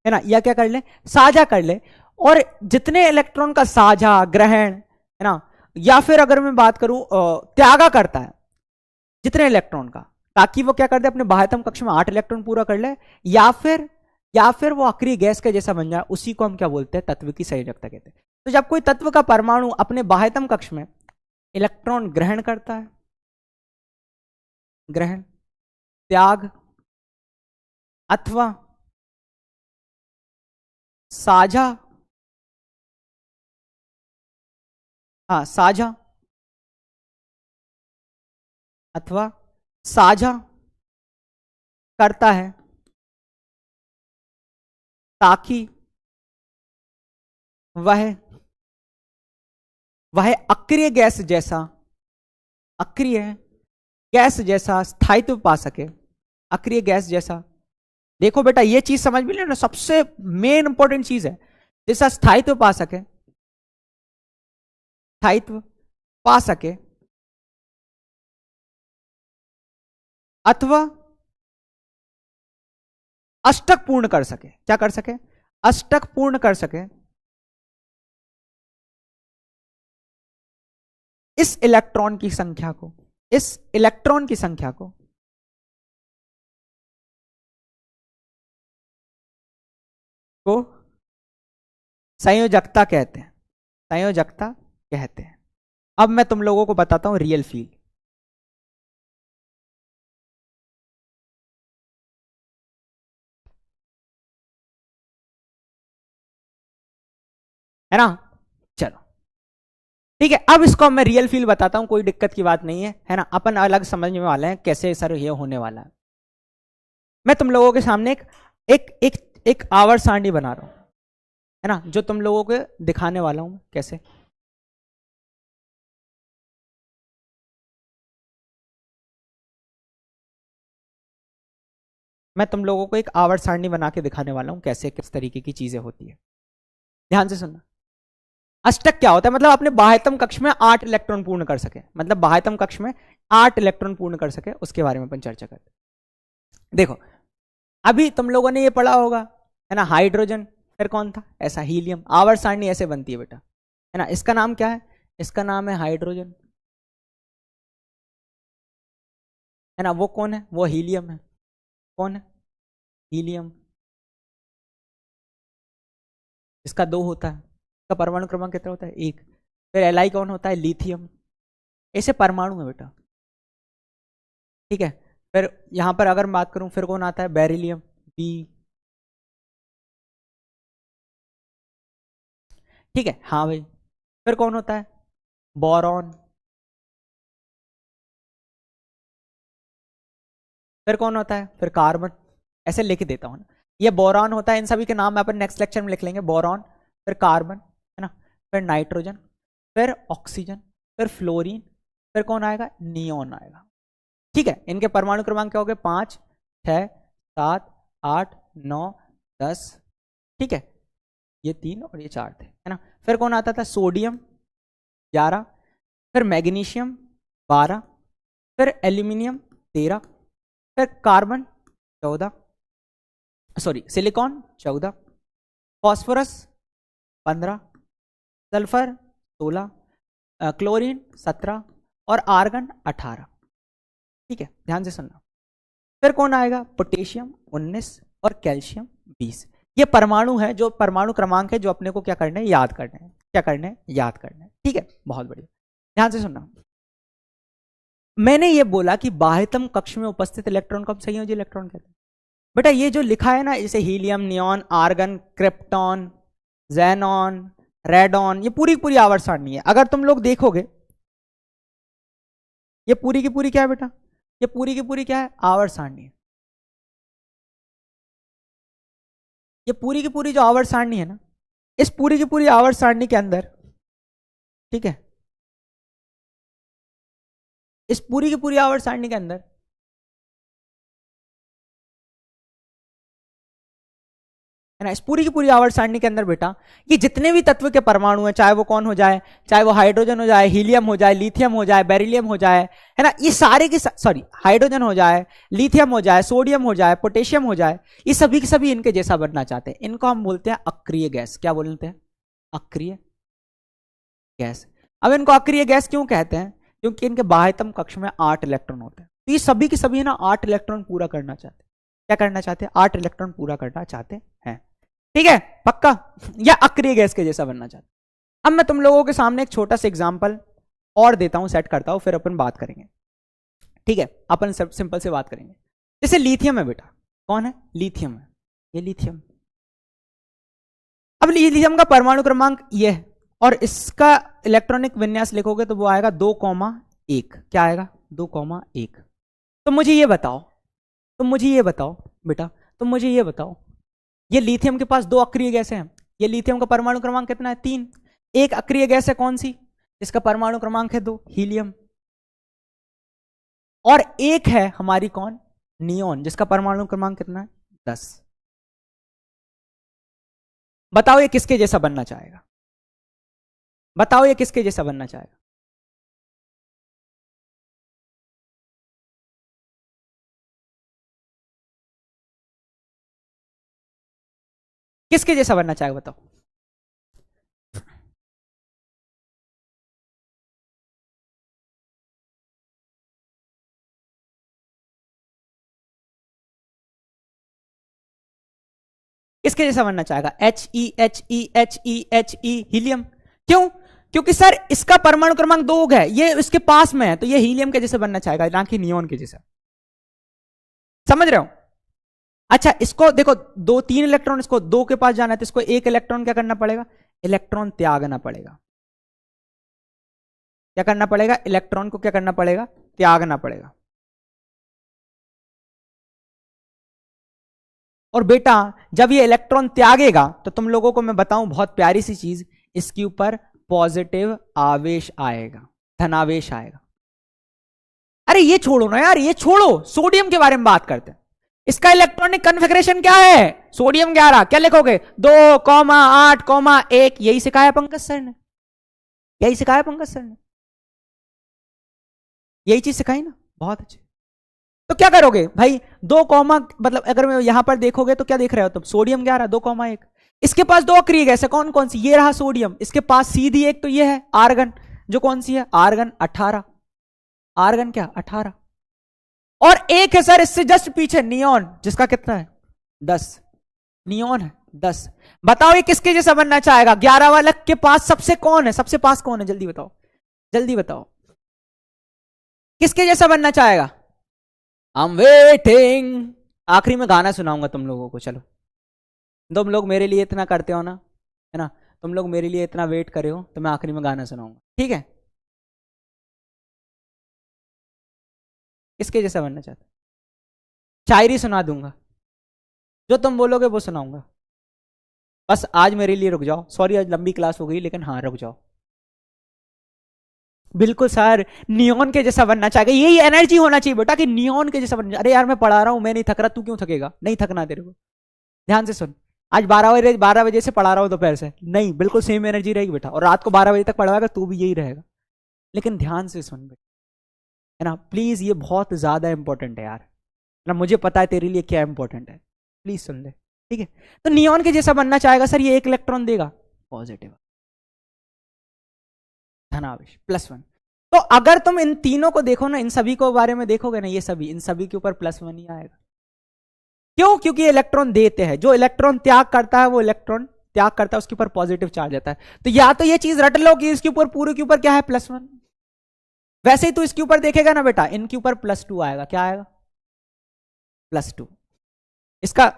है ना, या क्या कर ले, साझा कर ले। और जितने इलेक्ट्रॉन का साझा, ग्रहण, है ना, या फिर अगर मैं बात करूं त्यागा करता है जितने इलेक्ट्रॉन का, ताकि वो क्या कर दे, अपने बाह्यतम कक्ष में 8 इलेक्ट्रॉन पूरा कर ले, या फिर वो अक्रिय गैस के जैसा बन जाए, उसी को हम क्या बोलते हैं, तत्व की संयोजकता कहते हैं। तो जब कोई तत्व का परमाणु अपने बाह्यतम कक्ष में इलेक्ट्रॉन ग्रहण करता है, ग्रहण, त्याग, अथवा साझा, हाँ साझा अथवा साझा करता है ताकि वह अक्रिय गैस जैसा, अक्रिय गैस जैसा स्थायित्व पा सके, अक्रिय गैस जैसा। देखो बेटा ये चीज समझ में लेना, सबसे मेन इंपॉर्टेंट चीज है, जैसा स्थायित्व पा सके, स्थायित्व पा सके अथवा अष्टक पूर्ण कर सके। क्या कर सके? अष्टक पूर्ण कर सके इस इलेक्ट्रॉन की संख्या को, इस इलेक्ट्रॉन की संख्या को संयोजकता कहते हैं, संयोजकता कहते हैं। अब मैं तुम लोगों को बताता हूं रियल फील। है ना? चलो ठीक है, अब इसको मैं रियल फील बताता हूं, कोई दिक्कत की बात नहीं है ना? अपन अलग समझने वाले हैं कैसे सर ये होने वाला है। मैं तुम लोगों के सामने एक आवर्त सारणी बना रहा हूं, है ना, जो तुम लोगों को दिखाने वाला हूं कैसे। मैं तुम लोगों को एक आवर्त सारणी बना के दिखाने वाला हूं कैसे किस तरीके की चीजें होती है। ध्यान से सुनना। अष्टक क्या होता है? मतलब अपने बाह्यतम कक्ष में 8 इलेक्ट्रॉन पूर्ण कर सके, मतलब बाह्यतम कक्ष में 8 इलेक्ट्रॉन पूर्ण कर सके, उसके बारे में अपन चर्चा करते हैं। देखो अभी तुम लोगों ने ये पढ़ा होगा, है ना, हाइड्रोजन, फिर कौन था? ऐसा हीलियम। आवर्त सारणी ऐसे बनती है बेटा, है ना। इसका नाम क्या है? इसका नाम है हाइड्रोजन, है ना। वो कौन है? वो हीलियम है। कौन है? हीलियम। इसका 2 होता है, इसका परमाणु क्रमांक कितना होता है? 1। फिर Li कौन होता है? लिथियम। ऐसे परमाणु है बेटा, ठीक है। फिर यहां पर अगर बात करूं, फिर कौन आता है? Beryllium, B. ठीक है, हाँ भाई। फिर कौन होता है? बोरॉन। फिर कौन होता है? फिर कार्बन। ऐसे लिख देता हूं ना, ये बोरॉन होता है। इन सभी के नाम अपन नेक्स्ट लेक्चर में लिख लेंगे। बोरॉन, फिर कार्बन, है ना, फिर नाइट्रोजन, फिर ऑक्सीजन, फिर फ्लोरीन, फिर कौन आएगा? नियोन आएगा। ठीक है, इनके परमाणु क्रमांक क्या हो गए? 5, 6, 7, 8, 9, 10। ठीक है, ये 3 और ये 4 थे, है ना। फिर कौन आता था? सोडियम 11, फिर मैग्नीशियम 12, फिर एल्यूमिनियम 13, फिर carbon 14, sorry silicon 14, phosphorus 15, sulphur 16, chlorine 17 और आर्गन 18। ठीक है, ध्यान से सुनना। फिर कौन आएगा? पोटेशियम 19 और कैल्शियम 20। ये परमाणु है, जो परमाणु क्रमांक है, जो अपने को क्या करना है? याद करना है। क्या करना है? याद करना है। ठीक है, बहुत बढ़िया, ध्यान से सुनना। मैंने ये बोला कि बाह्यतम कक्ष में उपस्थित इलेक्ट्रॉन को हम संयोजी इलेक्ट्रॉन कहते हैं। बेटा ये जो लिखा है ना, जैसे helium, neon, argon, krypton, xenon, radon, ये पूरी पूरी आवर्त सारणी है। अगर तुम लोग देखोगे, ये पूरी की पूरी क्या है बेटा? ये पूरी की पूरी क्या है? आवर्त सारणी है। ये पूरी की पूरी जो आवर्त सारणी है ना, इस पूरी की पूरी आवर्त सारणी के अंदर, ठीक है, इस पूरी की पूरी आवर्त सारणी के अंदर है ना, इस पूरी की पूरी आवर्त सारणी के अंदर बेटा, ये जितने भी तत्व के परमाणु हैं, चाहे वो कौन हो जाए, चाहे वो हाइड्रोजन हो जाए, हीलियम हो जाए, लिथियम हो जाए, बेरिलियम हो जाए, है ना, ये सारे के सॉरी हाइड्रोजन हो जाए, लिथियम हो जाए, सोडियम हो जाए, पोटेशियम हो जाए, ये सभी के सभी इनके जैसा बनना चाहते हैं। इनको हम बोलते हैं अक्रिय गैस। क्या बोलते हैं? अक्रिय गैस। अब इनको अक्रिय गैस क्यों कहते हैं? क्योंकि इनके बाह्यतम कक्ष में 8 इलेक्ट्रॉन होते हैं। तो ये सभी के सभी ना 8 इलेक्ट्रॉन पूरा करना चाहते हैं। क्या करना चाहते हैं? 8 इलेक्ट्रॉन पूरा करना चाहते हैं। ठीक है, पक्का? या अक्रिय गैस के जैसा बनना चाहते हैं। अब मैं तुम लोगों के सामने एक छोटा सा एग्जांपल और देता हूं, सेट करता हूं, फिर अपन बात करेंगे। ठीक है, अपन सिंपल से बात करेंगे। जैसे लिथियम है बेटा, कौन है? लिथियम है, ये लिथियम, अब लिथियम का परमाणु क्रमांक ये है और इसका इलेक्ट्रॉनिक विन्यास लिखोगे तो वो आएगा 2,1। क्या आएगा? 2,1। तो मुझे ये बताओ, बेटा, तुम मुझे ये बताओ, ये लिथियम के पास दो अक्रिय गैसें हैं, ये लिथियम का परमाणु क्रमांक कितना है? 3। एक अक्रिय गैस है कौन सी? इसका परमाणु क्रमांक है 2, हीलियम। और एक है हमारी कौन? नियोन, जिसका परमाणु क्रमांक कितना है? 10। बताओ ये किसके जैसा बनना चाहेगा? बताओ ये किसके जैसा बनना चाहेगा? किसके जैसा बनना चाहेगा बताओ? किसके जैसा बनना चाहेगा? He helium. क्यों? क्योंकि सर इसका परमाणु क्रमांक 2 है, ये इसके पास में है, तो ये हीलियम के जैसे बनना चाहेगा, ना कि नियोन के जैसा। समझ रहे हो? अच्छा, इसको देखो, 3 इलेक्ट्रॉन, इसको 2 के पास जाना है तो इसको 1 इलेक्ट्रॉन क्या करना पड़ेगा? इलेक्ट्रॉन त्यागना पड़ेगा। क्या करना पड़ेगा? इलेक्ट्रॉन को क्या करना पड़ेगा? त्यागना पड़ेगा। और बेटा जब ये इलेक्ट्रॉन त्यागेगा तो तुम लोगों को मैं बताऊं बहुत प्यारी सी चीज, इसके ऊपर पॉजिटिव आवेश आएगा, धनावेश आएगा। अरे ये छोड़ो ना यार, ये छोड़ो, सोडियम के बारे में बात करते हैं। इसका इलेक्ट्रॉनिक कन्फिगरेशन क्या है? सोडियम 11। क्या लिखोगे? 2,8,1। यही सिखाया पंकज सर ने, यही सिखाया पंकज सर ने, यही चीज सिखाई ना, बहुत अच्छे। तो क्या करोगे भाई? 2 कॉमा, मतलब अगर मैं यहां पर देखोगे तो क्या देख रहे हो तुम? सोडियम 11, 2,1। इसके पास 2 अक्रिय गैस है, कौन कौन सी? ये रहा सोडियम, इसके पास सीधी एक तो ये है आर्गन, जो कौन सी है? आर्गन 18। आर्गन क्या? 18। और एक है सर इससे जस्ट पीछे नियोन, जिसका कितना है? 10। नियोन है 10। बताओ ये किसके जैसा बनना चाहेगा? 11 वाला के पास सबसे कौन है? सबसे पास कौन है? जल्दी बताओ, जल्दी बताओ, किसके जैसा बनना चाहेगा? I'm waiting। आखिरी में गाना सुनाऊंगा तुम लोगों को, चलो। तुम लोग मेरे लिए इतना करते हो ना, है ना, तुम लोग मेरे लिए इतना वेट करे हो, तो मैं आखिरी में गाना सुनाऊंगा, ठीक है? किसके जैसा बनना चाहते? शायरी सुना दूंगा, जो तुम बोलोगे वो सुनाऊंगा। बस आज मेरे लिए रुक जाओ। सॉरी आज लंबी क्लास हो गई, लेकिन हाँ रुक जाओ। बिल्कुल सर, नियॉन के जैसा बनना चाहिए, यही एनर्जी होना चाहिए बेटा कि नियॉन के जैसा बनना। अरे यार मैं पढ़ा रहा हूं, मैं नहीं थक रहा, तू क्यों थकेगा? नहीं थकना तेरे को। ध्यान से सुन, आज 12 बजे से पढ़ा रहा हूं दोपहर से, नहीं बिल्कुल सेम एनर्जी रहेगी बेटा। और रात को 12 बजे तक पढ़वाएगा तू भी यही रहेगा। लेकिन ध्यान से सुन बेटा, है ना, प्लीज, ये बहुत ज्यादा इंपॉर्टेंट है यार ना, मुझे पता है तेरे लिए क्या इंपॉर्टेंट है, प्लीज सुन ले, ठीक है? तो नियॉन के जैसा बनना चाहेगा सर, ये 1 इलेक्ट्रॉन देगा, पॉजिटिव धनावेश +1। तो अगर तुम इन तीनों को देखो ना, इन सभी को बारे में देखोगे ना, ये सभी, इन सभी के ऊपर +1 ही आएगा। क्यों? क्योंकि ये इलेक्ट्रॉन देते हैं, जो इलेक्ट्रॉन त्याग करता है वो इलेक्ट्रॉन त्याग करता है, उसके ऊपर पॉजिटिव चार्ज आता है। तो या तो ये चीज रट लो कि इसके ऊपर, पूरे के ऊपर क्या है? +1। वैसे ही तो इसके ऊपर देखेगा ना बेटा, इनके ऊपर +2 आएगा। क्या आएगा? +2। इसका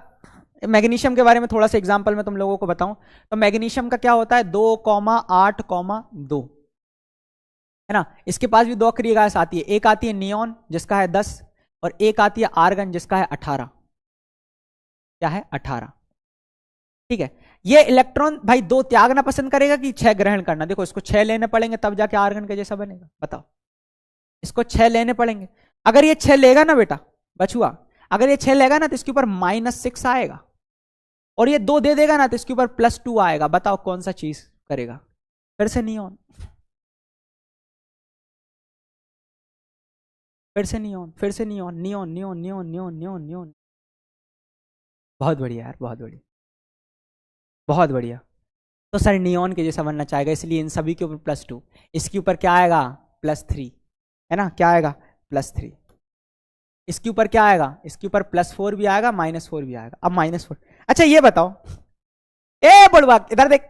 मैग्नीशियम के बारे में थोड़ा सा एग्जांपल मैं तुम लोगों को बताऊं तो मैग्नीशियम का क्या होता है? 2,8,2, है ना। इसके पास भी 2 अक्रिय गैस आती है, एक आती है नियॉन जिसका है 10, और एक आती है आर्गन जिसका है 18। क्या है? 18, ठीक है। ये इलेक्ट्रॉन भाई 2 त्यागना पसंद करेगा कि 6 ग्रहण करना? देखो इसको 6 लेने पड़ेंगे तब जाके आर्गन के जैसा बनेगा, बताओ। इसको 6 लेने पड़ेंगे। अगर ये 6 लेगा ना बेटा बछुआ, अगर ये 6 लेगा ना तो इसके ऊपर -6 आएगा, और ये 2 दे देगा ना तो इसके ऊपर +2 आएगा। बताओ कौन सा चीज करेगा? फिर से नियॉन, फिर से नियॉन, फिर से neon, neon neon neon neon neon neon. बहुत बढ़िया यार, बहुत बढ़िया, बहुत बढ़िया। तो सर नियॉन के जैसा बनना चाहेगा, इसलिए इन सभी के ऊपर +2, इसके ऊपर क्या आएगा? +3, है ना। क्या आएगा? +3। इसके ऊपर क्या आएगा? इसके ऊपर +4 भी आएगा, -4 भी आएगा। अब -4। अच्छा ये बताओ, ए बुढ़वा इधर देख,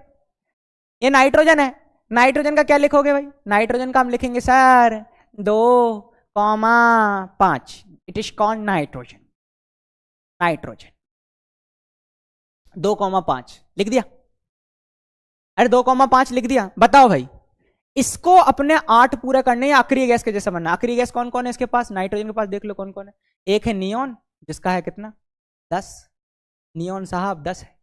ये नाइट्रोजन है, नाइट्रोजन का क्या लिखोगे भाई? नाइट्रोजन का हम लिखेंगे sir 2,5। It is called nitrogen, nitrogen 2,5 लिख दिया। अरे 2,5 लिख दिया। बताओ भाई, इसको अपने 8 पूरा करने या आखिरी गैस के जैसा बनना। आखिरी गैस कौन कौन है इसके पास? नाइट्रोजन के पास देख लो कौन कौन है। एक है नियोन, जिसका है कितना? 10। नियोन साहब 10 है।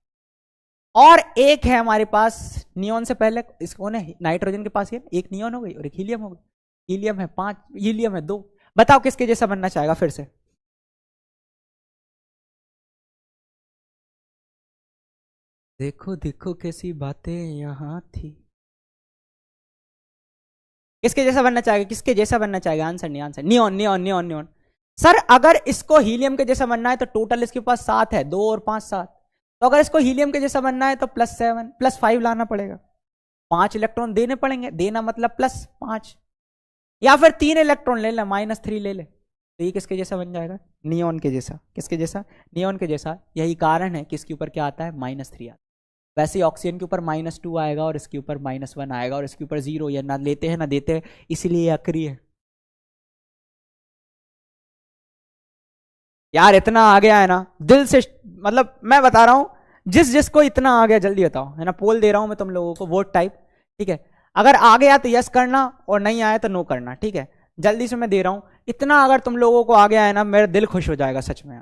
और एक है हमारे पास नियोन से पहले, इस कौन है? नाइट्रोजन के पास ये एक नियोन हो गई और एक हीलियम हो गई। हीलियम है 5, हीलियम है 2। बताओ किसके जैसा बनना चाहेगा फिर से? देखो देखो कैसी बातें यहां थी। किसके जैसा बनना चाहेगा? किसके जैसा बनना चाहेगा? आंसर नहीं, answer neon neon neon neon. Sir अगर इसको हीलियम के जैसा बनना है तो टोटल इसके पास 7 है, 2 और 5 7। तो अगर इसको हीलियम के जैसा बनना है तो +7 +5 लाना पड़ेगा। 5 इलेक्ट्रॉन देने पड़ेंगे, देना मतलब +5, या फिर 3 इलेक्ट्रॉन ले ले, -3 ले ले। तो ये किसके जैसा बन जाएगा? नियोन के जैसा। किसके जैसा? नियोन के जैसा। यही कारण है कि इसके ऊपर क्या आता है? -3 आता है। वैसे ही ऑक्सीजन के ऊपर -2 आएगा और इसके ऊपर -1 आएगा और इसके ऊपर 0, या ना लेते हैं ना देते हैं, इसीलिए अक्रिय है। यार इतना आ गया है ना दिल से, मतलब मैं बता रहा हूं, जिस जिसको इतना आ गया जल्दी बताओ, है ना? पोल दे रहा हूं मैं तुम लोगों को, वोट टाइप, ठीक है? अगर आ गया तो यस करना और नहीं आया तो नो करना, ठीक है? जल्दी से मैं दे रहा हूं। इतना अगर तुम लोगों को आ गया है ना, मेरा दिल खुश हो जाएगा सच में।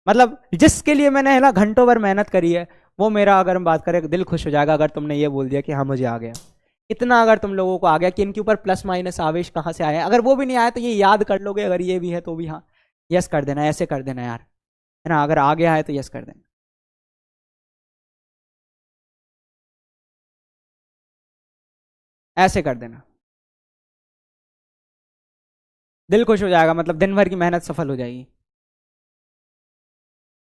मतलब जिसके लिए मैंने, है ना, घंटों भर मेहनत करी है, वो मेरा, अगर हम बात करें, दिल खुश हो जाएगा अगर तुमने ये बोल दिया कि हाँ मुझे आ गया। इतना अगर तुम लोगों को आ गया कि इनके ऊपर प्लस माइनस आवेश कहाँ से आया है, अगर वो भी नहीं आया तो ये याद कर लोगे, अगर ये भी है तो भी हाँ यस कर देना, ऐसे कर देना यार, है ना? अगर आ गया है तो यस कर देना, ऐसे कर देना। दिल खुश हो जाएगा, मतलब दिन भर की मेहनत सफल हो जाएगी।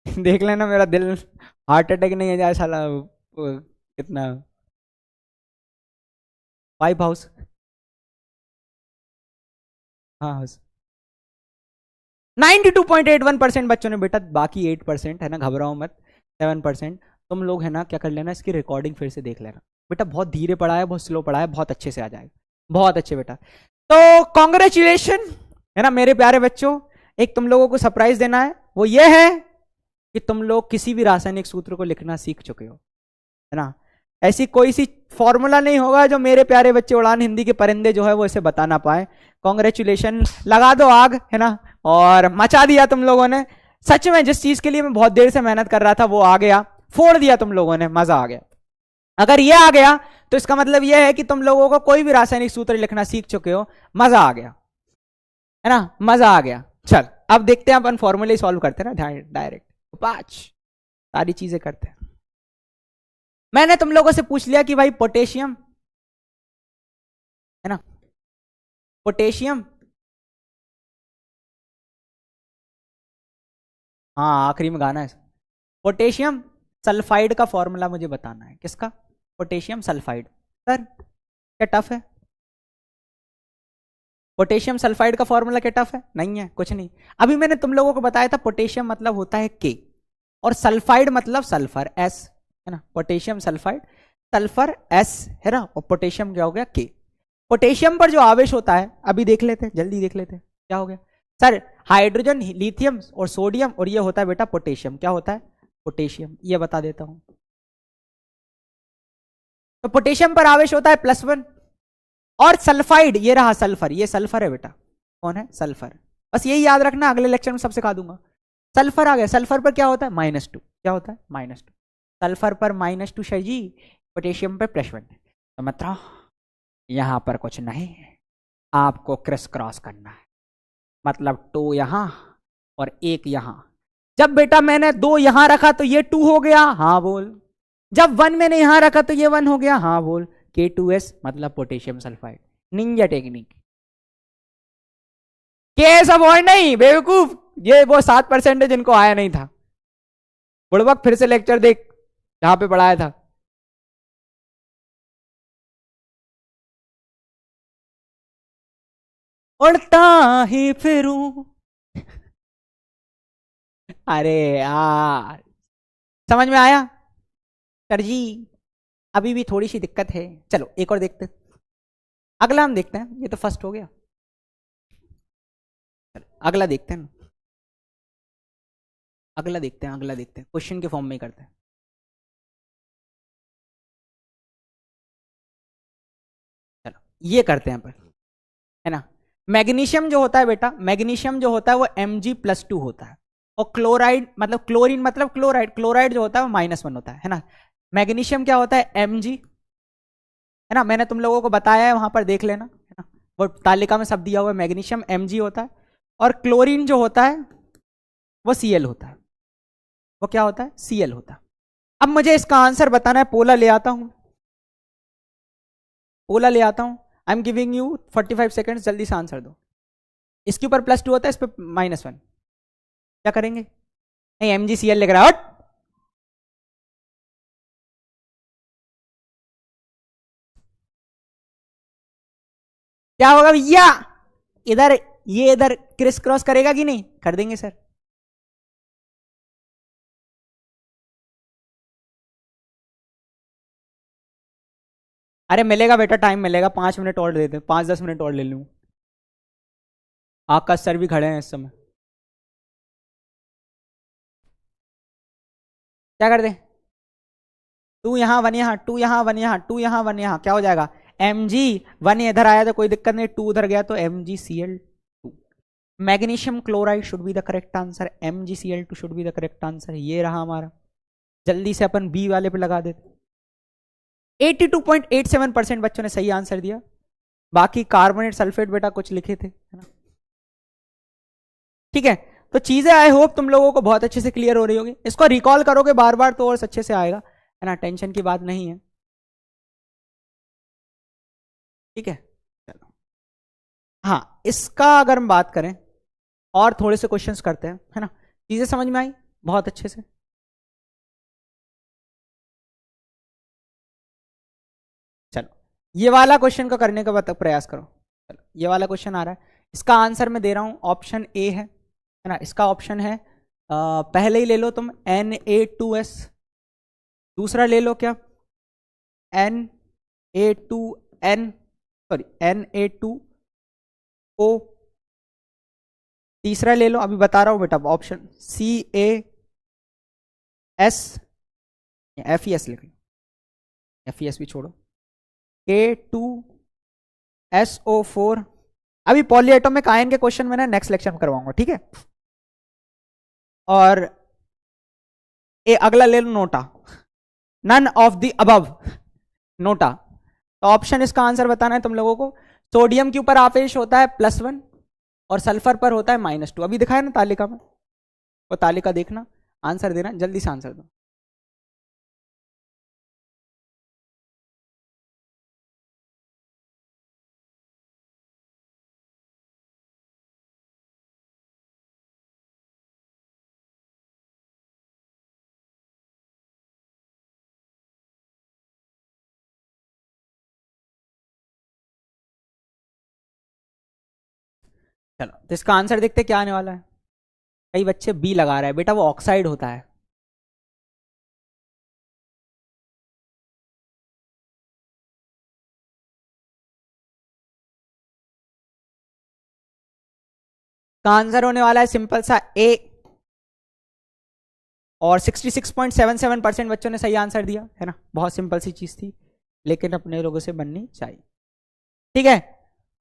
देख लेना मेरा दिल, हार्ट अटैक नहीं है जाए साला कितना। 5 हाउस। हाँ हाउस। 92.81% बच्चों ने बेटा, बाकी 8% है ना, घबराओ मत। 7% तुम लोग, है ना, क्या कर लेना, इसकी रिकॉर्डिंग फिर से देख लेना बेटा। बहुत धीरे पढ़ा है, बहुत स्लो पढ़ा है, बहुत अच्छे से आ जाएगा, बहुत अच्छे बेटा। तो कॉन्ग्रेचुलेशन, है ना मेरे प्यारे बच्चों। एक तुम लोगों को सरप्राइज देना है, वो ये है कि तुम लोग किसी भी रासायनिक सूत्र को लिखना सीख चुके हो, है ना? ऐसी कोई सी फॉर्मूला नहीं होगा जो मेरे प्यारे बच्चे उड़ान हिंदी के परिंदे जो है वो इसे बता ना पाए। कॉन्ग्रेचुलेशन, लगा दो आग, है ना? और मचा दिया तुम लोगों ने। सच में जिस चीज के लिए मैं बहुत देर से मेहनत कर रहा था वो आ गया, फोड़ दिया तुम लोगों ने, मजा आ गया। अगर ये आ गया तो इसका मतलब ये है कि तुम लोगों को कोई भी रासायनिक सूत्र लिखना सीख चुके हो, मजा आ गया, है ना? मजा आ गया। चल अब देखते हैं, अपन फॉर्मूले सॉल्व करते हैं ना डायरेक्ट, 5 सारी चीजें करते हैं। मैंने तुम लोगों से पूछ लिया कि भाई पोटेशियम, है ना, पोटेशियम, हाँ आखिरी में गाना है। पोटेशियम सल्फाइड का फॉर्मूला मुझे बताना है। किसका? Potassium sulphide. सर क्या टफ है? पोटेशियम सल्फाइड का फॉर्मूला क्या टफ है? नहीं है, कुछ नहीं। अभी मैंने तुम लोगों को बताया था पोटेशियम मतलब होता है के, और सल्फाइड मतलब सल्फर, एस, है ना? पोटेशियम सल्फाइड, सल्फर एस, है ना? और पोटेशियम क्या हो गया? के। पोटेशियम पर जो आवेश होता है, अभी देख लेते हैं, जल्दी देख लेते हैं क्या हो गया। सर हाइड्रोजन, लिथियम और सोडियम, और ये होता है बेटा पोटेशियम। क्या होता है? पोटेशियम। ये बता देता हूं। तो पोटेशियम पर आवेश होता है +1, और सल्फाइड ये रहा सल्फर, ये सल्फर है बेटा। कौन है? सल्फर। बस यही याद रखना, अगले लेक्चर में सब सिखा दूंगा। सल्फर आ गया, सल्फर पर क्या होता है? -2। क्या होता है? -2। सल्फर पर -2 सर जी, पोटेशियम पर +1। तो मतलब यहां पर कुछ नहीं है, आपको क्रिस क्रॉस करना है, मतलब 2 यहां और 1 यहां। जब बेटा मैंने 2 यहां रखा तो ये 2 हो गया, हाँ बोल। जब 1 मैंने यहां रखा तो ये 1 हो गया, हाँ बोल। K2S मतलब potassium sulphide. Ninja technique. Case avoid नहीं बेवकूफ, ये वो 7% है जिनको आया नहीं था। बुड़बक फिर से लेक्चर देख जहां पे पढ़ाया था। उड़ता ही फिरूं। अरे यार, समझ में आया? सर जी अभी भी थोड़ी सी दिक्कत है, चलो एक और देखते हैं। अगला हम देखते हैं, ये तो फर्स्ट हो गया, अगला देखते हैं। अगला देखते हैं, अगला देखते हैं, क्वेश्चन के फॉर्म में ही करते हैं। ये करते हैं अपन, है ना। मैग्नीशियम जो होता है बेटा, मैग्नीशियम जो होता है वो Mg+2 होता है, और क्लोराइड मतलब क्लोरीन मतलब क्लोराइड, क्लोराइड जो होता है वो -1 होता है ना। मैग्नीशियम क्या होता है, Mg, है ना, मैंने तुम लोगों को बताया है, वहां पर देख लेना, है ना, वो तालिका में सब दिया हुआ है। मैग्नीशियम Mg होता है, और क्लोरीन जो होता है वो Cl होता है। वो क्या होता है, Cl होता है। अब मुझे इसका आंसर बताना है, पोला ले आता हूं, पोला ले आता हूं। I am giving you 45 seconds, जल्दी से आंसर दो। इसके ऊपर +2 होता है, इस पर -1, क्या करेंगे? नहीं, MgCl लिख रहा है, हट। क्या होगा भैया, इधर ये इधर क्रिस क्रॉस करेगा कि नहीं? कर देंगे सर। अरे मिलेगा बेटा, टाइम मिलेगा, 5 मिनट और दे दे, 5-10 मिनट और ले लूँ। आकाश सर भी खड़े हैं इस समय, क्या कर दे? 2 यहाँ 1 यहाँ, 2 यहाँ 1 यहाँ, 2 यहाँ 1 यहाँ, क्या हो जाएगा? Mg1 इधर आया तो कोई दिक्कत नहीं, 2 उधर गया तो MgCl2। Magnesium chloride should be the correct answer, MgCl2 should be the correct answer. ये रहा हमारा, जल्दी से अपन बी वाले पे लगा देते। 82.87% बच्चों ने सही आंसर दिया, बाकी कार्बोनेट सल्फेट बेटा कुछ लिखे थे, है ना। ठीक है, तो चीजें आई होप तुम लोगों को बहुत अच्छे से क्लियर हो रही होगी। इसको रिकॉल करोगे बार बार तो और अच्छे से आएगा, है ना, टेंशन की बात नहीं है। ठीक है, चलो, हाँ, इसका अगर हम बात करें और थोड़े से क्वेश्चंस करते हैं, है ना। चीजें समझ में आई बहुत अच्छे से? चलो, ये वाला क्वेश्चन को करने का प्रयास करो। चलो, ये वाला क्वेश्चन आ रहा है, इसका आंसर मैं दे रहा हूं, ऑप्शन ए है ना। इसका ऑप्शन है, पहले ही ले लो तुम, Na2S। दूसरा ले लो क्या, Na2N, सॉरी Na2O। तीसरा ले लो, अभी बता रहा हूं बेटा, ऑप्शन CaS, FeS लिख लो, FeS भी छोड़ो, K2SO4। अभी पॉलीएटॉमिक आयन के क्वेश्चन मैंने नेक्स्ट लेक्चर में करवाऊंगा, ठीक है। और अगला ले लो, NOTA, none of the above, NOTA. तो ऑप्शन इसका आंसर बताना है तुम लोगों को। सोडियम के ऊपर आवेश होता है +1, और सल्फर पर होता है -2। अभी दिखाया ना तालिका में, वो तालिका देखना, आंसर देना, जल्दी से आंसर दो। चलो, तो इसका आंसर देखते क्या आने वाला है। कई बच्चे बी लगा रहे हैं बेटा, वो ऑक्साइड होता है। का आंसर होने वाला है सिंपल सा ए, और 66.77% बच्चों ने सही आंसर दिया, है ना। बहुत सिंपल सी चीज थी, लेकिन अपने लोगों से बननी चाहिए। ठीक है,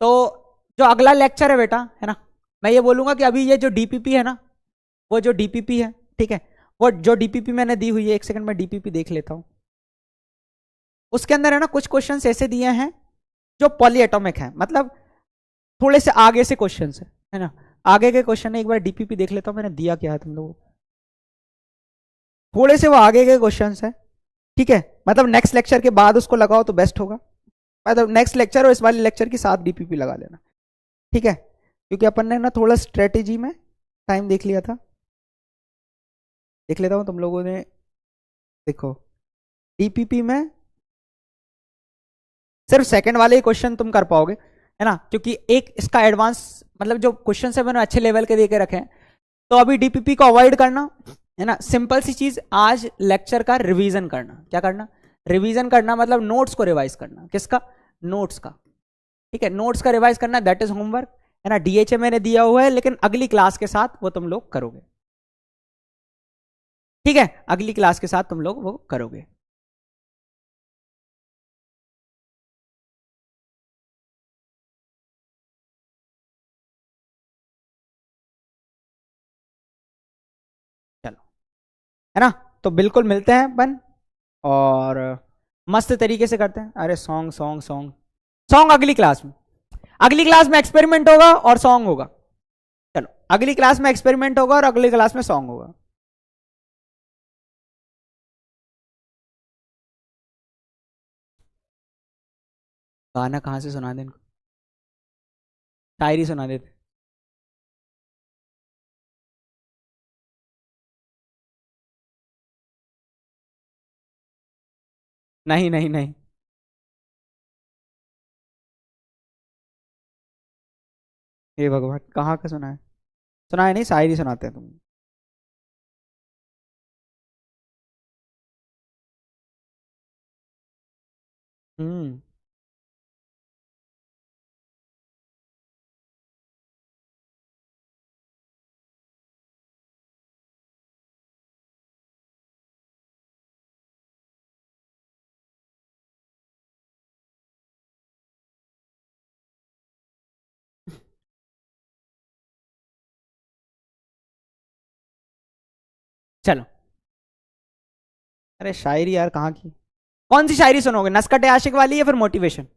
तो जो अगला लेक्चर है बेटा, है ना, मैं ये बोलूंगा कि अभी ये जो डीपीपी है ना, वो जो डीपीपी है, ठीक है, वो जो डीपीपी मैंने दी हुई है, एक सेकंड में डीपीपी देख लेता हूं। उसके अंदर है ना कुछ क्वेश्चंस ऐसे दिए हैं जो पॉलीएटॉमिक है, मतलब थोड़े से आगे से क्वेश्चन है ना। आगे के क्वेश्चन है, एक बार डीपीपी देख लेता हूं मैंने दिया क्या है तुम लोगों को। थोड़े से वो आगे के क्वेश्चन है, ठीक है, मतलब नेक्स्ट लेक्चर के बाद उसको लगाओ तो बेस्ट होगा। मतलब नेक्स्ट लेक्चर और इस वाले लेक्चर के साथ डीपीपी लगा लेना, ठीक है, क्योंकि अपन ने ना थोड़ा स्ट्रेटेजी में टाइम देख लिया था। देख लेता हूं तुम लोगों ने, देखो डीपीपी में सिर्फ सेकंड वाले ही क्वेश्चन तुम कर पाओगे, है ना, क्योंकि एक इसका एडवांस मतलब जो क्वेश्चन है मैंने अच्छे लेवल के देके रखे हैं। तो अभी डीपीपी को अवॉइड करना, है ना। सिंपल सी चीज, आज लेक्चर का रिवीजन करना। क्या करना? रिवीजन करना, मतलब नोट्स को रिवाइज करना। किसका? नोट्स का, ठीक है, नोट्स का रिवाइज करना, दैट इज होमवर्क, है ना। डीएचए मैंने दिया हुआ है, लेकिन अगली क्लास के साथ वो तुम लोग करोगे, ठीक है, अगली क्लास के साथ तुम लोग वो करोगे। है ना। तो बिल्कुल मिलते हैं अपन और मस्त तरीके से करते हैं। अरे सॉन्ग सॉन्ग सॉन्ग सॉन्ग अगली क्लास में, अगली क्लास में एक्सपेरिमेंट होगा और सॉन्ग होगा। चलो अगली क्लास में एक्सपेरिमेंट होगा और अगली क्लास में सॉन्ग होगा। गाना कहाँ से सुना दे इनको, शायरी सुना देते। नहीं नहीं नहीं, हे भगवान कहाँ का सुना है, सुना है नहीं, शायरी सुनाते हैं तुम। हम्म। चलो, अरे शायरी यार कहाँ की, कौन सी शायरी सुनोगे, नस्कटे आशिक वाली या फिर मोटिवेशन?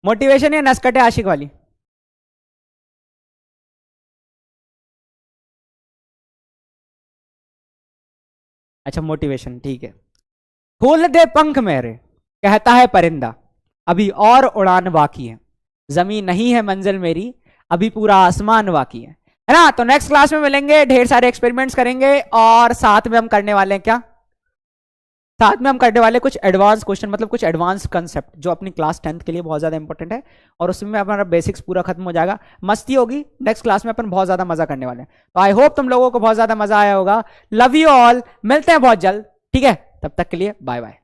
मोटिवेशन या नस्कटे आशिक वाली? अच्छा मोटिवेशन, ठीक है। खोल दे पंख मेरे, कहता है परिंदा, अभी और उड़ान बाकी है, जमीन नहीं है मंजिल मेरी, अभी पूरा आसमान बाकी है ना। तो नेक्स्ट क्लास में मिलेंगे, ढेर सारे एक्सपेरिमेंट्स करेंगे और साथ में हम करने वाले हैं क्या, साथ में हम करने वाले कुछ एडवांस क्वेश्चन, मतलब कुछ एडवांस कंसेप्ट जो अपनी क्लास 10th के लिए बहुत ज्यादा इंपॉर्टेंट है, और उसमें हमारा बेसिक्स पूरा खत्म हो जाएगा, मस्ती होगी। नेक्स्ट क्लास में अपन बहुत ज्यादा मजा करने वाले हैं। तो आई होप तुम लोगों को बहुत ज्यादा मजा आया होगा। लव यू ऑल, मिलते हैं बहुत जल्द, ठीक है, तब तक के लिए बाय बाय।